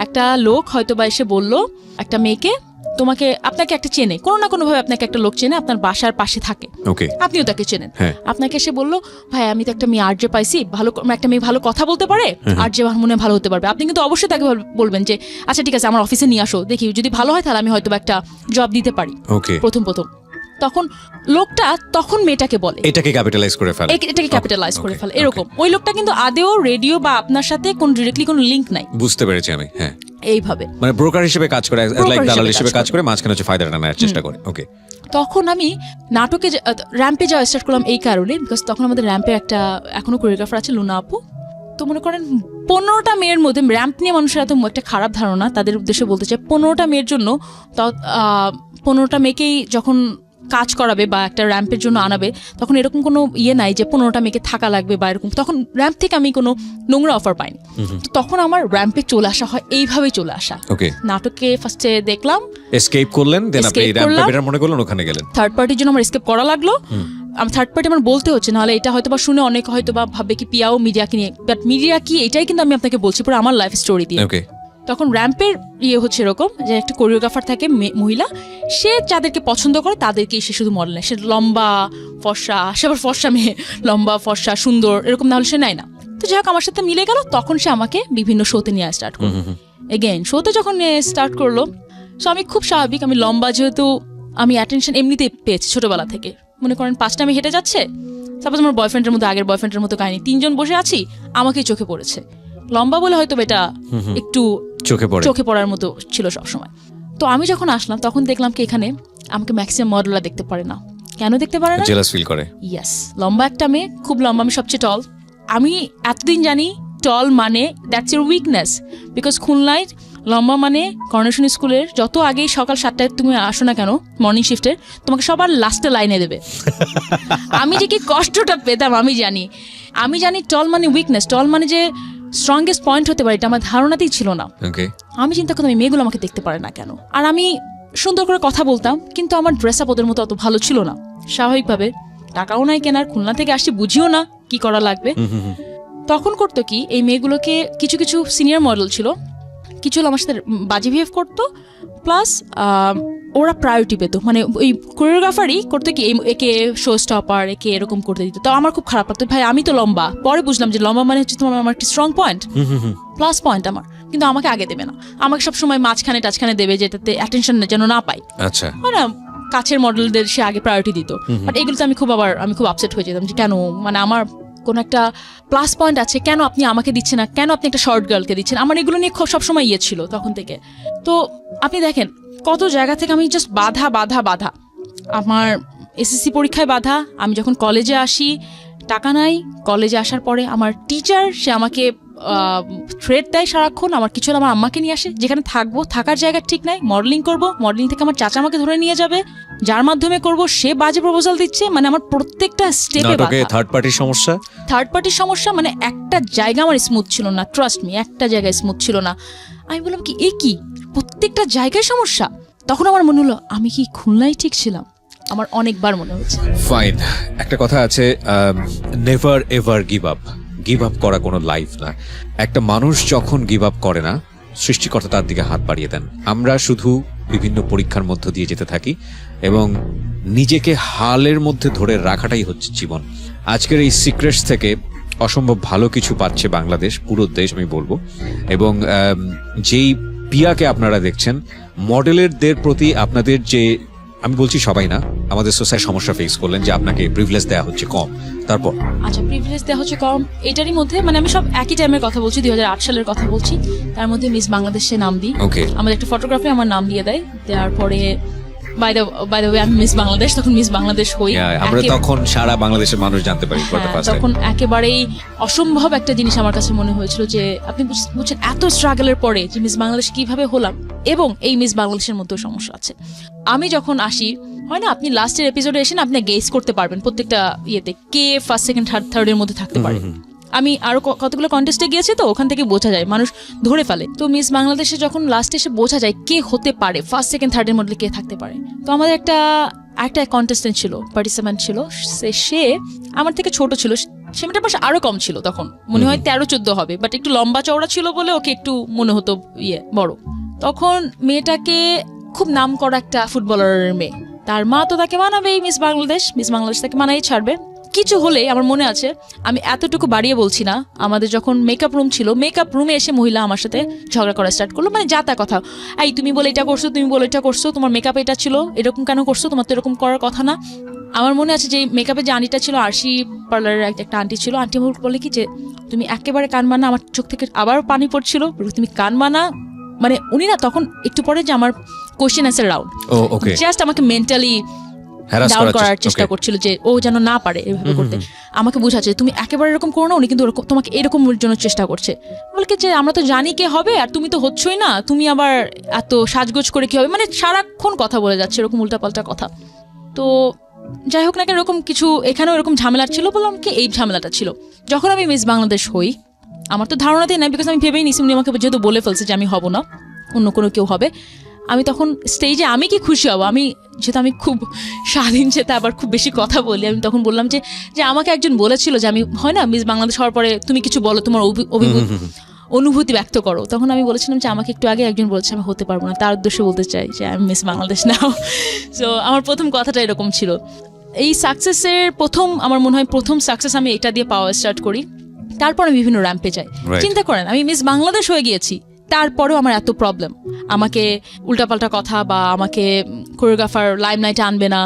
একটা লোক হয়তো বা এসে বললো একটা মেয়েকে, আপনাকে একটা চেনে, কোনো না কোনো ভাবে আপনাকে একটা লোক চেনে, আপনার বাসার পাশে থাকে, আপনিও তাকে চেনেন। আপনাকে এসে বললো ভাই আমি তো একটা মেয়ে আরজে পাইছি, একটা মেয়ে ভালো কথা বলতে পারে, আরজে মনে ভালো হতে পারবে। আপনি কিন্তু অবশ্যই তাকে বলবেন যে আচ্ছা ঠিক আছে আমার অফিসে নিয়ে আসো, দেখি যদি ভালো হয় তাহলে আমি হয়তো একটা জব দিতে পারি প্রথম। তখন লোকটা তখন মেয়েটাকে বলে এটাকে ক্যাপিটালাইজ করে ফেলে, এটাকে ক্যাপিটালাইজ করে ফেলে এরকম। ওই লোকটা কিন্তু আদেও রেডিও বা আপনার সাথে কোন ডিরেক্টলি কোনো লিংক নাই। বুঝতে পেরেছি আমি, হ্যাঁ। এইভাবে মানে ব্রোকার হিসেবে কাজ করে, লাইক দালাল হিসেবে কাজ করে, মাঝখানে হচ্ছে ফায়দাটা নেওয়ার চেষ্টা করে। ওকে। তখন আমি নাটকে র্যাম্পে যাওয়া স্টার্ট করলাম এই কারণে, বিকজ তখন আমাদের র্যাম্পে একটা এখনো কোরিওগ্রাফার আছে লুনা আপু। তো মনে করেন 15টা মেয়ের মধ্যে, র্যাম্প নিয়ে মানুষের এত একটা খারাপ ধারণা, তাদের উদ্দেশ্যে বলতে চাই 15টা মেয়ের জন্য 15টা মেয়েকেই যখন কাজ করাবে বা একটা র্যাম্পের জন্য আনাবে, তখন এরকম কোনো নাই যে 15টা মেয়েকে থাকা লাগবে বা এরকম। তখন র্যাম্প থেকে আমি কোনো নোংরা অফার পাইনি। তো তখন আমার র্যাম্পে চলে আসা হয় এইভাবেই চলে আসা। নাটকে ফার্স্টে দেখলাম, এসকেপ করলেন, দেন আপনি র্যাম্পে বেটার মনে করলেন, ওখানে গেলেন। থার্ড পার্টির জন্য আমার এসকেপ করা লাগলো। আমি থার্ড পার্টি আমার বলতে হচ্ছে, নাহলে এটা হয়তো বা শুনে অনেক হয়তো বা ভাববে কি পিয়াও মিডিয়াকে নিয়ে, বাট মিডিয়া কি এটাই কিন্তু আমি আপনাকে বলছি পুরো আমার লাইফ স্টোরি দিয়ে। তখন র্যাম্পের হচ্ছে এরকম যে একটা কোরিওগ্রাফার থাকে মহিলা, সে যাদেরকে পছন্দ করে তাদেরকে সে শুধু মডেল নেয়। সে লম্বা ফর্সা, সে আবার ফর্সা মেয়ে, লম্বা ফর্সা সুন্দর এরকম না হলে সে নেয় না। তো যাই হোক আমার সাথে মিলে গেল। তখন সে আমাকে বিভিন্ন শোতে নিয়ে স্টার্ট করলো। এগেইন শোতে যখন স্টার্ট করলো, সো আমি খুব স্বাভাবিক, আমি লম্বা, যেহেতু আমি অ্যাটেনশন এমনিতেই পেয়েছি ছোটবেলা থেকে। মনে করেন 5টা আমি হেঁটে যাচ্ছে, সাপোজ আমার বয়ফ্রেন্ডের মতো, আগের বয়ফ্রেন্ডের মতো কাহিনী, 3 জন বসে আছি, আমাকেই চোখে পড়েছে। লম্বা বলে হয়তো এটা একটু চোখে পড়ার মতো ছিল সবসময়। তো আমি যখন আসলাম তখন দেখলাম কি এখানে আমাকে ম্যাক্সিমাম মডেলরা দেখতে পারে না। কেন দেখতে পারে না? জেলাস ফিল করে। ইয়েস, লম্বা একটা মেয়ে, খুব লম্বা, আমি সবচেয়ে টল। আমি এতদিন জানি টল মানে দ্যাটস ইউর উইকনেস, বিকজ খুলনায় লম্বা মানে কর্নেশন স্কুলের যত আগেই সকাল 7টায় তুমি আসো না কেন মর্নিং শিফটের, তোমাকে সবার লাস্টে লাইনে দেবে। আমি যে কি কষ্টটা পেতাম আমি জানি টল মানে উইকনেস, টল মানে যে স্ট্রংগেস্ট পয়েন্ট হতে পারে, এটা আমার ধারণাতেই ছিল না। আমি চিন্তা করতাম এই মেয়েগুলো আমাকে দেখতে পারে না কেন। আর আমি সুন্দর করে কথা বলতাম, কিন্তু আমার ড্রেস আপ ওদের মতো অত ভালো ছিল না। স্বাভাবিকভাবে টাকাও নাই কেনার, খুলনা থেকে আসছি, বুঝিও না কি করা লাগবে। তখন করতো কি, এই মেয়েগুলোকে কিছু কিছু সিনিয়র মডেল ছিল, কিছু আমার সাথে বাজে বিহেভ করতো, প্লাস ওরা প্রায়োরিটি পেতো। মানে ওই কোরিওগ্রাফারই করতো কি, একে শো স্টপার, একে এরকম করতে দিত। তো আমার খুব খারাপ লাগতো, ভাই আমি তো লম্বা। পরে বুঝলাম যে লম্বা মানে হচ্ছে তোমার আমার একটা স্ট্রং পয়েন্ট, প্লাস পয়েন্ট আমার, কিন্তু আমাকে আগে দেবে না, আমাকে সবসময় মাঝখানে টাচখানে দেবে, যেটাতে অ্যাটেনশন যেন না পাই। আচ্ছা, হয় না, কাছের মডেলদের সে আগে প্রায়োরিটি দিত। বাট এগুলোতে আমি খুব আপসেট হয়ে যেতাম যে কেন, মানে আমার কোন একটা প্লাস পয়েন্ট আছে, কেন আপনি আমাকে দিচ্ছেন না, কেন আপনি একটা শর্ট গার্লকে দিচ্ছেন। আমার এগুলো নিয়ে সবসময় ছিল তখন থেকে। তো আপনি দেখেন কত জায়গা থেকে আমি জাস্ট বাধা। আমার এসএসসি পরীক্ষায় বাধা, আমি যখন কলেজে আসি টাকা নাই, কলেজে আসার পরে আমার টিচার সে আমাকে থ্রেট দেয় সারাক্ষণ, আমার কিছু আমার আম্মাকে নিয়ে আসে, যেখানে থাকবো থাকার জায়গা ঠিক নাই, মডেলিং করব, মডেলিং থেকে আমার চাচা আমাকে ধরে নিয়ে যাবে, যার মাধ্যমে করব সে বাজে প্রপোজাল দিচ্ছে। মানে আমার প্রত্যেকটা স্টেপে থার্ড পার্টির সমস্যা, মানে একটা জায়গা আমার স্মুথ ছিল না, ট্রাস্ট মি, একটা জায়গায় স্মুথ ছিল না। আমি বললাম কি এ কি, প্রত্যেকটা জায়গায় সমস্যা। তখন আমার মনে হলো আমি কি খুলনায় ঠিক ছিলাম, আমার অনেকবার মনে হচ্ছে। ফাইন, একটা কথা আছে, নেভার এভার গিভ আপ করা কোনো লাইফ না। একটা মানুষ যখন গিভ আপ করে না, সৃষ্টিকর্তা তার দিকে হাত বাড়িয়ে দেন। আমরা শুধু বিভিন্ন পরীক্ষার মধ্য দিয়ে যেতে থাকি এবং নিজেকে হালের মধ্যে ধরে রাখাটাই হচ্ছে জীবন। আজকের এই সিক্রেটস থেকে অসম্ভব ভালো কিছু পাচ্ছে বাংলাদেশ, পুরো দেশ আমি বলবো। এবং যেই পিয়াকে আপনারা দেখছেন, মডেলেরদের প্রতি আপনাদের যে, আমি বলছি সবাই না, আমাদের সোসাইটি সমস্যা ফেস করলেন যে আপনাকে প্রিভিলেজ দেওয়া হচ্ছে কম। তারপর আচ্ছা, প্রিভিলেজ দেওয়া হচ্ছে কম, এটারই মধ্যে মানে আমি সব একই টাইমের কথা বলছি, 2008 সালের কথা বলছি। তার মধ্যে মিস বাংলাদেশে নাম দিই, আমাদের একটা ফটোগ্রাফি আমার নাম দিয়ে দেয়, দেওয়ার পরে বাই দ্য ওয়ে আমি মিস বাংলাদেশ, তখন মিস বাংলাদেশ হই। আমরা তখন সারা বাংলাদেশের মানুষ জানতে পারি। তখন একেবারেই অসম্ভব একটা জিনিস আমার কাছে মনে হয়েছিল যে আপনি বুঝছেন এত স্ট্রাগলের পরে যে মিস বাংলাদেশ কিভাবে হলাম, এবং এই মিস বাংলাদেশের মধ্যেও সমস্যা আছে। আমি যখন আসি, হয় না আপনি লাস্টের এপিসোডে এসে না আপনি গেস করতে পারবেন প্রত্যেকটা ইয়েতে কে ফার্স্ট সেকেন্ড থার্ডের মধ্যে থাকতে পারে। আমি আরো কতগুলো কন্টেস্টে গিয়েছি, তো ওখান থেকে বোঝা যায়, মানুষ ধরে ফেলে। তো মিস বাংলাদেশে যখন লাস্টে এসে বোঝা যায় কে হতে পারে, ফার্স্ট সেকেন্ড থার্ডের মধ্যে কে থাকতে পারে। তো আমাদের একটা কন্টেস্টেন্ট ছিল, পার্টিসিপেন্ট ছিল, সে আমার থেকে ছোট ছিল, সে মেয়েটার পাশে আরো কম ছিল, তখন মনে হয় 13-14 হবে, বাট একটু লম্বা চওড়া ছিল বলে ওকে একটু মনে হতো বড়। তখন মেয়েটাকে খুব নাম করা একটা ফুটবলারের মেয়ে, তার মা তো তাকে মানাবেই, মিস বাংলাদেশ তাকে মানাই ছাড়বে। কিছু হলে আমার মনে আছে, আমি এতটুকু বাড়িয়ে বলছি না, আমাদের যখন মেকআপ রুম ছিল, মেকআপ রুমে এসে মহিলা আমার সাথে ঝগড়া করা স্টার্ট করলো, মানে যা তা কথা, এই তুমি বলে এটা করছো, তুমি বলে এটা করছো, তোমার মেকআপ এটা ছিল, এরকম কেন করছো, তোমার তো এরকম করার কথা না। আমার মনে আছে যে মেকআপের যে আন্টিটা ছিল, আরশি পার্লারের একটা আন্টি ছিল, আন্টি আমাকে বলে কি যে তুমি একেবারে কানবা না, আমার চোখ থেকে আবার পানি পড়ছিল, তুমি কানবা না, মানে উনি না তখন একটু পরে যে আমার কোশ্চেন অ্যান্সার রাউন্ড জাস্ট আমাকে মেন্টালি ডাউন করার চেষ্টা করছিল, যে ও যেন না পারে এভাবে করতে, আমাকে বুঝাচ্ছে তুমি একেবারে এরকম করো না, উনি কিন্তু তোমাকে এরকম জন্য চেষ্টা করছে, বলকে যে আমরা তো জানি কে হবে আর তুমি তো হচ্ছই না, তুমি আবার এত সাজগোজ করে কি হবে, মানে সারাক্ষণ কথা বলে যাচ্ছে এরকম উল্টাপাল্টা কথা। তো যাই হোক না কেন, এরকম কিছু এখানেও এরকম ঝামেলা ছিল, বললাম কি এই ঝামেলাটা ছিল। যখন আমি মিস বাংলাদেশ হই, আমার তো ধারণাতেই নাই, বিকজ আমি ভেবেই নিছি উনি আমাকে যেহেতু বলে ফেলছে যে আমি হব না, অন্য কোনো কেউ হবে। আমি তখন স্টেজে আমি কি খুশি হব, আমি যেহেতু আমি খুব স্বাধীন, যেতে আবার খুব বেশি কথা বলি, আমি তখন বললাম যে আমাকে একজন বলেছিল যে আমি হয় না মিস বাংলাদেশ হওয়ার পরে তুমি কিছু বলো, তোমার অনুভূতি ব্যক্ত করো। তখন আমি বলেছিলাম যে আমাকে একটু আগে একজন বলেছে আমি হতে পারবো না, তার উদ্দেশ্যে বলতে চাই যে আমি মিস বাংলাদেশ নাও। সো আমার প্রথম কথাটা এরকম ছিল। এই সাকসেসের আমার মনে হয় প্রথম সাকসেস আমি এটা দিয়ে পাওয়া স্টার্ট করি, তারপর আমি বিভিন্ন র্যাম্পে যাই। চিন্তা করেন আমি মিস বাংলাদেশ হয়ে গিয়েছি, তারপরেও আমার এত প্রবলেম, আমাকে উল্টাপাল্টা কথা, বা আমাকে কোরিওগ্রাফার লাইমলাইটে আনবে না,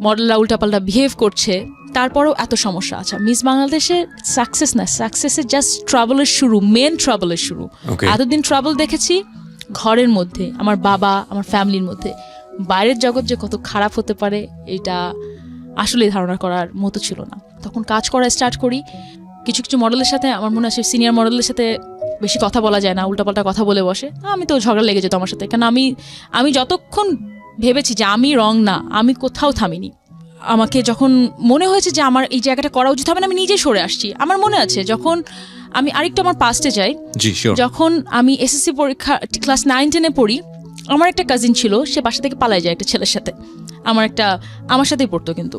মডেলরা উল্টাপাল্টা বিহেভ করছে, তারপরেও এত সমস্যা। আচ্ছা, মিস বাংলাদেশের সাকসেস না, সাকসেসের জাস্ট ট্রাভেলের শুরু, মেন ট্রাভেলের শুরু। এতদিন ট্রাভেল দেখেছি ঘরের মধ্যে, আমার বাবা, আমার ফ্যামিলির মধ্যে, বাইরের জগৎ যে কত খারাপ হতে পারে এটা আসলে ধারণা করার মতো ছিল না। তখন কাজ করা স্টার্ট করি, কিছু কিছু মডেলের সাথে আমার মনে আছে সিনিয়র মডেলের সাথে বেশি কথা বলা যায় না, উল্টাপাল্টা কথা বলে বসে, আমি তো ঝগড়া লেগে যেত আমার সাথে, কারণ আমি যতক্ষণ ভেবেছি যে আমি রং না, আমি কোথাও থামিনি। আমাকে যখন মনে হয়েছে যে আমার এই জায়গাটা করা উচিত হবে না, আমি নিজে সরে আসছি। আমার মনে আছে যখন আমি আরেকটু আমার পাস্টে যাই, যখন আমি এসএসসি পরীক্ষা ক্লাস 9-10-এ পড়ি, আমার একটা কাজিন ছিল, সে বাসা থেকে পালায় যায় একটা ছেলের সাথে, আমার সাথেই পড়তো, কিন্তু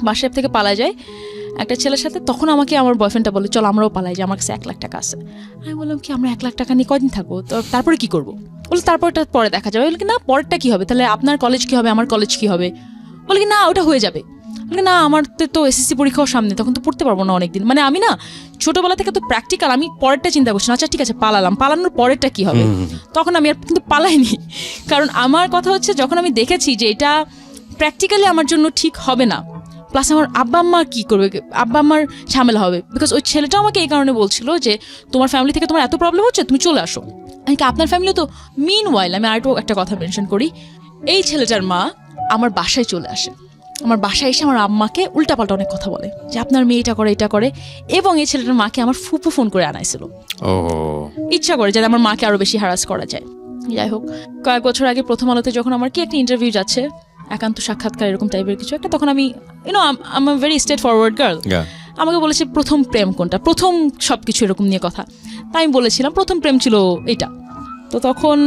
বাসা থেকে পালায় যায় একটা ছেলের সাথে। তখন আমাকে আমার বয়ফ্রেন্ডটা বলে চল আমরাও পালাই, যে আমার কাছে 1 লাখ টাকা আছে। আমি বললাম কি আমরা 1 লাখ টাকা নিয়ে কদিন থাকবো, তো তারপরে কি করবো? বলে তারপরটা পরে দেখা যাবে। বলে কি না, পরেরটা কি হবে, তাহলে আপনার কলেজ কি হবে, আমার কলেজ কি হবে? বলে কি না ওটা হয়ে যাবে। বলে না আমার তো এসএসসি পরীক্ষাও সামনে, তখন তো পড়তে পারবো না অনেকদিন। মানে আমি না ছোটবেলা থেকে তো প্র্যাকটিক্যাল, আমি পরেরটা চিন্তা করছি না। আচ্ছা ঠিক আছে পালানোর পরেরটা কি হবে, তখন আমি আর কিন্তু পালাইনি। কারণ আমার কথা হচ্ছে যখন আমি দেখেছি যে এটা প্র্যাকটিক্যালি আমার জন্য ঠিক হবে না, প্লাস আমার আব্বা আম্মা কী করবে, আব্বা আম্মার ঝামেলা হবে, বিকজ ওই ছেলেটা আমাকে এই কারণে বলছিল যে তোমার ফ্যামিলি থেকে তোমার এত প্রবলেম হচ্ছে, তুমি চলে আসো। আমি কি আপনার ফ্যামিলি তো মিন ওয়াইল, আমি আরেকটু একটা কথা মেনশন করি, এই ছেলেটার মা আমার বাসায় চলে আসে, আমার বাসায় এসে আমার আম্মাকে উল্টাপাল্টা অনেক কথা বলে যে আপনার মেয়ে এটা করে, এবং এই ছেলেটার মাকে আমার ফুপু ফোন করে আনাইছিল, ইচ্ছা করে যাতে আমার মাকে আরো বেশি হ্যারাস করা যায়। যাই হোক, কয়েক বছর আগে প্রথম আলোতে যখন আমার কি একটা ইন্টারভিউ যাচ্ছে, একান্ত সাক্ষাৎকার এরকম টাইপের কিছু একটা, তখন আমি I am a very straight forward girl, আমাকে বলেছে প্রথম প্রেম কোনটা, প্রথম সবকিছু এরকম নিয়ে কথা। তাই আমি বলেছিলাম প্রথম প্রেম ছিল এটা। তো তখন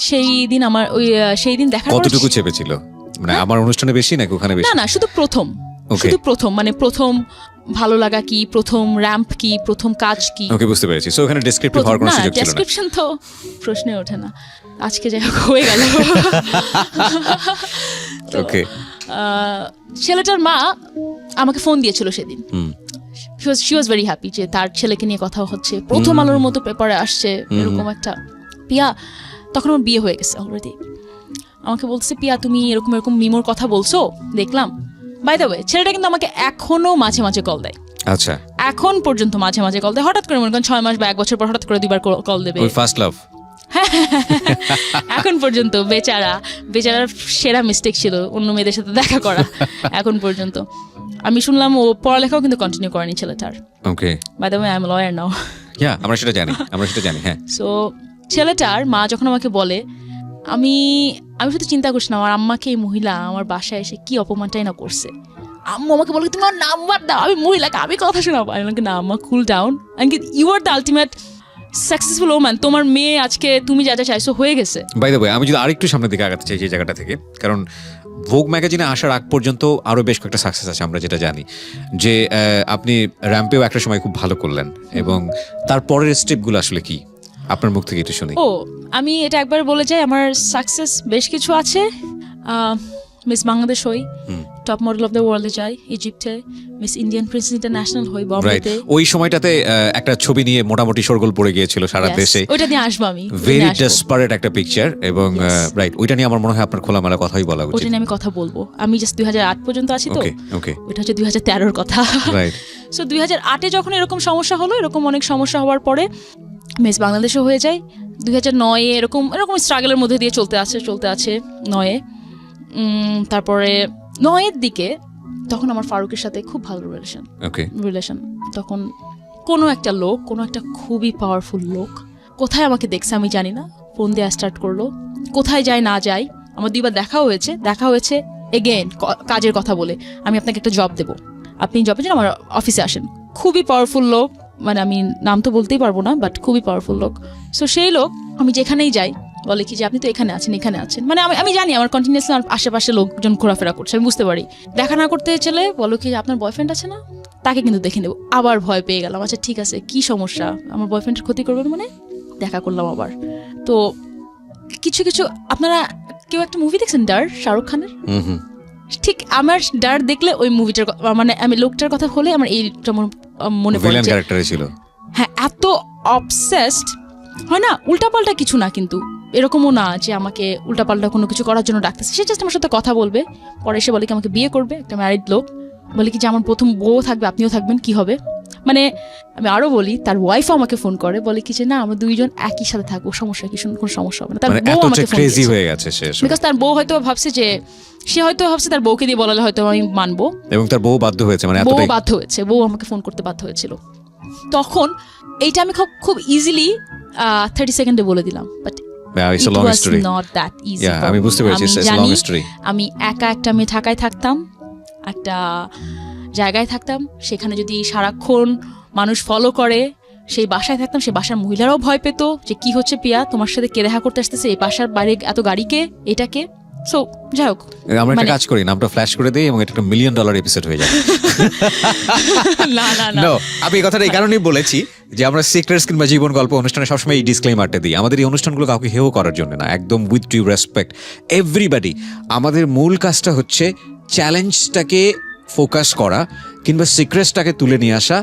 সেই দিন দেখার পর কতটুকু চেপেছিল, মানে আমার অনুষ্ঠানে বেশি নাকি ওখানে বেশি? না শুধু প্রথম মানে প্রথম ভালো লাগা কি, প্রথম র্যাম্প কি, প্রথম কাজ কি। ওকে, বুঝতে পেরেছি। সো ওখানে ডেসক্রিপটিভ হওয়ার কোনো সুযোগ ছিল না? ডেসক্রিপশন তো প্রশ্নে ওঠে না। আজকে যাই হোক হয়ে গেল। ওকে, ছেলেটার মা আমাকে ফোন দিয়েছিল সেদিন, শি ওয়াজ ভেরি হ্যাপি যে তার ছেলেকে নিয়ে কথা হচ্ছে, প্রথম আলোর মতো পেপারে আসছে এরকম একটা। পিয়া, তখন আমার বিয়ে হয়ে গেছে অলরেডি, আমাকে বলছে পিয়া তুমি এরকম মিমোর কথা বলছো দেখলাম। বাই দ্য ওয়ে, ছেলেটা কিন্তু আমাকে এখনো মাঝে মাঝে কল দেয়। আচ্ছা, এখন পর্যন্ত মাঝে মাঝে কল দেয়, হঠাৎ করে মনে করেন 6 মাস বা 1 বছর পর হঠাৎ করে 2বার কল দেবে। First love. এখন পর্যন্ত বেচারার সেরা মিস্টেক ছিল অন্য মেয়েদের সাথে দেখা করা। এখন পর্যন্ত আমি শুনলাম ও পড়ালেখাও কিন্তু কন্টিনিউ করেনি ছেলেটার। Okay, by the way I am lawyer now. আমরা সেটা জানি। হ্যাঁ, সো ছেলেটার মা যখন আমাকে বলে, আমি শুধু চিন্তা করছি না আমার আম্মাকে এই মহিলা আমার বাসায় এসে কি অপমানটাই না করছে। আম্মু আমাকে বলে তুমি আমার নাম্বার দাও, আমি মহিলাকে আমি কথা শোনাবো। আমি বলি না আম্মা, cool down, you are the ultimate successful woman, তোমার মেয়ে আজকে তুমি যা যা চাইছো হয়ে গেছে। বাই দ্য ওয়ে, আমি যদি আরেকটু সামনের দিকে আগাতে চাই যে জায়গাটা থেকে, কারণ ভোগ ম্যাগাজিনে আসার আগ পর্যন্ত আরও বেশ কয়েকটা সাকসেস আছে আমরা যেটা জানি, যে আপনি র্যাম্পেও একটা সময় খুব ভালো করলেন, এবং তারপরের স্টেপগুলো আসলে কি আপনার মুখ থেকে একটু শুনি। আমি এটা একবার বলে যাই, আমার সাকসেস বেশ কিছু আছে। মিস বাংলাদেশ হই, টপ মডেল অফ দ্য ওয়ার্ল্ডে যাই ইজিপ্টে, মিস ইন্ডিয়ান প্রিন্স ইন্টারন্যাশনাল হই রাইট, বম্বেতে। ওই সময়টাতে একটা ছবি নিয়ে মোটামুটি শোরগোল পড়ে গিয়েছিল সারা Yes, দেশে, ওইটা নিয়ে আসবো আমি, ভেরি ডেসপারেট একটা পিকচার, এবং Yes. রাইট ওইটা নিয়ে আমার মনে হয় আপনার খোলামেলা কথাই বলা ওইটা উচিত। নিয়ে আমি কথা বলবো। আমি জাস্ট 2008 পর্যন্ত আছি তো, ওকে ওকে ওইটা হচ্ছে 2013-র কথা। রাইট, সো 2008-এ যখন এরকম সমস্যা হলো, এরকম অনেক সমস্যা হওয়ার পরে মিস বাংলাদেশও হয়ে যায়। 2009-এ এরকম স্ট্রাগলের মধ্যে দিয়ে চলতে আছে 9-এ। তারপরে 9-এর দিকে তখন আমার ফারুকের সাথে খুব ভালো ওকে রিলেশন। তখন কোনো একটা লোক, কোনো একটা খুবই পাওয়ারফুল লোক কোথায় আমাকে দেখছে আমি জানি না, ফোন দেওয়া স্টার্ট করলো। কোথায় যায় না যায়, আমার 2বার দেখা হয়েছে এগেইন কাজের কথা বলে, আমি আপনাকে একটা জব দেবো, আপনি জবের জন্য আমার অফিসে আসেন। খুবই পাওয়ারফুল লোক, মানে আমি নাম তো বলতেই পারবো না, বাট খুবই পাওয়ারফুল লোক। সো সেই লোক আমি যেখানেই যাই বলে কি যে আপনি তো এখানে আছেন, মানে আমি জানি আমার কন্টিনিউসলি আমার আশেপাশে লোকজন ঘোরাফেরা করছে, আমি বুঝতে পারি। দেখা না করতে চলে বলো কি যে আপনার বয়ফ্রেন্ড আছে না, তাকে কিন্তু দেখে নেবো। আবার ভয় পেয়ে গেলাম, আচ্ছা ঠিক আছে কি সমস্যা, আমার বয়ফ্রেন্ডের ক্ষতি করবেন মানে। দেখা করলাম আবার। তো কিছু আপনারা কেউ একটা মুভি দেখছেন ডার, শাহরুখ খানের? ঠিক আমার ডার দেখলে ওই মুভিটার মানে আমি লোকটার কথা হলে আমার এইটা মনে পড়ে, ভিলেন ক্যারেক্টারে ছিল। হ্যাঁ, এত অবসেসড হয় না, উল্টাপাল্টা কিছু না, কিন্তু এরকমও না যে আমাকে উল্টাপাল্টা কোনো কিছু করার জন্য ডাকতেছে। সে জাস্ট আমার সাথে কথা বলবে, পরে এসে বলে কি আমাকে বিয়ে করবে, একটা ম্যারিড লোক, বলে কি যে আমার প্রথম বউ থাকবে, আপনিও থাকবেন, কি হবে। মানে আমি আরো বলি, তার ওয়াইফও আমাকে ফোন করে, বলে কি যে না আমরা 2জন একই সাথে থাকবো, সমস্যা কি, কোনো সমস্যা হবে না। তার বউ আমাকে ফোন ক্রেজি হয়ে গেছে সে, বিকজ তার বউ হয়তো ভাবছে তার বউকে দিয়ে বলালে হয়তো আমি মানবো, এবং তার বউ বাধ্য হয়েছে, মানে বউ বাধ্য হয়েছে, বউ আমাকে ফোন করতে বাধ্য হয়েছিল। তখন এইটা আমি খুব ইজিলি 30 সেকেন্ডে বলে দিলাম, but It's a long story. not that easy. Yeah, আমি বুঝতে পেরেছি, it's a long story. আমি একা একটা মেয়ে ঢাকায় থাকতাম, একটা জায়গায় থাকতাম, সেখানে যদি সারাক্ষণ মানুষ ফলো করে, সেই বাসায় থাকতাম, সেই বাসার মহিলারাও ভয় পেত যে কি হচ্ছে পিয়া, তোমার সাথে কে দেখা করতে আসতেছে, এই বাসার বাইরে এত গাড়িকে, এটাকে। সো যাই হোক, আমরা একটা কাজ করি, নামটা ফ্ল্যাশ করে দিই এবং এটা একটা $1 মিলিয়ন এপিসোড হয়ে যায়। না আমি এই কথাটা এই কারণেই বলেছি যে আমরা সিক্রেটস কিংবা জীবন গল্প অনুষ্ঠানে সবসময় এই ডিসক্লেইমারটা দিই। আমাদের এই অনুষ্ঠানগুলো কাউকে হেয় করার জন্য না, একদম উইথ ডিউ রেসপেক্ট এভরিবডি। আমাদের মূল কাজটা হচ্ছে চ্যালেঞ্জটাকে ফোকাস করা কিংবা সিক্রেটসটাকে তুলে নিয়ে আসা,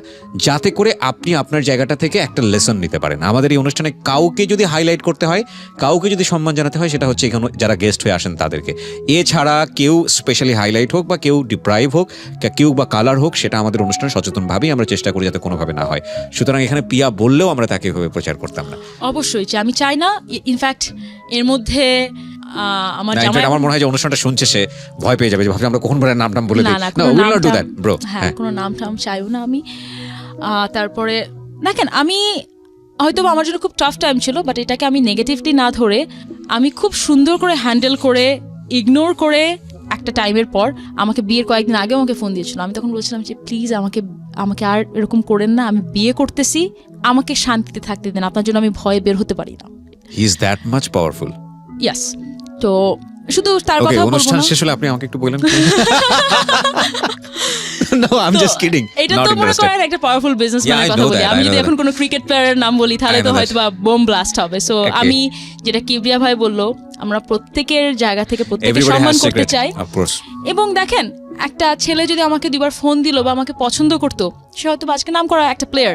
যাতে করে আপনি আপনার জায়গাটা থেকে একটা লেসন নিতে পারেন। আমাদের এই অনুষ্ঠানে কাউকে যদি হাইলাইট করতে হয়, কাউকে যদি সম্মান জানাতে হয়, সেটা হচ্ছে এখানে যারা গেস্ট হয়ে আসেন তাদেরকে। এছাড়া কেউ স্পেশালি হাইলাইট হোক বা কেউ ডিপ্রাইভ হোক, কেউ বা কালার হোক, সেটা আমাদের অনুষ্ঠানে সচেতনভাবেই আমরা চেষ্টা করি যাতে কোনোভাবে না হয়। সুতরাং এখানে পিয়া বললেও আমরা তাকে এভাবে প্রচার করতাম না। অবশ্যই আমি চাই না, ইনফ্যাক্ট এর মধ্যে আমার জামাই, আমার মনে হয় যে অনুষ্ঠানটা শুনছে সে ভয় পেয়ে যাবে, ভাবছি আমরা কখন বলে নাম বলে দিই। না, will not do that bro. হ্যাঁ, কোনো নাম চাইও না আমি। তারপরে দেখেন, আমি হয়তো আমার জন্য খুব টাফ টাইম ছিল, বাট এটাকে আমি নেগেটিভলি না ধরে আমি খুব সুন্দর করে হ্যান্ডেল করে, ইগনোর করে, একটা টাইমের পর আমাকে বিয়ের কয়েকদিন আগে আমাকে ফোন দিয়েছিল। আমি তখন বলছিলাম যে প্লিজ আমাকে আর এরকম করেন না, আমি বিয়ে করতেছি, আমাকে শান্তিতে থাকতে দেন, আপনার জন্য আমি ভয়ে বের হতে পারি না। He is that much powerful. Yes. তো শুধু তার কথা বলবো না। অনুষ্ঠান শেষ হলে আপনি আমাকে একটু বলেন। No, I'm just kidding. এটা তো মনে করেন একটা পাওয়ারফুল বিজনেসম্যানের কথা বলি। আমি যদি এখন কোনো ক্রিকেট প্লেয়ারের নাম বলি তাহলে তো হয়তো বা বোম ব্লাস্ট হবে। সো আমি যেটা কিবরিয়া ভাই বললো, আমরা প্রত্যেকের জায়গা থেকে প্রত্যেককে সম্মান করতে চাই। এবং দেখেন, একটা ছেলে যদি আমাকে 2বার ফোন দিল বা আমাকে পছন্দ করতো, সে হয়তো আজকে নাম করা একটা প্লেয়ার,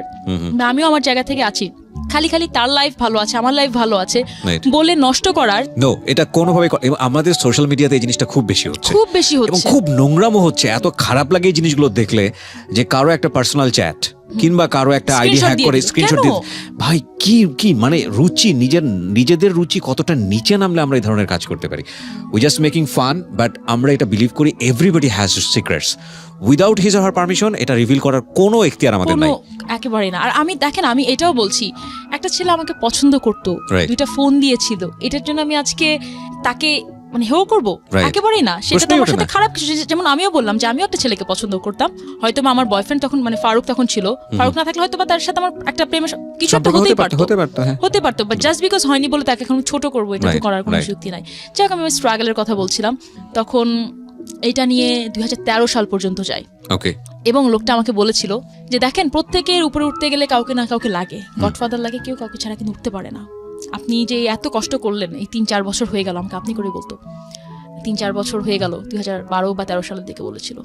আমিও আমার জায়গা থেকে আছি, খালি তার লাইফ ভালো আছে, আমার লাইফ ভালো আছে বলে নষ্ট করার, নো, এটা কোনোভাবে। আমাদের সোশ্যাল মিডিয়াতে এই জিনিসটা খুব বেশি হচ্ছে এবং খুব নোংরামও হচ্ছে। এত খারাপ লাগে এই জিনিসগুলো দেখলে, যে কারো একটা পার্সোনাল চ্যাট কিংবা কারো একটা আইডি হ্যাক করে স্ক্রিনশট দিয়ে, ভাই কি মানে রুচি, নিজেদের রুচি কতটা নিচে নামলে আমরা এই ধরনের কাজ করতে পারি। We just making fun, but আমরা এটা বিলিভ করি everybody has secrets. Without his or her permission এটা রিভিল করার কোনো এখতিয়ার আমাদের নাই, একেবারে না। আর আমি দেখেন, আমি এটাও বলছি, একটা ছেলে আমাকে পছন্দ করতো, 2টা ফোন দিয়েছিল, এটার জন্য আমি আজকে তাকে মানে হেও করবো? একেবারেই না। সেটা তো আমার সাথে খারাপ কিছু। যেমন আমিও বললাম যে আমিও একটা ছেলেকে পছন্দ করতাম, হয়তো আমার বয়ফ্রেন্ড তখন মানে ফারুক তখন ছিল, ফারুক না থাকলে হয়তো বা তার সাথে আমার একটা প্রেমের কিছু একটা হতে পারতো, বাট জাস্ট বিকজ হয়নি বলে তাকে এখন ছোট করবো, এটা তো করার কোনো যুক্তি নাই। যাক, আমি স্ট্রাগলের কথা বলছিলাম, তখন এটা নিয়ে 2013 সাল পর্যন্ত যাই। এবং লোকটা আমাকে বলেছিল যে দেখেন, প্রত্যেকের উপরে উঠতে গেলে কাউকে না কাউকে লাগে, গডফাদার লাগে, কেউ কাউকে ছাড়া কিন্তু উঠতে পারে না। আপনি যে এত কষ্ট করলেন, এই 3-4 বছর হয়ে গেল, আমাকে আপনি করে বলতো, 3-4 বছর হয়ে গেল, 2012 বা 13 সালের দিকে বলেছিল,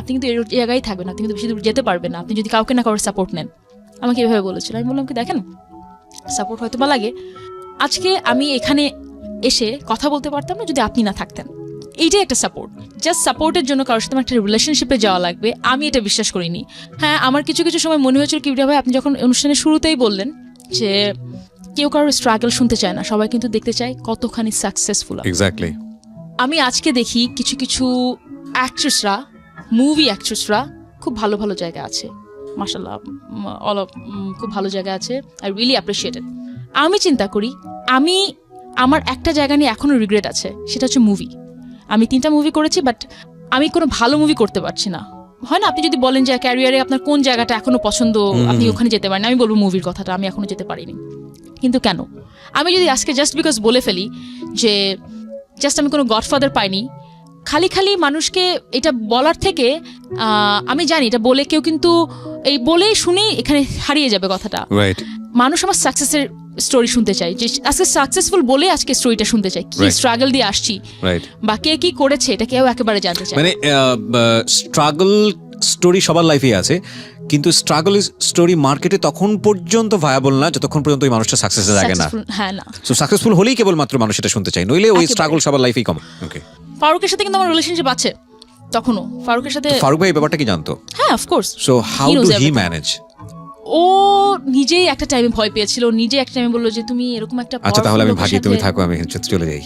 আপনি কিন্তু এই জায়গায় থাকবেন, আপনি কিন্তু বেশি দূর যেতে পারবেন না আপনি যদি কাউকে না কারোর সাপোর্ট নেন। আমাকে এভাবে বলেছিল। আমি বললাম কি দেখেন, সাপোর্ট হয়তো বা লাগে, আজকে আমি এখানে এসে কথা বলতে পারতাম না যদি আপনি না থাকতেন। এইটাই একটা সাপোর্ট। জাস্ট সাপোর্টের জন্য কারোর সাথে একটা রিলেশনশিপে যাওয়া লাগবে, আমি এটা বিশ্বাস করিনি। হ্যাঁ, আমার কিছু কিছু সময় মনে হয়েছিল কি ভাই, আপনি যখন অনুষ্ঠানের শুরুতেই বললেন যে কেউ কারোর স্ট্রাগল শুনতে চায় না, সবাই কিন্তু দেখতে চায় কতখানি সাকসেসফুল। এক্স্যাক্টলি। আমি আজকে দেখি কিছু কিছু অ্যাক্ট্রেসরা, মুভি অ্যাক্ট্রেসরা খুব ভালো ভালো জায়গা আছে, মাশাআল্লাহ, অল অফ খুব ভালো জায়গা আছে। I really appreciated. আমি চিন্তা করি, আমার একটা জায়গা নিয়ে এখনো রিগ্রেট আছে, সেটা হচ্ছে মুভি। আমি 3টা মুভি করেছি, বাট আমি কোনো ভালো মুভি করতে পারছি না। হয় না, আপনি যদি বলেন যে ক্যারিয়ারে আপনার কোন জায়গাটা এখনো পছন্দ, আপনি ওখানে যেতে পারেন, আমি বলবো মুভির কথাটা, আমি এখনো যেতে পারিনি। কিন্তু কেন? আমি যদি আজকে জাস্ট বিকজ বলে ফেলি যে জাস্ট আমি কোনো গডফাদার পাইনি, খালি খালি মানুষকে এটা বলার থেকে আমি জানি এটা বলে কেউ কিন্তু এই বলেই শুনেই এখানে হারিয়ে যাবে কথাটা। মানুষ আমার সাকসেসের স্টোরি শুনতে চাই, যে আজকে সাকসেসফুল বলে আজকে স্টোরিটা শুনতে চাই, কি স্ট্রাগল দিয়ে আসছি বা কে কি করেছে, এটা কেউ একেবারে জানতে চায়। মানে স্ট্রাগল স্টোরি সবার লাইফে আছে, কিন্তু স্ট্রাগল স্টোরি মার্কেটে তখন পর্যন্ত ভায়াবল না যতক্ষণ পর্যন্ত ওই মানুষটা সাকসেসে লাগে না। হ্যাঁ, না, সো সাকসেসফুল হলেই কেবলমাত্র মানুষ এটা শুনতে চায়, নইলে ওই স্ট্রাগল সবার লাইফেই কম। ওকে, ফারুকের সাথে কিন্তু আমার রিলেশনশিপ আছে তখনও। ফারুকের সাথে ফারুক ভাই এই ব্যাপারটা কি জানতো? হ্যাঁ, of course. So how do he manage? ও নিজেই একটা টাইমে ভয় পেয়েছিল, নিজে একটা টাইমে বললো যে তুমি এরকম একটা, আচ্ছা তাহলে আমি ভাগি, তুমি থাকো, আমি চলে যাই।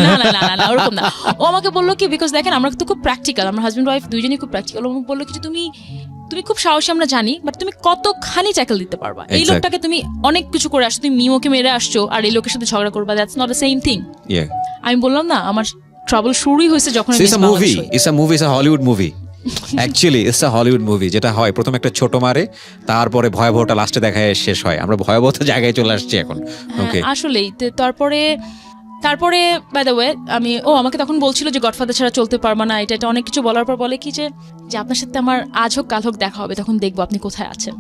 না না না না, ওরকম না। ও আমাকে বললো কি, বিকজ দেখেন আমরা তো খুব প্র্যাকটিক্যাল, আমার হাজব্যান্ড ওয়াইফ দুইজনই খুব প্র্যাকটিক্যাল। ও বললো কি তুমি খুব সাহসী, আমরা জানি, বাট তুমি কতখানি ট্যাকল দিতে পারবা? এই লোকটাকে তুমি অনেক কিছু করে আসছো, তুমি মিমোকে মেরে আসছো, আর এই লোকের সাথে ঝগড়া করবা, that's not the same thing. আমি বললাম না, আমার ট্রাবল শুরুই হয়েছে যখন Hollywood movie. Actually it's a Hollywood movie, যেটা হয় প্রথম একটা ছোট মারে, তারপরে ভয়াবহটা লাস্টে দেখায় শেষ হয়। আমরা ভয়াবহতা জায়গায় চলে আসছি এখন। ওকে, আসলেই। তারপরে বাই দ্য ওয়ে আমাকে তখন বলছিল যে গডফাদার ছাড়া চলতে পারবা না, এটা অনেক কিছু বলার পর বলে কি যে আপনার সাথে আমার আজ হোক কাল হোক দেখা হবে, তখন দেখবো আপনি কোথায় আছেন।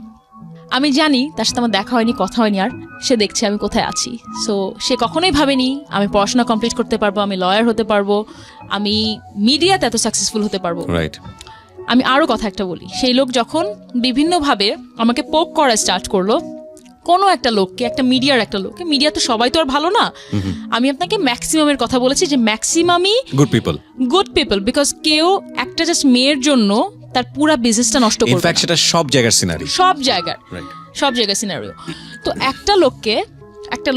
আমি জানি তার সাথে আমার দেখা হয়নি, কথা হয়নি, আর সে দেখছে আমি কোথায় আছি। সো সে কখনোই ভাবেনি আমি পড়াশোনা কমপ্লিট করতে পারবো, আমি লয়ার হতে পারবো, আমি মিডিয়াতে এত সাকসেসফুল হতে পারবো। আমি আরো কথা একটা বলি, সেই লোক যখন বিভিন্নভাবে আমাকে পোক করা স্টার্ট করলো, কোনো একটা লোককে, একটা মিডিয়ার একটা লোককে, মিডিয়া তো সবাই তো আর ভালো না, আমি আপনাকে ম্যাক্সিমামের কথা বলেছি যে ম্যাক্সিমামই গুড পিপল, বিকজ কেউ একটা জাস্ট মেয়ের জন্য তার পুরো বিজনেসটা নষ্ট করবে। ইনফ্যাক্ট সেটা সব জায়গার সিনারিও, সব জায়গার সিনারিও। তো একটা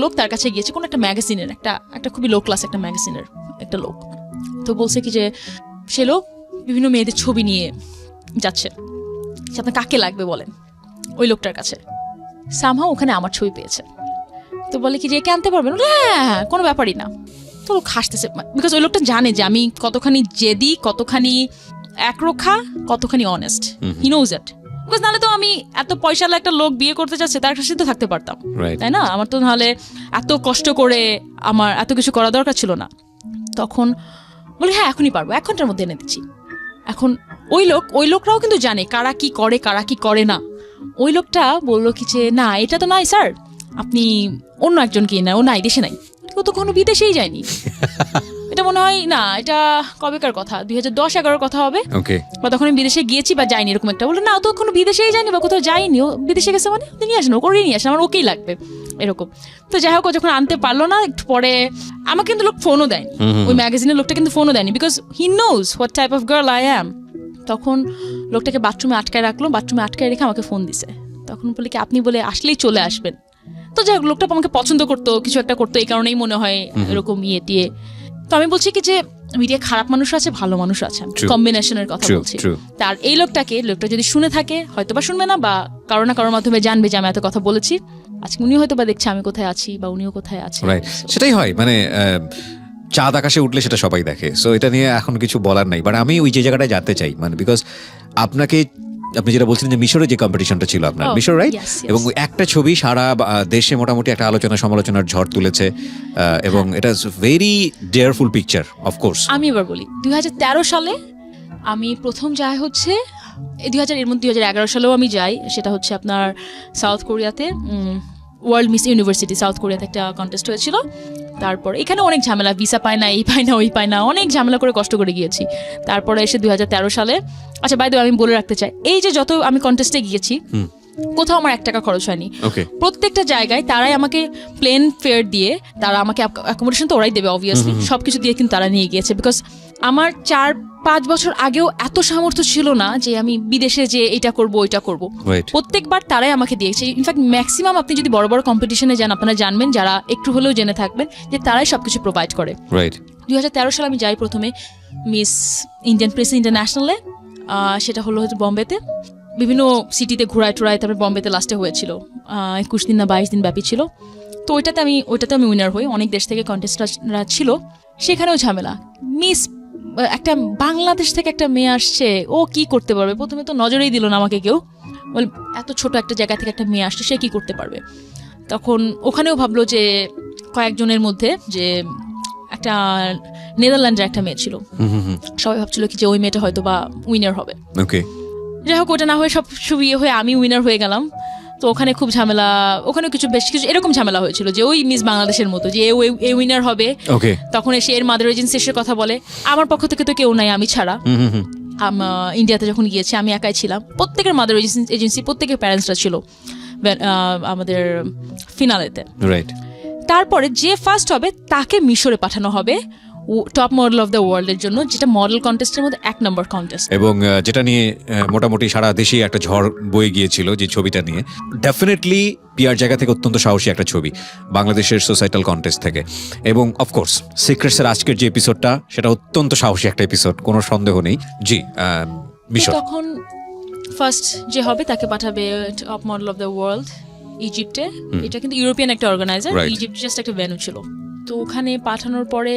লোক তার কাছে গিয়েছে, কোনো একটা ম্যাগাজিনের, একটা খুবই লো ক্লাস একটা ম্যাগাজিনের একটা লোক, তো বলছে কি যে সে লোক বিভিন্ন মেয়েদের ছবি নিয়ে যাচ্ছে, আপনার কাকে লাগবে বলেন। ওই লোকটার কাছে সামহাও ওখানে আমার ছবি পেয়েছে, তো বলে কি যে একে আনতে পারবেন? হ্যাঁ, কোনো ব্যাপারই না। তো লোক হাসতেছে, বিকজ ওই লোকটা জানে যে আমি কতখানি জেদি, কতখানি একরোখা, কতখানি honest. He knows it. Because নাহলে তো আমি এত পয়সাওয়ালা একটা লোক বিয়ে করতে চাচ্ছে, তার কাছে তো থাকতে পারতাম, তাই না? আমার তো নাহলে এত কষ্ট করে আমার এত কিছু করা দরকার ছিল না। তখন বলি হ্যাঁ এখনই পারবো, 1 ঘন্টার মধ্যে এনে দিচ্ছি। এখন ওই লোকরাও কিন্তু জানে কারা কি করে, কারা কি করে না। ওই লোকটা বললো কি যে না, এটা তো নাই স্যার, আপনি অন্য একজনকে না, ও নাই, দেশে নাই, ও তো কোনো বিদেশেই যায়নি। এটা মনে হয় না, এটা কবেকার কথা, 2010-11 কথা হবে, বা তখন আমি বিদেশে গিয়েছি বা যাইনি, এরকম একটা। বললো না, ও তো কোনো বিদেশেই যায়নি বা কোথাও যায়নি, ও বিদেশে গেছে, মানে নিয়ে আসেন, ও করে নিয়ে আসেন, আমার ওকেই লাগবে, এরকম। তো যাই হোক, ও যখন আনতে পারলো না, একটু পরে আমাকে কিন্তু লোক ফোনও দেয়নি, ওই ম্যাগাজিনের লোকটা কিন্তু ফোনও দেয়নি, because he knows what type of girl I am. তখন লোকটাকে বাথরুমে আটকায় রাখলো, বাথরুমে আটকায় রেখে আমাকে ফোন দিছে। তখন বলে কি আপনি বলে আসলেই চলে আসবেন। তো যাই হোক, লোকটা আমাকে পছন্দ করতো, কিছু একটা করতো, এই কারণেই মনে হয় এরকম টিয়ে। তো আমি বলছি কি যে মিডিয়া খারাপ মানুষ আছে, ভালো মানুষ আছে, কম্বিনেশনের কথা বলছি। তার এই লোকটা যদি শুনে থাকে, হয়তো বা শুনবে না, বা কারো না কারোর মাধ্যমে জানবে যে আমি এত কথা বলেছি, আজকে উনিও হয়তো বা দেখছে আমি কোথায় আছি, বা উনিও কোথায় আছে। সেটাই হয়, মানে চাঁদ আকাশে উঠলে সেটা সবাই দেখে। সো এটা নিয়ে এখন কিছু বলার নাই, বাট আমি ওই যে জায়গাটায় যেতে চাই, মানে বিকজ আপনি যেটা বলছিলেন যে মিশরে যে কম্পিটিশনটা ছিল আপনার, মিশর, রাইট? এবং একটা ছবি সারা দেশে মোটামুটি একটা আলোচনা সমালোচনার ঝড় তুলেছে, এবং এটা ভেরি ডেয়ারফুল পিকচার, অফকোর্স। আমি এবার বলি, 2013 সালে আমি প্রথম যাই হচ্ছে, এর মধ্যে 2011 সালেও আমি যাই, সেটা হচ্ছে আপনার সাউথ কোরিয়াতে, ওয়ার্ল্ড মিস ইউনিভার্সিটি সাউথ কোরিয়াতে একটা কন্টেস্ট হয়েছিল। তারপর এখানে অনেক ঝামেলা, ভিসা পায় না, এই পায় না, ওই পায় না, অনেক ঝামেলা করে কষ্ট করে গিয়েছি। তারপরে এসে 2013 সালে, আচ্ছা বাই দ্য ওয়ে আমি বলে রাখতে চাই, এই যে যত আমি কন্টেস্টে গিয়েছি কোথাও আমার 1 টাকা খরচ হয়নি। প্রত্যেকটা জায়গায় তারাই আমাকে প্লেন ফেয়ার দিয়ে, তারা আমাকে অ্যাকোমোডেশন তো ওরাই দেবে অবভিয়াসলি, সবকিছু দিয়ে কিন্তু তারা নিয়ে গিয়েছে। বিকজ আমার 4-5 বছর আগেও এত সামর্থ্য ছিল না যে আমি বিদেশে যে এটা করব ওইটা করব। প্রত্যেকবার তারাই আমাকে দিয়েছে। ইনফ্যাক্ট ম্যাক্সিমাম আপনি যদি বড় বড় কম্পিটিশনে যান, আপনারা জানবেন, যারা একটু হলেও জেনে থাকবেন যে তারাই সবকিছু প্রোভাইড করে। 2013 সালে আমি যাই প্রথমে মিস ইন্ডিয়ান প্রেস ইন্টারন্যাশনালে, সেটা হলো বম্বেতে, বিভিন্ন সিটিতে ঘোরায় টোরায়, তারপরে বম্বেতে লাস্টে হয়েছিল, 21 দিন না 22 দিন ব্যাপী ছিল। তো ওইটাতে আমি উইনার হই। অনেক দেশ থেকে কন্টেস্টরা ছিল, সেখানেও ঝামেলা। মিস একটা বাংলাদেশ থেকে একটা মেয়ে আসছে, ও কি করতে পারবে? প্রথমে তো নজরেই দিল না আমাকে কেউ, বল এত ছোট একটা জায়গা থেকে একটা মেয়ে আসছে, সে কি করতে পারবে? তখন ওখানেও ভাবলো যে কয়েকজনের মধ্যে যে একটা নেদারল্যান্ডের একটা মেয়ে ছিল, সবাই ভাবছিল কি যে ওই মেয়েটা হয়তো বা উইনার হবে। যাই হোক, ওটা না হয়ে সব ইয়ে হয়ে আমি উইনার হয়ে গেলাম। তো ওখানে খুব ঝামেলা, ওখানে বেশ কিছু এরকম ঝামেলা হয়েছিল যে ওই মিস বাংলাদেশের মতো যে এ উইনার হবে, তখন এসে এর মাদার এজেন্সি এসে কথা বলে। আমার পক্ষ থেকে তো কেউ নাই, আমি ছাড়া। ইন্ডিয়াতে যখন গিয়েছি আমি একাই ছিলাম, প্রত্যেকের মাদার এজেন্সি, প্রত্যেকের প্যারেন্টসরা ছিল আমাদের ফিনালেতে। তারপরে যে ফার্স্ট হবে তাকে মিশরে পাঠানো হবে টপ মডেল অফ দ্য ওয়ার্ল্ডের জন্য, যেটা মডেল কন্টেস্টের মধ্যে 1 নম্বর কন্টেস্ট, এবং যেটা নিয়ে মোটামুটি সারা দেশে একটা ঝড় বয়ে গিয়েছিল যে ছবিটা নিয়ে। ডেফিনেটলি পিয়ার জায়গা থেকে অত্যন্ত সাহসী একটা ছবি বাংলাদেশের সোসাইটাল কন্টেস্ট থেকে। এবং অফকোর্স সিক্রেটসের আজকের যে এপিসোডটা, সেটা অত্যন্ত সাহসী একটা এপিসোড, কোনো সন্দেহ নেই। জি, মিশর। তখন ফার্স্ট যে হবে তাকে পাঠাবে top model of the world ইজিপ্টে। এটা কিন্তু ইউরোপিয়ান একটা অর্গানাইজার, ইজিপ্ট জাস্ট একটা ভেন্যু ছিল। তো ওখানে পাঠানোর পরে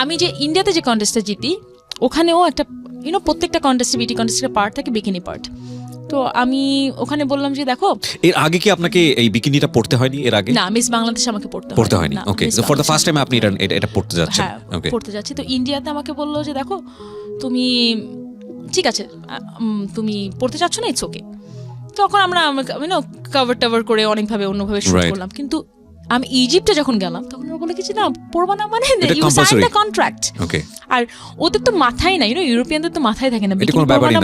আমি যে ইন্ডিয়াতে যে কন্টেস্টটা জিতি, ওখানেও একটা প্রত্যেকটা কন্টেস্টে বিউটি কন্টেস্টের পার্ট থাকে, বিকিনি পার্ট। তো আমি ওখানে বললাম যে দেখো, এর আগে কি আপনাকে এই বিকিনিটা পড়তে হয়নি? এর আগে না, মিস বাংলাদেশ আমাকে পড়তে হয়নি। Okay, so for the first time আপনি এটা পড়তে যাচ্ছেন? ওকে, পড়তে যাচ্ছি। তো ইন্ডিয়াতে আমাকে বললো যে দেখো, তুমি ঠিক আছে, তুমি পড়তে চাচ্ছ না, ইটস ওকে। তখন আমরা কভার করে অনেকভাবে অন্যভাবে শুরু করলাম। কিন্তু আমি ইজিপ্টে যখন গেলাম তখন ওরা বলে কিছু না, পড়বা না, মানে ইউ সাইন দ্য কন্ট্রাক্ট। আর ওদের তো মাথায় নাই, ইউরোপিয়ানদের তো মাথায় থাকে না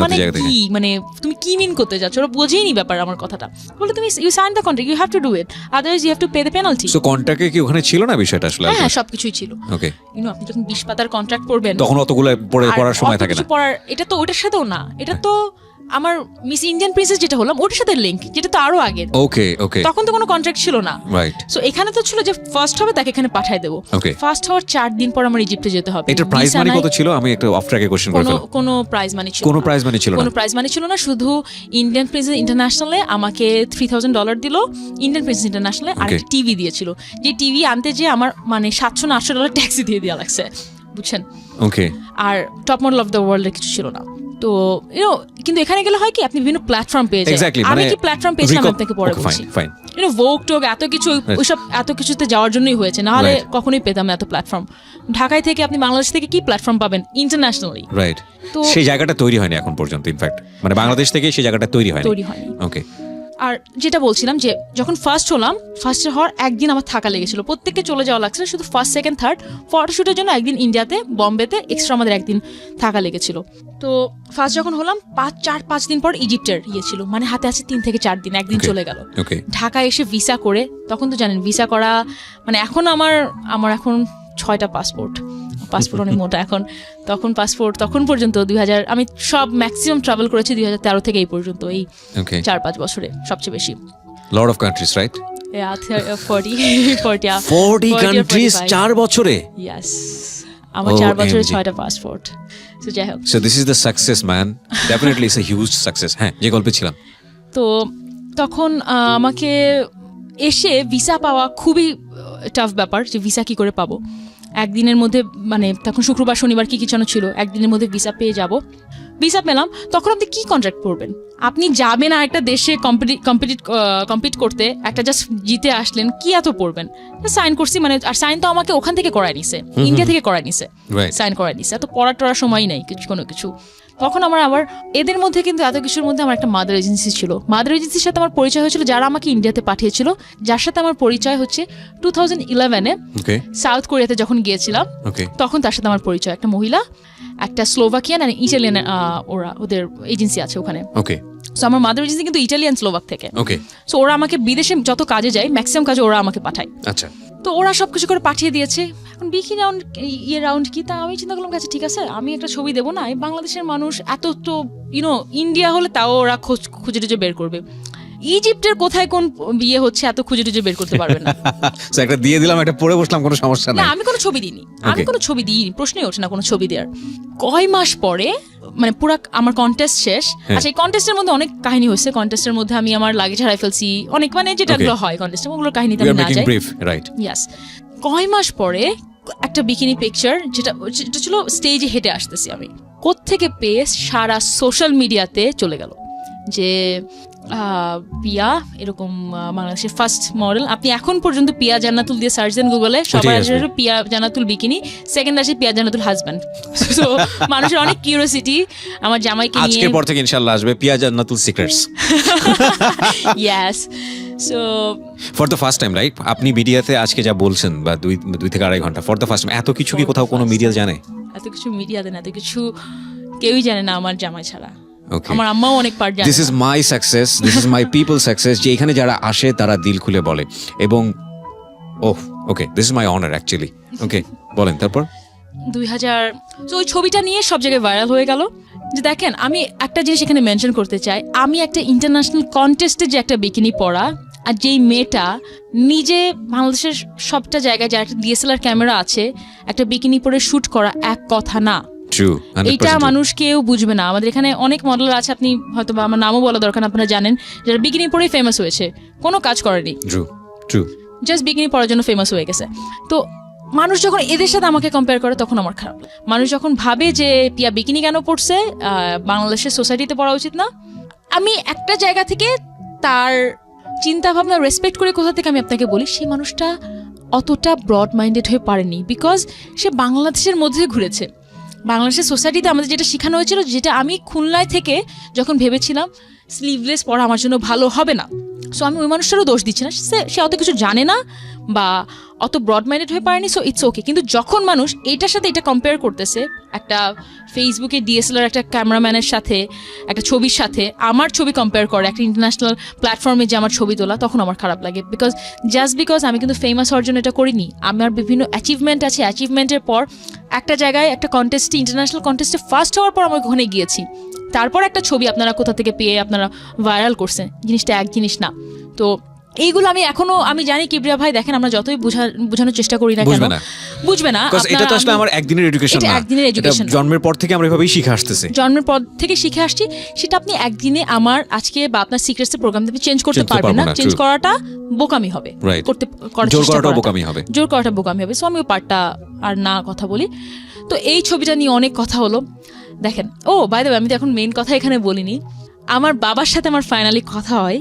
মানে কি, মানে তুমি কি মিন করতে যাচ্ছ, ওরা বোঝেই নি ব্যাপার আমার কথাটা। বলে তুমি you sign the contract, you have to do it, otherwise you have to pay the penalty. So কন্ট্রাক্টে কি ওখানে ছিল না বিষয়টা আসলে? হ্যাঁ, সবকিছুই ছিল। ওকে, আপনি যখন 20 পাতার কন্ট্রাক্ট পড়বেন তখন অতগুলো পড়ার সময় থাকে না। এটা তো ওটার সাথেও না, এটা তো আমার মিস ইন্ডিয়ান প্রিন্সেস যেটা হলাম ওটার সাথে লিংক, যেটা তো আরো আগে। ওকে, তখন তো কোনো কন্ট্রাক্ট ছিল না। সো এখানে তো ছিল যে ফার্স্ট হবে তাকে এখানে পাঠিয়ে দেবো। ফার্স্ট হওয়ার 4 দিন পর আমার ইজিপ্টে যেতে হবে। এটার প্রাইজ মানি কত ছিল? আমি একটা অফ ট্র্যাকে কোশ্চেন করে ফেললাম। কোনো প্রাইজ মানি ছিল? কোনো প্রাইজ মানি ছিল না। শুধু ইন্ডিয়ান প্রিন্সেস ইন্টারন্যাশনালে আমাকে $3000 দিল, ইন্ডিয়ান প্রিন্সেস ইন্টারন্যাশনালে আর একটা টিভি দিয়েছিল, যে টিভি আনতে যে আমার মানে $700 না $800 ট্যাক্সি দিয়ে দেওয়া লাগছে, বুঝছেন? ওকে। আর টপ মডেল অফ দ্য ওয়ার্ল্ডের কিছু ছিল না। তো কিন্তু এখানে গেলে হয় কি, আপনি বিভিন্ন প্ল্যাটফর্ম পেয়ে যান। আমি কি প্ল্যাটফর্ম পেয়েছিলাম আপনাকে পরে বলছি। ভোগ টোগ এত কিছু, ওইসব এত কিছুতে যাওয়ার জন্যই হয়েছে, না হলে কখনোই পেতাম না এত প্ল্যাটফর্ম। ঢাকায় থেকে আপনি বাংলাদেশ থেকে কি প্ল্যাটফর্ম পাবেন ইন্টারন্যাশনালি? রাইট। তো সেই জায়গাটা তৈরি হয়নি এখন পর্যন্ত, ইনফ্যাক্ট মানে বাংলাদেশ থেকে সেই জায়গাটা তৈরি হয়নি। ওকে। আর যেটা বলছিলাম যে যখন ফার্স্ট হওয়ার একদিন আমার থাকা লেগেছিল, প্রত্যেককে চলে যাওয়া লাগছিল, শুধু ফার্স্ট সেকেন্ড থার্ড ফটোশুটের জন্য একদিন ইন্ডিয়াতে বম্বেতে এক্সট্রা আমাদের একদিন থাকা লেগেছিল। তো ফার্স্ট যখন হলাম 4-5 দিন পর ইজিপ্টের ছিল, মানে হাতে আছে 3 থেকে 4 দিন, একদিন চলে গেল। ঢাকায় এসে ভিসা করে, তখন তো জানেন ভিসা করা মানে এখন আমার এখন 6টা পাসপোর্ট অনেক মোটা এখন। তখন পর্যন্ত 2000 আমি সব ম্যাক্সিমাম ট্রাভেল করেছি 2013 থেকে এই পর্যন্ত, এই 4-5 বছরে সবচেয়ে বেশি। Lot of countries, right? Yeah, 40 countries 4 বছরে। ইয়েস, আমার 4 বছরে 6টা পাসপোর্ট। সো যাই হোক, so this is the success man, definitely it's a huge success. হ্যাঁ, যে গল্পে ছিলাম। তো তখন আমাকে এসে ভিসা পাওয়া খুবই টাফ ব্যাপার, যে ভিসা কি করে পাবো একদিনের মধ্যে, মানে তখন শুক্রবার শনিবার কি যেন ছিল, একদিনের মধ্যে ভিসা পেয়ে যাব। ভিসা পেলাম, তখন আপনি কি কন্ট্রাক্ট করবেন? আপনি যাবেন আর একটা দেশে কম্পিট করতে, একটা জাস্ট জিতে আসলেন, কি এত পড়বেন? সাইন করছি, মানে আর সাইন তো আমাকে ওখান থেকে করায় নিছে, ইন্ডিয়া থেকে করায় নিছে, সাইন করায় নিছে, এত পড়ার সময়ই নাই কোনো কিছু। তখন আবার এদের মধ্যে কিন্তু এত কিছুর মধ্যে আমার একটা মাদার এজেন্সি ছিল। মাদার এজেন্সির সাথে আমার পরিচয় হয়েছিল যারা আমাকে ইন্ডিয়াতে পাঠিয়েছিল, যার সাথে আমার পরিচয় হচ্ছে 2011-এ সাউথ কোরিয়াতে যখন গিয়েছিলাম, তখন তার সাথে আমার পরিচয়। একটা মহিলা, একটা স্লোভাকিয়ান আর ইটালিয়ান, ওদের এজেন্সি আছে ওখানে। সো আমার মাদার এজেন্সি কিন্তু ইটালিয়ান স্লোভাক থেকে। সো ওরা আমাকে বিদেশে যত কাজে যায় ম্যাক্সিমাম কাজে ওরা আমাকে পাঠায়। আচ্ছা, তো ওরা সবকিছু করে পাঠিয়ে দিয়েছে। এখন বিকি রাউন্ড কি, তা আমি চিন্তা করলাম কাছে ঠিক আছে, আমি একটা ছবি দেবো না, এই বাংলাদেশের মানুষ এত তো ইন্ডিয়া হলে তাও ওরা খুঁজে টুজে বের করবে, ইজিপ্টের কোথায় কোন বিয়ে হচ্ছে এত খুঁজে টুজে বের করতে পারবে না। একটা দিয়ে দিলাম, একটা পরে বসলাম, কোনো সমস্যা না, আমি কোনো ছবি দিইনি, প্রশ্নই ওঠে না কোনো ছবি দেওয়ার। কয় মাস পরে মানে পুরা আমার কন্টেস্ট শেষ। আচ্ছা, এই কন্টেস্টের মধ্যে অনেক কাহিনী হয়েছে। কন্টেস্টের মধ্যে আমি আমার লাগেজ হারাই ফেলছি অনেক, মানে যেটাগুলো হয় কন্টেস্টে, ওগুলোর কাহিনীতে আমি না যাই। ইয়াস, কয় মাস পরে একটা বিকিনি পিকচার যেটা ছিল স্টেজে হেঁটে আসতেছি আমি, কোত্থেকে পেয়ে সারা সোশ্যাল মিডিয়াতে চলে গেল যে পিয়া এরকম বাংলাদেশের ফার্স্ট মডেল। আপনি এখন পর্যন্ত পিয়া জান্নাতুল দিয়ে সার্চ দেন গুগলে, সবার আসে পিয়া জান্নাতুল বিকিনি, সেকেন্ড আসে পিয়া জান্নাতুল হাজব্যান্ড। সো মানুষের অনেক কিউরিওসিটি আমার জামাইকে নিয়ে। আজকের পর থেকে ইনশাআল্লাহ আসবে Piya Jannatul secrets. Yes, so for the first time, right? আপনি মিডিয়াতে আজকে যা বলছেন বা 2 থেকে 2.5 ঘন্টা, ফর দ্য ফার্স্ট টাইম এত কিছু কি কোথাও কোনো মিডিয়া জানে? এত কিছু মিডিয়া দেন, এত কিছু কেউই জানে না আমার জামাই ছাড়া। আমার আম্মাও অনেক পার্ট জানে। This is my success, this is my people success, যে এখানে যারা আসে তারা দিল খুলে বলে। এবং okay, this is my honour actually. Okay, বলেন তারপর। 2000 তো ওই ছবিটা নিয়ে সব জায়গায় ভাইরাল হয়ে গেল। যে দেখেন, আমি একটা জিনিস এখানে মেনশন করতে চাই, আমি একটা ইন্টারন্যাশনাল কন্টেস্টে যে একটা বিকিনি পরা, আর যেই মেয়েটা নিজে বাংলাদেশের সবটা জায়গায় যার একটা ডিএসএলআর ক্যামেরা আছে, একটা বিকিনি পরে শুট করা এক কথা না। এইটা মানুষ কেউ বুঝবে না। আমাদের এখানে অনেক মডেলার আছে, আপনি হয়তো বা আমার নামও বলা দরকার, আপনারা জানেন, যারা বিকিনি পরেই ফেমাস হয়েছে, কোনো কাজ করেনি, জাস্ট বিকিনি পরার জন্য ফেমাস হয়ে গেছে। তো মানুষ যখন এদের সাথে আমাকে কম্পেয়ার করে তখন আমার খারাপ লাগে। মানুষ যখন ভাবে যে পিয়া বিকিনি কেন পড়ছে, বাংলাদেশের সোসাইটিতে পড়া উচিত না, আমি একটা জায়গা থেকে তার চিন্তা ভাবনা রেসপেক্ট করে কোথা থেকে আমি আপনাকে বলি, সেই মানুষটা অতটা ব্রড মাইন্ডেড হয়ে পারেনি, বিকজ সে বাংলাদেশের মধ্যে ঘুরেছে। বাংলাদেশের সোসাইটিতে আমাদের যেটা শেখানো হয়েছিল, যেটা আমি খুলনায় থেকে যখন ভেবেছিলাম স্লিভলেস পরা আমার জন্য ভালো হবে না, সো আমি ওই মানুষটারও দোষ দিচ্ছি না, সে অত কিছু জানে না বা অত ব্রড মাইন্ডেড হয়ে পারেনি, সো ইটস ওকে। কিন্তু যখন মানুষ এটার সাথে এটা কম্পেয়ার করতেছে, একটা ফেসবুকে ডিএসএলআর একটা ক্যামেরাম্যানের সাথে একটা ছবির সাথে আমার ছবি কম্পেয়ার করে একটা ইন্টারন্যাশনাল প্ল্যাটফর্মে যে আমার ছবি তোলা, তখন আমার খারাপ লাগে। বিকজ আমি কিন্তু ফেমাস হওয়ার জন্য এটা করিনি, আমার বিভিন্ন অ্যাচিভমেন্ট আছে, অ্যাচিভমেন্টের পর একটা জায়গায় একটা কন্টেস্টে, ইন্টারন্যাশনাল কন্টেস্টে ফার্স্ট হওয়ার পর আমরা ওখানে গিয়েছি, তারপর একটা ছবি আপনারা কোথা থেকে পেয়ে আপনারা ভাইরাল করছেন, জিনিসটা এক জিনিস না। তো এইগুলো আমি জানি কিবরিয়া ভাই, দেখেন আমরা যতই বোঝানোর চেষ্টা করি না কেন বুঝবে না। এটা তো আসলে আমার একদিনের এডুকেশন না, একদিনের এডুকেশন, জন্মের পর থেকে আমরা এভাবেই শিখে আসতেছি, জন্মের পর থেকে শিখে আসছি। সেটা আপনি একদিনে আমার আজকে বা আপনার সিক্রেটস প্রোগ্রাম আপনি চেঞ্জ করতে পারবেন না। চেঞ্জ করাটা বোকামি হবে, জোর করাটা বোকামি হবে, সো আমি ওই পার্টটা আর না কথা বলি। তো এই ছবিটা নিয়ে অনেক কথা হলো। দেখেন, বাই দ্য ওয়ে, আমি তো এখন মেইন কথা এখানে বলিনি। আমার বাবার সাথে আমার ফাইনালি কথা হয়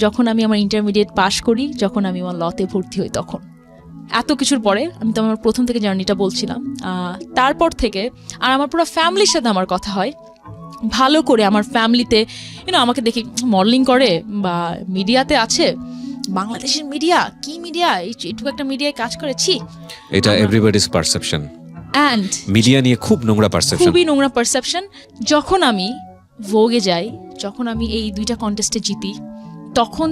যখন আমি আমার ইন্টারমিডিয়েট পাশ করি, যখন আমি আমার লতে ভর্তি হই। তখন এত কিছুর পরে আমি তো আমার প্রথম থেকে জার্নিটা বলছিলাম, তারপর থেকে আর আমার পুরো ফ্যামিলির সাথে আমার কথা হয় ভালো করে। আমার ফ্যামিলিতে আমাকে দেখি মডেলিং করে বা মিডিয়াতে আছে, বাংলাদেশের মিডিয়া কি মিডিয়া, এইটুকু একটা মিডিয়ায় কাজ করেছি, এটা এভরিবডিজ পারসেপশন। অ্যান্ড মিডিয়া নিয়ে খুবই নোংরা পারসেপশন। যখন আমি ভোগে যাই, যখন আমি এই 2টা কন্টেস্টে জিতি, তখন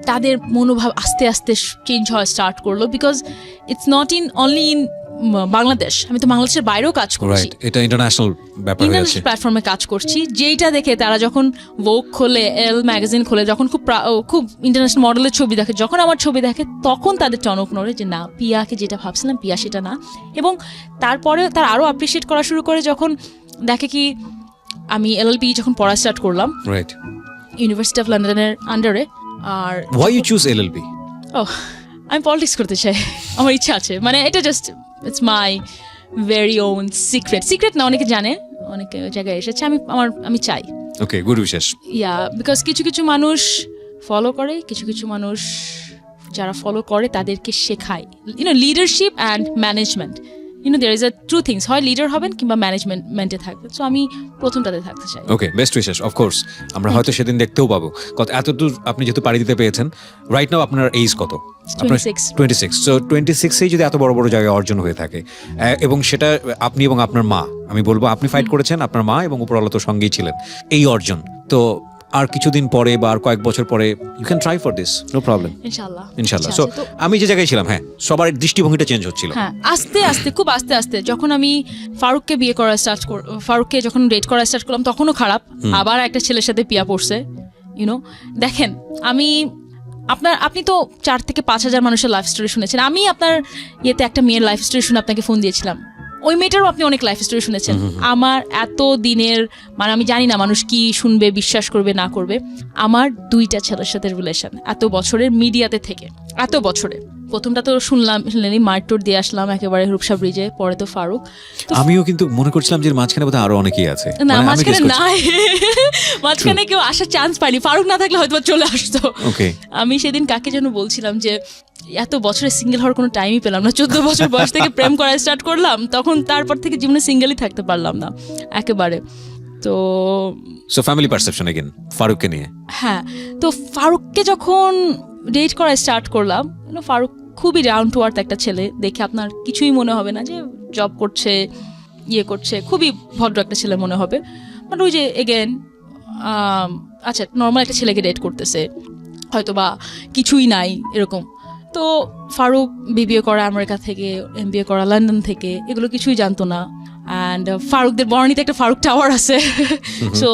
তাদের মনোভাব আস্তে আস্তে চেঞ্জ হওয়া স্টার্ট করলো। Because it's not only in Bangladesh, আমি তো বাংলাদেশের বাইরেও কাজ করছি, এটা ইন্টারন্যাশনাল প্ল্যাটফর্মে কাজ করছি। যেইটা দেখে তারা যখন ভোগ খোলে, এল ম্যাগাজিন খোলে, যখন খুব ইন্টারন্যাশনাল মডেলের ছবি দেখে, যখন আমার ছবি দেখে, তখন তাদের টনক নড়ে যে না, পিয়াকে যেটা ভাবছিলাম পিয়া সেটা না। এবং তারপরে তারা আরও অ্যাপ্রিসিয়েট করা শুরু করে যখন দেখে কি আমি এলএলবি যখন পড়া স্টার্ট করলাম ইউনিভার্সিটি অফ লন্ডনের আন্ডারে। আর why you choose LLB? আমি পলিটিক্স করতে চাই, আমার ইচ্ছা আছে, মানে এটা just it's my very on secret না, অনেকে জানে, অনেক জায়গায় এসেছে, আমি চাই। ওকে, গুড উইশেস। বিকজ কিছু মানুষ ফলো করে, কিছু মানুষ যারা ফলো করে তাদেরকে শেখায় leadership and management, there is a true things, হয় লিডার হবেন কিংবা ম্যানেজমেন্টে থাকবেন। সো আমি প্রথমটাতে থাকতে চাই। ওকে, বেস্ট উইশেস। অফকোর্স আমরা হয়তো সেদিন দেখতেও পাবো। এতদূর আপনি যেহেতু পাড়ি দিতে পেয়েছেন, রাইট নাও আপনার এজ কত? 26। সো 26এই যদি এত বড় বড় জায়গায় অর্জন হয়ে থাকে, এবং সেটা আপনি এবং আপনার মা, আমি বলবো আপনি ফাইট করেছেন, আপনার মা এবং উপরওয়ালা তো সঙ্গেই ছিলেন, এই অর্জন তো আর কিছুদিন পরে বা আর কয়েক বছর পরে you can try for this, no problem, ইনশাল্লাহ। সো আমি যে জায়গায় ছিলাম, হ্যাঁ, সবার দৃষ্টিভঙ্গিটা চেঞ্জ হচ্ছিল। হ্যাঁ, আস্তে আস্তে, খুব আস্তে আস্তে যখন আমি ফারুককে ফারুককে যখন ডেট করা স্টার্ট করলাম, তখনও খারাপ, আবার একটা ছেলের সাথে পিয়া পড়ছে। দেখেন, আপনি তো 4 থেকে 5 হাজার মানুষের লাইফ স্টোরি শুনেছেন। আমি আপনার ইয়েতে একটা মেয়ের লাইফ স্টোরি শুনে আপনাকে ফোন দিয়েছিলাম, ওই মেয়েটারও আপনি অনেক লাইফ স্টোরি শুনেছেন। আমার এত দিনের, মানে আমি জানি না মানুষ কি শুনবে, বিশ্বাস করবে না করবে, আমার 2টা ছেলের সাথে রিলেশন এত বছরের, মিডিয়াতে থেকে এত বছরে। প্রথমটা তো শুনলেনি, মারটোর দিয়ে আসলাম একেবারে রূপসা ব্রিজে, পরে তো ফারুক। আমিও কিন্তু মনে করছিলাম যে মাঝখানে বোধহয় আরো অনেকেই আছে। না, মাঝখানে কেউ আসার চান্স পাইনি, ফারুক না থাকলে হয়তো চলে আসতো। আমি সেদিন কাকে যেন বলছিলাম যে এত বছরে সিঙ্গেল হওয়ার কোনো টাইমই পেলাম না। 14 বছর বয়স থেকে প্রেম করা স্টার্ট করলাম, তখন তারপর থেকে জীবনে সিঙ্গেলই থাকতে পারলাম না একেবারে। তো ফ্যামিলি পারসেপশন अगेन ফারুককে নিয়ে। হ্যাঁ, তো ফারুককে যখন ডেট করা স্টার্ট করলাম, ফারুক খুবই ডাউন টু আর্থ একটা ছেলে, দেখে আপনার কিছুই মনে হবে না যে জব করছে, করছে, খুবই ভদ্র একটা ছেলে মনে হবে। বাট ওই যে এগেন, আচ্ছা, নর্মাল একটা ছেলেকে ডেট করতেছে, হয়তো বা কিছুই নাই এরকম। তো ফারুক বিবিএ করা আমেরিকা থেকে, এমবিএ করা লন্ডন থেকে, এগুলো কিছুই জানতো না। অ্যান্ড ফারুকদের বর্ণিতে একটা ফারুক টাওয়ার আছে। সো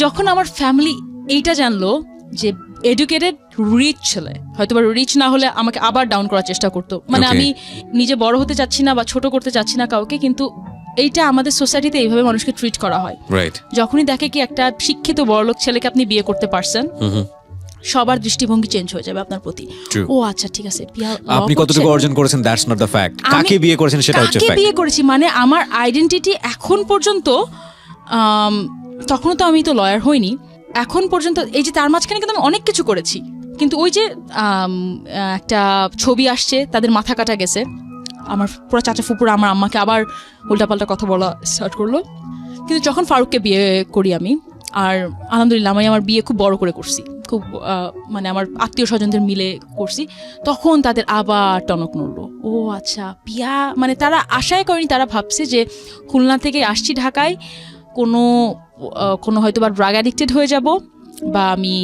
যখন আমার ফ্যামিলি এইটা জানলো যে এডুকেটেড রিচ ছেলে, হয়তো বা রিচ না হলে আমাকে আবার ডাউন করার চেষ্টা করতো। মানে আমি নিজে বড় হতে চাচ্ছি না বা ছোট করতে চাচ্ছি না কাউকে, কিন্তু এইটা আমাদের সোসাইটিতে এইভাবে মানুষকে ট্রিট করা হয়। যখনই দেখে কি একটা শিক্ষিত বড়লোক ছেলেকে আপনি বিয়ে করতে পারছেন, সবার দৃষ্টিভঙ্গি চেঞ্জ হয়ে যাবে আপনার প্রতি। ও আচ্ছা, ঠিক আছে, আপনি কতটুকু অর্জন করেছেন দ্যাটস নট দ্য ফ্যাক্ট, কাকে বিয়ে করেছেন সেটা হচ্ছে ফ্যাক্ট। কাকে বিয়ে করেছি মানে আমার আইডেন্টিটি এখন পর্যন্ত, তখনও তো আমি তো লয়ার হইনি, এখন পর্যন্ত এই যে তার মাঝখানে কিন্তু আমি অনেক কিছু করেছি, কিন্তু ওই যে একটা ছবি আসছে, তাদের মাথা কাটা গেছে, আমার পুরো চাচা ফুপুরা আমার আম্মাকে আবার উল্টাপাল্টা কথা বলা স্টার্ট করলো। কিন্তু যখন ফারুককে বিয়ে করি আমি, আর আলহামদুলিল্লাহ আমি আমার বিয়ে খুব বড় করে করছি, খুব মানে আমার আত্মীয় স্বজনদের মিলে করছি, তখন তাদের আবার টনক নড়লো। ও আচ্ছা, পিয়া, মানে তারা আশাই করেনি, তারা ভাবছে যে খুলনা থেকে আসছি ঢাকায়, কোনো হয়তো বা ড্রাগ অ্যাডিক্টেড হয়ে যাব, বা আমি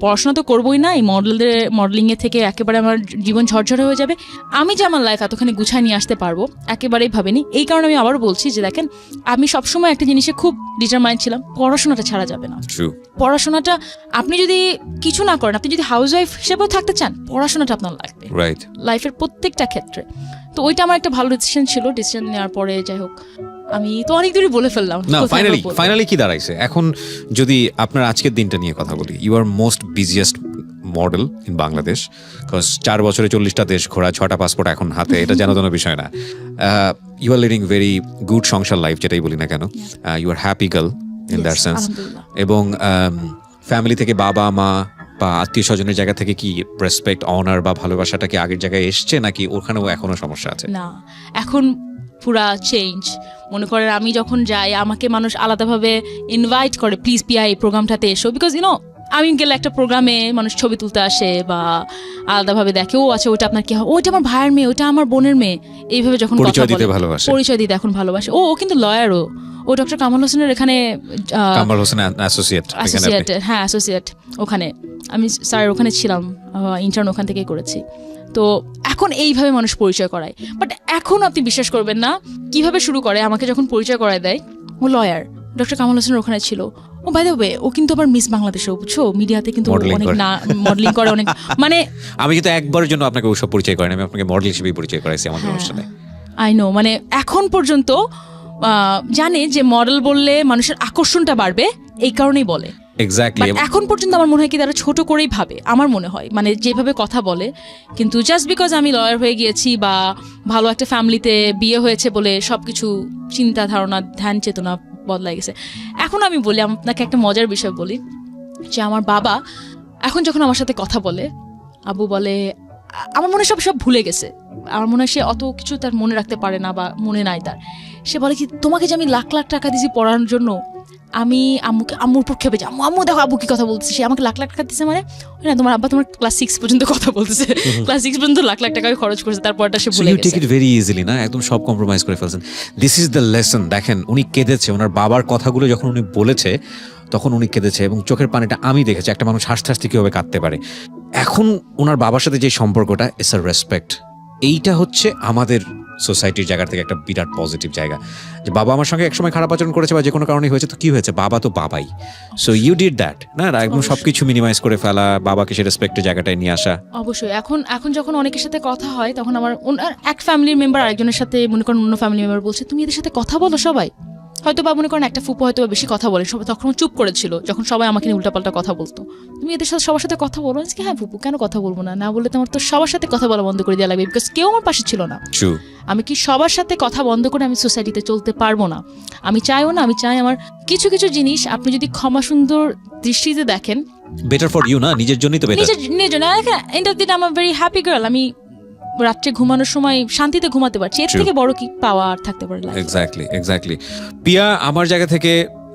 পড়াশোনা তো করবোই না, এই মডেলিংয়ে থেকে একেবারে আমার জীবন ঝরঝরে হয়ে যাবে, আমি যে আমার লাইফ এতখানি গুছায় নিয়ে আসতে পারবো একেবারেই ভাবিনি। এই কারণে আমি আবারও বলছি যে দেখেন, আমি সবসময় একটা জিনিসে খুব ডিটারমাইন্ড ছিলাম, পড়াশোনাটা ছাড়া যাবে না। পড়াশোনাটা আপনি যদি কিছু না করেন, আপনি যদি হাউস ওয়াইফ হিসেবেও থাকতে চান, পড়াশোনাটা আপনার লাগবে লাইফের প্রত্যেকটা ক্ষেত্রে। তো ওইটা আমার একটা ভালো ডিসিশন ছিল। ডিসিশন নেওয়ার পরে যাই হোক, আমি তো অনেক দূরই বলে ফেললাম না। ফাইনালি কি দাঁড়াইছে এখন? যদি আপনার আজকের দিনটা নিয়ে কথা বলি, you are most busiest model in Bangladesh, because 4 বছরে 40টা দেশ ঘোরা, 6টা পাসপোর্ট এখন হাতে, এটা যেন কোনো বিষয় না। You are leading very good সংসার লাইফ, যেটাই বলি না কেন, you are happy girl in that sense. এবং ফ্যামিলি থেকে বাবা মা বা আত্মীয় স্বজনের জায়গা থেকে কি রেসপেক্ট, অনার বা ভালোবাসাটা কি আগের জায়গায় এসছে, নাকি ওখানেও এখনো সমস্যা আছে? না, এখন পুরা চেঞ্জ। মনে করেন আমি যখন যাই, আমাকে মানুষ আলাদাভাবে ইনভাইট করে, প্লিজ পিয়া এই প্রোগ্রামটাতে এসো, বিকজ আমি গেলে একটা প্রোগ্রামে মানুষ ছবি তুলতে আসে বা আলাদাভাবে দেখে, ও আচ্ছা ওইটা আপনার কি হয়, ওইটা আমার ভাইয়ের মেয়ে, ওইটা আমার বোনের মেয়ে, এইভাবে যখন পরিচয় দিতে এখন ভালোবাসে। ও কিন্তু লয়ারও, ও ডক্টর কামাল হোসেনের এখানে, কামাল হোসেন অ্যাসোসিয়েট, হ্যাঁ অ্যাসোসিয়েট, ওখানে আমি স্যার ওখানে ছিলাম, ইন্টার্ন ওখান থেকেই করেছি। তো এখন এইভাবে মানুষ পরিচয় করায়। বাট এখন আপনি বিশ্বাস করবেন না কিভাবে শুরু করে, আমাকে যখন পরিচয় করায় দেয়, ও লয়ার, ডক্টর কামাল হোসেনের ওখানে ছিল, ও বাই দ্য ওয়ে ও কিন্তু আবার মিস বাংলাদেশও, বুঝছো, মিডিয়াতে কিন্তু অনেক মডেলিং করে অনেক, মানে আমি কিন্তু একবারের জন্য আপনাকে ওসব পরিচয় করাই না, আমি আপনাকে মডেল হিসেবে পরিচয় করাইছি আমাদের অনুষ্ঠানে। আই নো, মানে এখন পর্যন্ত জানে যে মডেল বললে মানুষের আকর্ষণটা বাড়বে, এই কারণেই বলে। এক্স্যাক্টলি। এখন পর্যন্ত আমার মনে হয় কি তারা ছোট করেই ভাবে, আমার মনে হয়, মানে যেভাবে কথা বলে। কিন্তু জাস্ট বিকজ আমি লয়ার হয়ে গিয়েছি বা ভালো একটা ফ্যামিলিতে বিয়ে হয়েছে বলে সবকিছু চিন্তা ধারণা ধ্যান চেতনা বদলাই গেছে। এখন আমি বলি, আপনাকে একটা মজার বিষয় বলি, যে আমার বাবা এখন যখন আমার সাথে কথা বলে, আবু বলে, আমার মনে সব ভুলে গেছে, আমার মনে হয় সে অত কিছু তার মনে রাখতে পারে না বা মনে নাই তার। সে বলে কি তোমাকে যে আমি লাখ লাখ টাকা দিয়েছি পড়ানোর জন্য, আমি আম্মুর উপর খেপে যাই, আম্মু দেখো আব্বু কি কথা বলতেছে, সে আমাকে লাখ লাখ টাকা দিচ্ছে, মানে না তোমার আব্বা তোমার ক্লাস 6 পর্যন্ত কথা বলতেছে, ক্লাস 6 পর্যন্ত লাখ লাখ টাকা খরচ করেছে, তারপরটা সে ভুলে গেছে। টেক ইট ভেরি ইজিলি না, একদম সব কম্প্রোমাইজ করে ফেলছেন। This is the lesson. দেখেন উনি কেঁদেছে, ওনার বাবার কথাগুলো যখন উনি বলেছে তখন উনি কেঁদেছে এবং চোখের পানিটা আমি দেখেছি। একটা মানুষ হাসতে হাসতে কিভাবে কাঁদতে পারে। এখন ওনার বাবার সাথে যে সম্পর্কটা, ইটস আ রেসপেক্ট। এইটা হচ্ছে আমাদের সোসাইটির জায়গা থেকে একটা বিরাট পজিটিভ জায়গা, যে বাবা আমার সঙ্গে একসময় খারাপ আচরণ করেছে বা যে কোনো কারণে হয়েছে, তো কি হয়েছে, বাবা তো বাবাই। সো ইউ ডিড দ্যাট না, একদম সবকিছু মিনিমাইজ করে ফেলা, বাবাকে সে রেসপেক্টের জায়গাটায় নিয়ে আসা। অবশ্যই এখন যখন অনেকের সাথে কথা হয় তখন আমার এক ফ্যামিলির মেম্বার আরেকজনের সাথে মনে করেন অন্য ফ্যামিলি মেম্বার বলছে তুমি এদের সাথে কথা বলো সবাই, হয়তো বা মনে করেন একটা ফুপু হয়তো বেশি কথা বলে, সবাই তখন চুপ করেছিল যখন সবাই আমাকে নিয়ে উল্টাপাল্টা কথা বলতো, তুমি এদের সাথে সবার সাথে কথা বলো। আজকে হ্যাঁ ফুপু কেন কথা বলবো না, না বললে তো আমার তো সবার সাথে কথা বলা বন্ধ করে দেওয়া লাগবে, বিকজ কেউ আমার পাশে ছিল না। আমি কি সবার সাথে কথা বন্ধ করে আমি সোসাইটিতে চলতে পারবো না, আমি চাইও না। আমি চাই আমার কিছু কিছু জিনিস আপনি যদি ক্ষমা সুন্দর দৃষ্টিতে দেখেন, বেটার ফর ইউ না, নিজের জন্যই তো বেটার। নিজের জন্য end of the day I am very happy girl. আমি রাত্রে ঘুমানোর সময় শান্তিতে ঘুমাতে পারছি, এর থেকে বড় কি পাওয়া আর থাকতে পারে? এক্স্যাক্টলি পিয়া, আমার জায়গা থেকে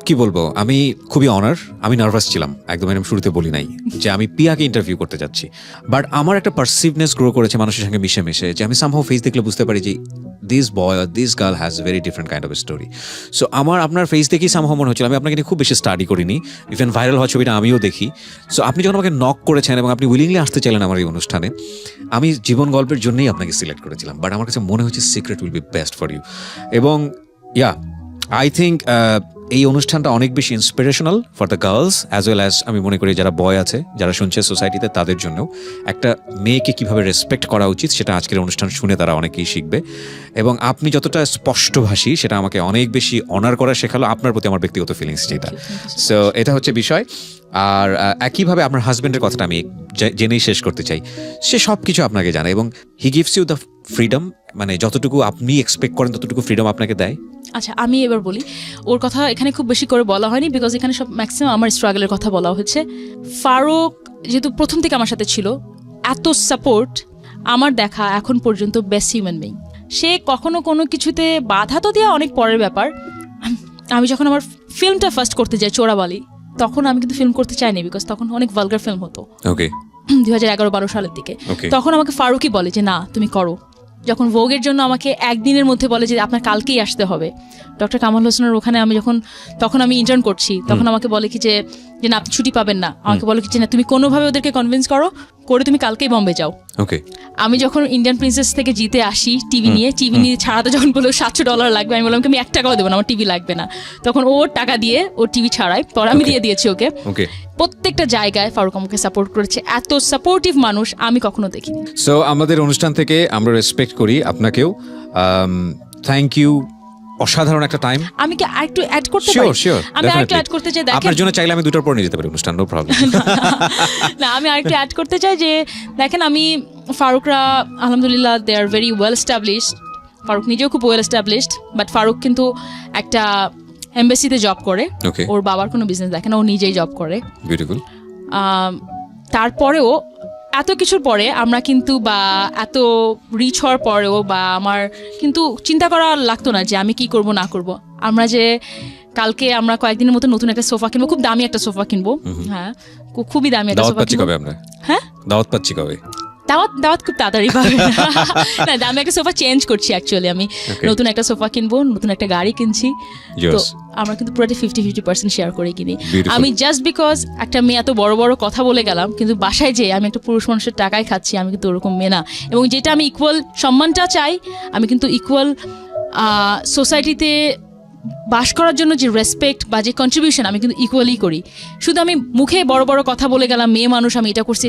কি বলবো, আমি খুবই অনার। আমি নার্ভাস ছিলাম, একদম এরকম শুরুতে বলি নাই যে আমি পিয়াকে ইন্টারভিউ করতে যাচ্ছি, বাট আমার একটা পারসিভনেস গ্রো করেছে মানুষের সঙ্গে মিশে মিশে, যে আমি সামহাউ ফেস দেখলে বুঝতে পারি যে this boy are this girl has very different kind of story. So আপনার ফেস দেখেই সামহাউ মনে হচ্ছিল, আমি আপনাকে নিয়ে খুব বেশি স্টাডি করিনি, ইভেন ভাইরাল হওয়া ছবিটা আমিও দেখি। সো আপনি যখন আমাকে নক করেছেন এবং আপনি উইলিংলি আসতে চাইলেন আমার এই অনুষ্ঠানে, আমি জীবন গল্পের জন্যই আপনাকে সিলেক্ট করেছিলাম, বাট আমার কাছে মনে হচ্ছে secret will be best for you. এবং আই থিঙ্ক এই অনুষ্ঠানটা অনেক বেশি inspirational for the girls as well as আমি মনে করি যারা বয় আছে, যারা শুনছে সোসাইটিতে, তাদের জন্যও একটা মেয়েকে কিভাবে রেসপেক্ট করা উচিত সেটা আজকের অনুষ্ঠান শুনে তারা অনেকেই শিখবে। এবং আপনি যতটা স্পষ্টভাষী সেটা আমাকে অনেক বেশি অনার করা শেখালো, আপনার প্রতি আমার ব্যক্তিগত ফিলিংস যেটা। সো এটা হচ্ছে বিষয়। আর একইভাবে আপনার হাজব্যান্ডের কথাটা আমি জেনেই শেষ করতে চাই। সে সব কিছু আপনাকে জানে এবং he gives you the freedom, মানে যতটুকু আপনি এক্সপেক্ট করেন ততটুকু ফ্রিডম আপনাকে দেয়। আচ্ছা আমি এবার বলি, ওর কথা এখানে খুব বেশি করে বলা হয়নি, বিকজ এখানে সব ম্যাক্সিমাম আমার স্ট্রাগলের কথা বলা হয়েছে। ফারুক যেহেতু প্রথম থেকে আমার সাথে ছিল, এত সাপোর্ট আমার দেখা এখন পর্যন্ত বেস্ট হিউম্যান বিং। সে কখনো কোনো কিছুতে বাধা তো দেওয়া অনেক পরের ব্যাপার। আমি যখন আমার ফিল্মটা ফার্স্ট করতে যাই চোরাবালি, তখন আমি কিন্তু ফিল্ম করতে চাইনি, বিকজ তখন অনেক ভালগার ফিল্ম হতো, 2011-12 সালের দিকে। তখন আমাকে ফারুকই বলে যে না তুমি করো। যখন ভোগের জন্য আমাকে একদিনের মধ্যে বলে যে আপনার কালকেই আসতে হবে, ডক্টর কামাল হোসেনের ওখানে আমি তখন আমি ইন্টার্ন করছি, তখন আমাকে বলে কি যে না আপনি ছুটি পাবেন না, আমাকে বলে কি যে না তুমি কোনোভাবে ওদেরকে কনভিন্স করো করে তুমি কালকেই বম্বে যাও। আমি যখন ইন্ডিয়ান প্রিন্সেস থেকে জিতে আসি টিভি নিয়ে ছাড়াতে যখন বললো $700 লাগবে, আমি বললাম আমি 1 টাকাও দেবো না, আমার টিভি লাগবে না। তখন ওর টাকা দিয়ে ওর টিভি ছাড়াই, পরে আমি দিয়ে দিয়েছি ওকে। প্রত্যেকটা জায়গায় ফারুক আমাকে সাপোর্ট করেছে, এত সাপোর্টিভ মানুষ আমি কখনো দেখিনি। সো আমাদের অনুষ্ঠান থেকে আমরা রেসপেক্ট করি আপনাকেও। থ্যাংক ইউ, অসাধারণ একটা টাইম। আমি কি আরেকটু অ্যাড করতে পারি? আমি আরেকটু অ্যাড করতে চাই, দেখেন আপনার জন্য চাইলে আমি 2টার পর নিয়ে যেতে পারি অনুষ্ঠান, নো প্রবলেম। না আমি আরেকটু অ্যাড করতে চাই যে দেখেন আমি ফারুকরা আলহামদুলিল্লাহ they are very well established, Faruk নিজেও খুব ওয়েল এস্টাবলিশড, বাট ফারুক কিন্তু একটা এমবেসিতে জব করে, ওর বাবার কোনো বিজনেস দেখে না, ও নিজেই জব করে। বিউটিফুল। তারপরেও এত কিছুর পরে আমরা কিন্তু বা এত রিচ হওয়ার পরেও বা আমার কিন্তু চিন্তা করা লাগতো না যে আমি কি করব না করব। আমরা যে কালকে আমরা কয়েকদিনের মতো নতুন একটা সোফা কিনবো, খুব দামি একটা সোফা কিনবো। হ্যাঁ খুবই দামি একটা সোফা কিনবো। হ্যাঁ দাওয়াত পাচ্ছি কবে? দাওয়াত খুব তাড়াতাড়ি পাবে না, দামি একটা সোফা চেঞ্জ করছি অ্যাকচুয়ালি। আমি নতুন একটা সোফা কিনবো, নতুন একটা গাড়ি কিনছি, তো আমরা কিন্তু পুরোটা 50-50% শেয়ার করে কিনি। আমি জাস্ট বিকজ একটা মেয়ে এত বড় বড় কথা বলে গেলাম, কিন্তু বাসায় যে আমি একটা পুরুষ মানুষের টাকায় খাচ্ছি, আমি কিন্তু ওরকম মেয়ে না। এবং যেটা আমি ইকুয়াল সম্মানটা চাই, আমি কিন্তু ইকুয়াল সোসাইটিতে বাস করার জন্য যে রেসপেক্ট বা যে কন্ট্রিবিউশন আমি কিন্তু ইকুয়ালি করি। শুধু আমি মুখে বড় বড় কথা বলে গেলাম মেয়ে মানুষ আমি এটা করছি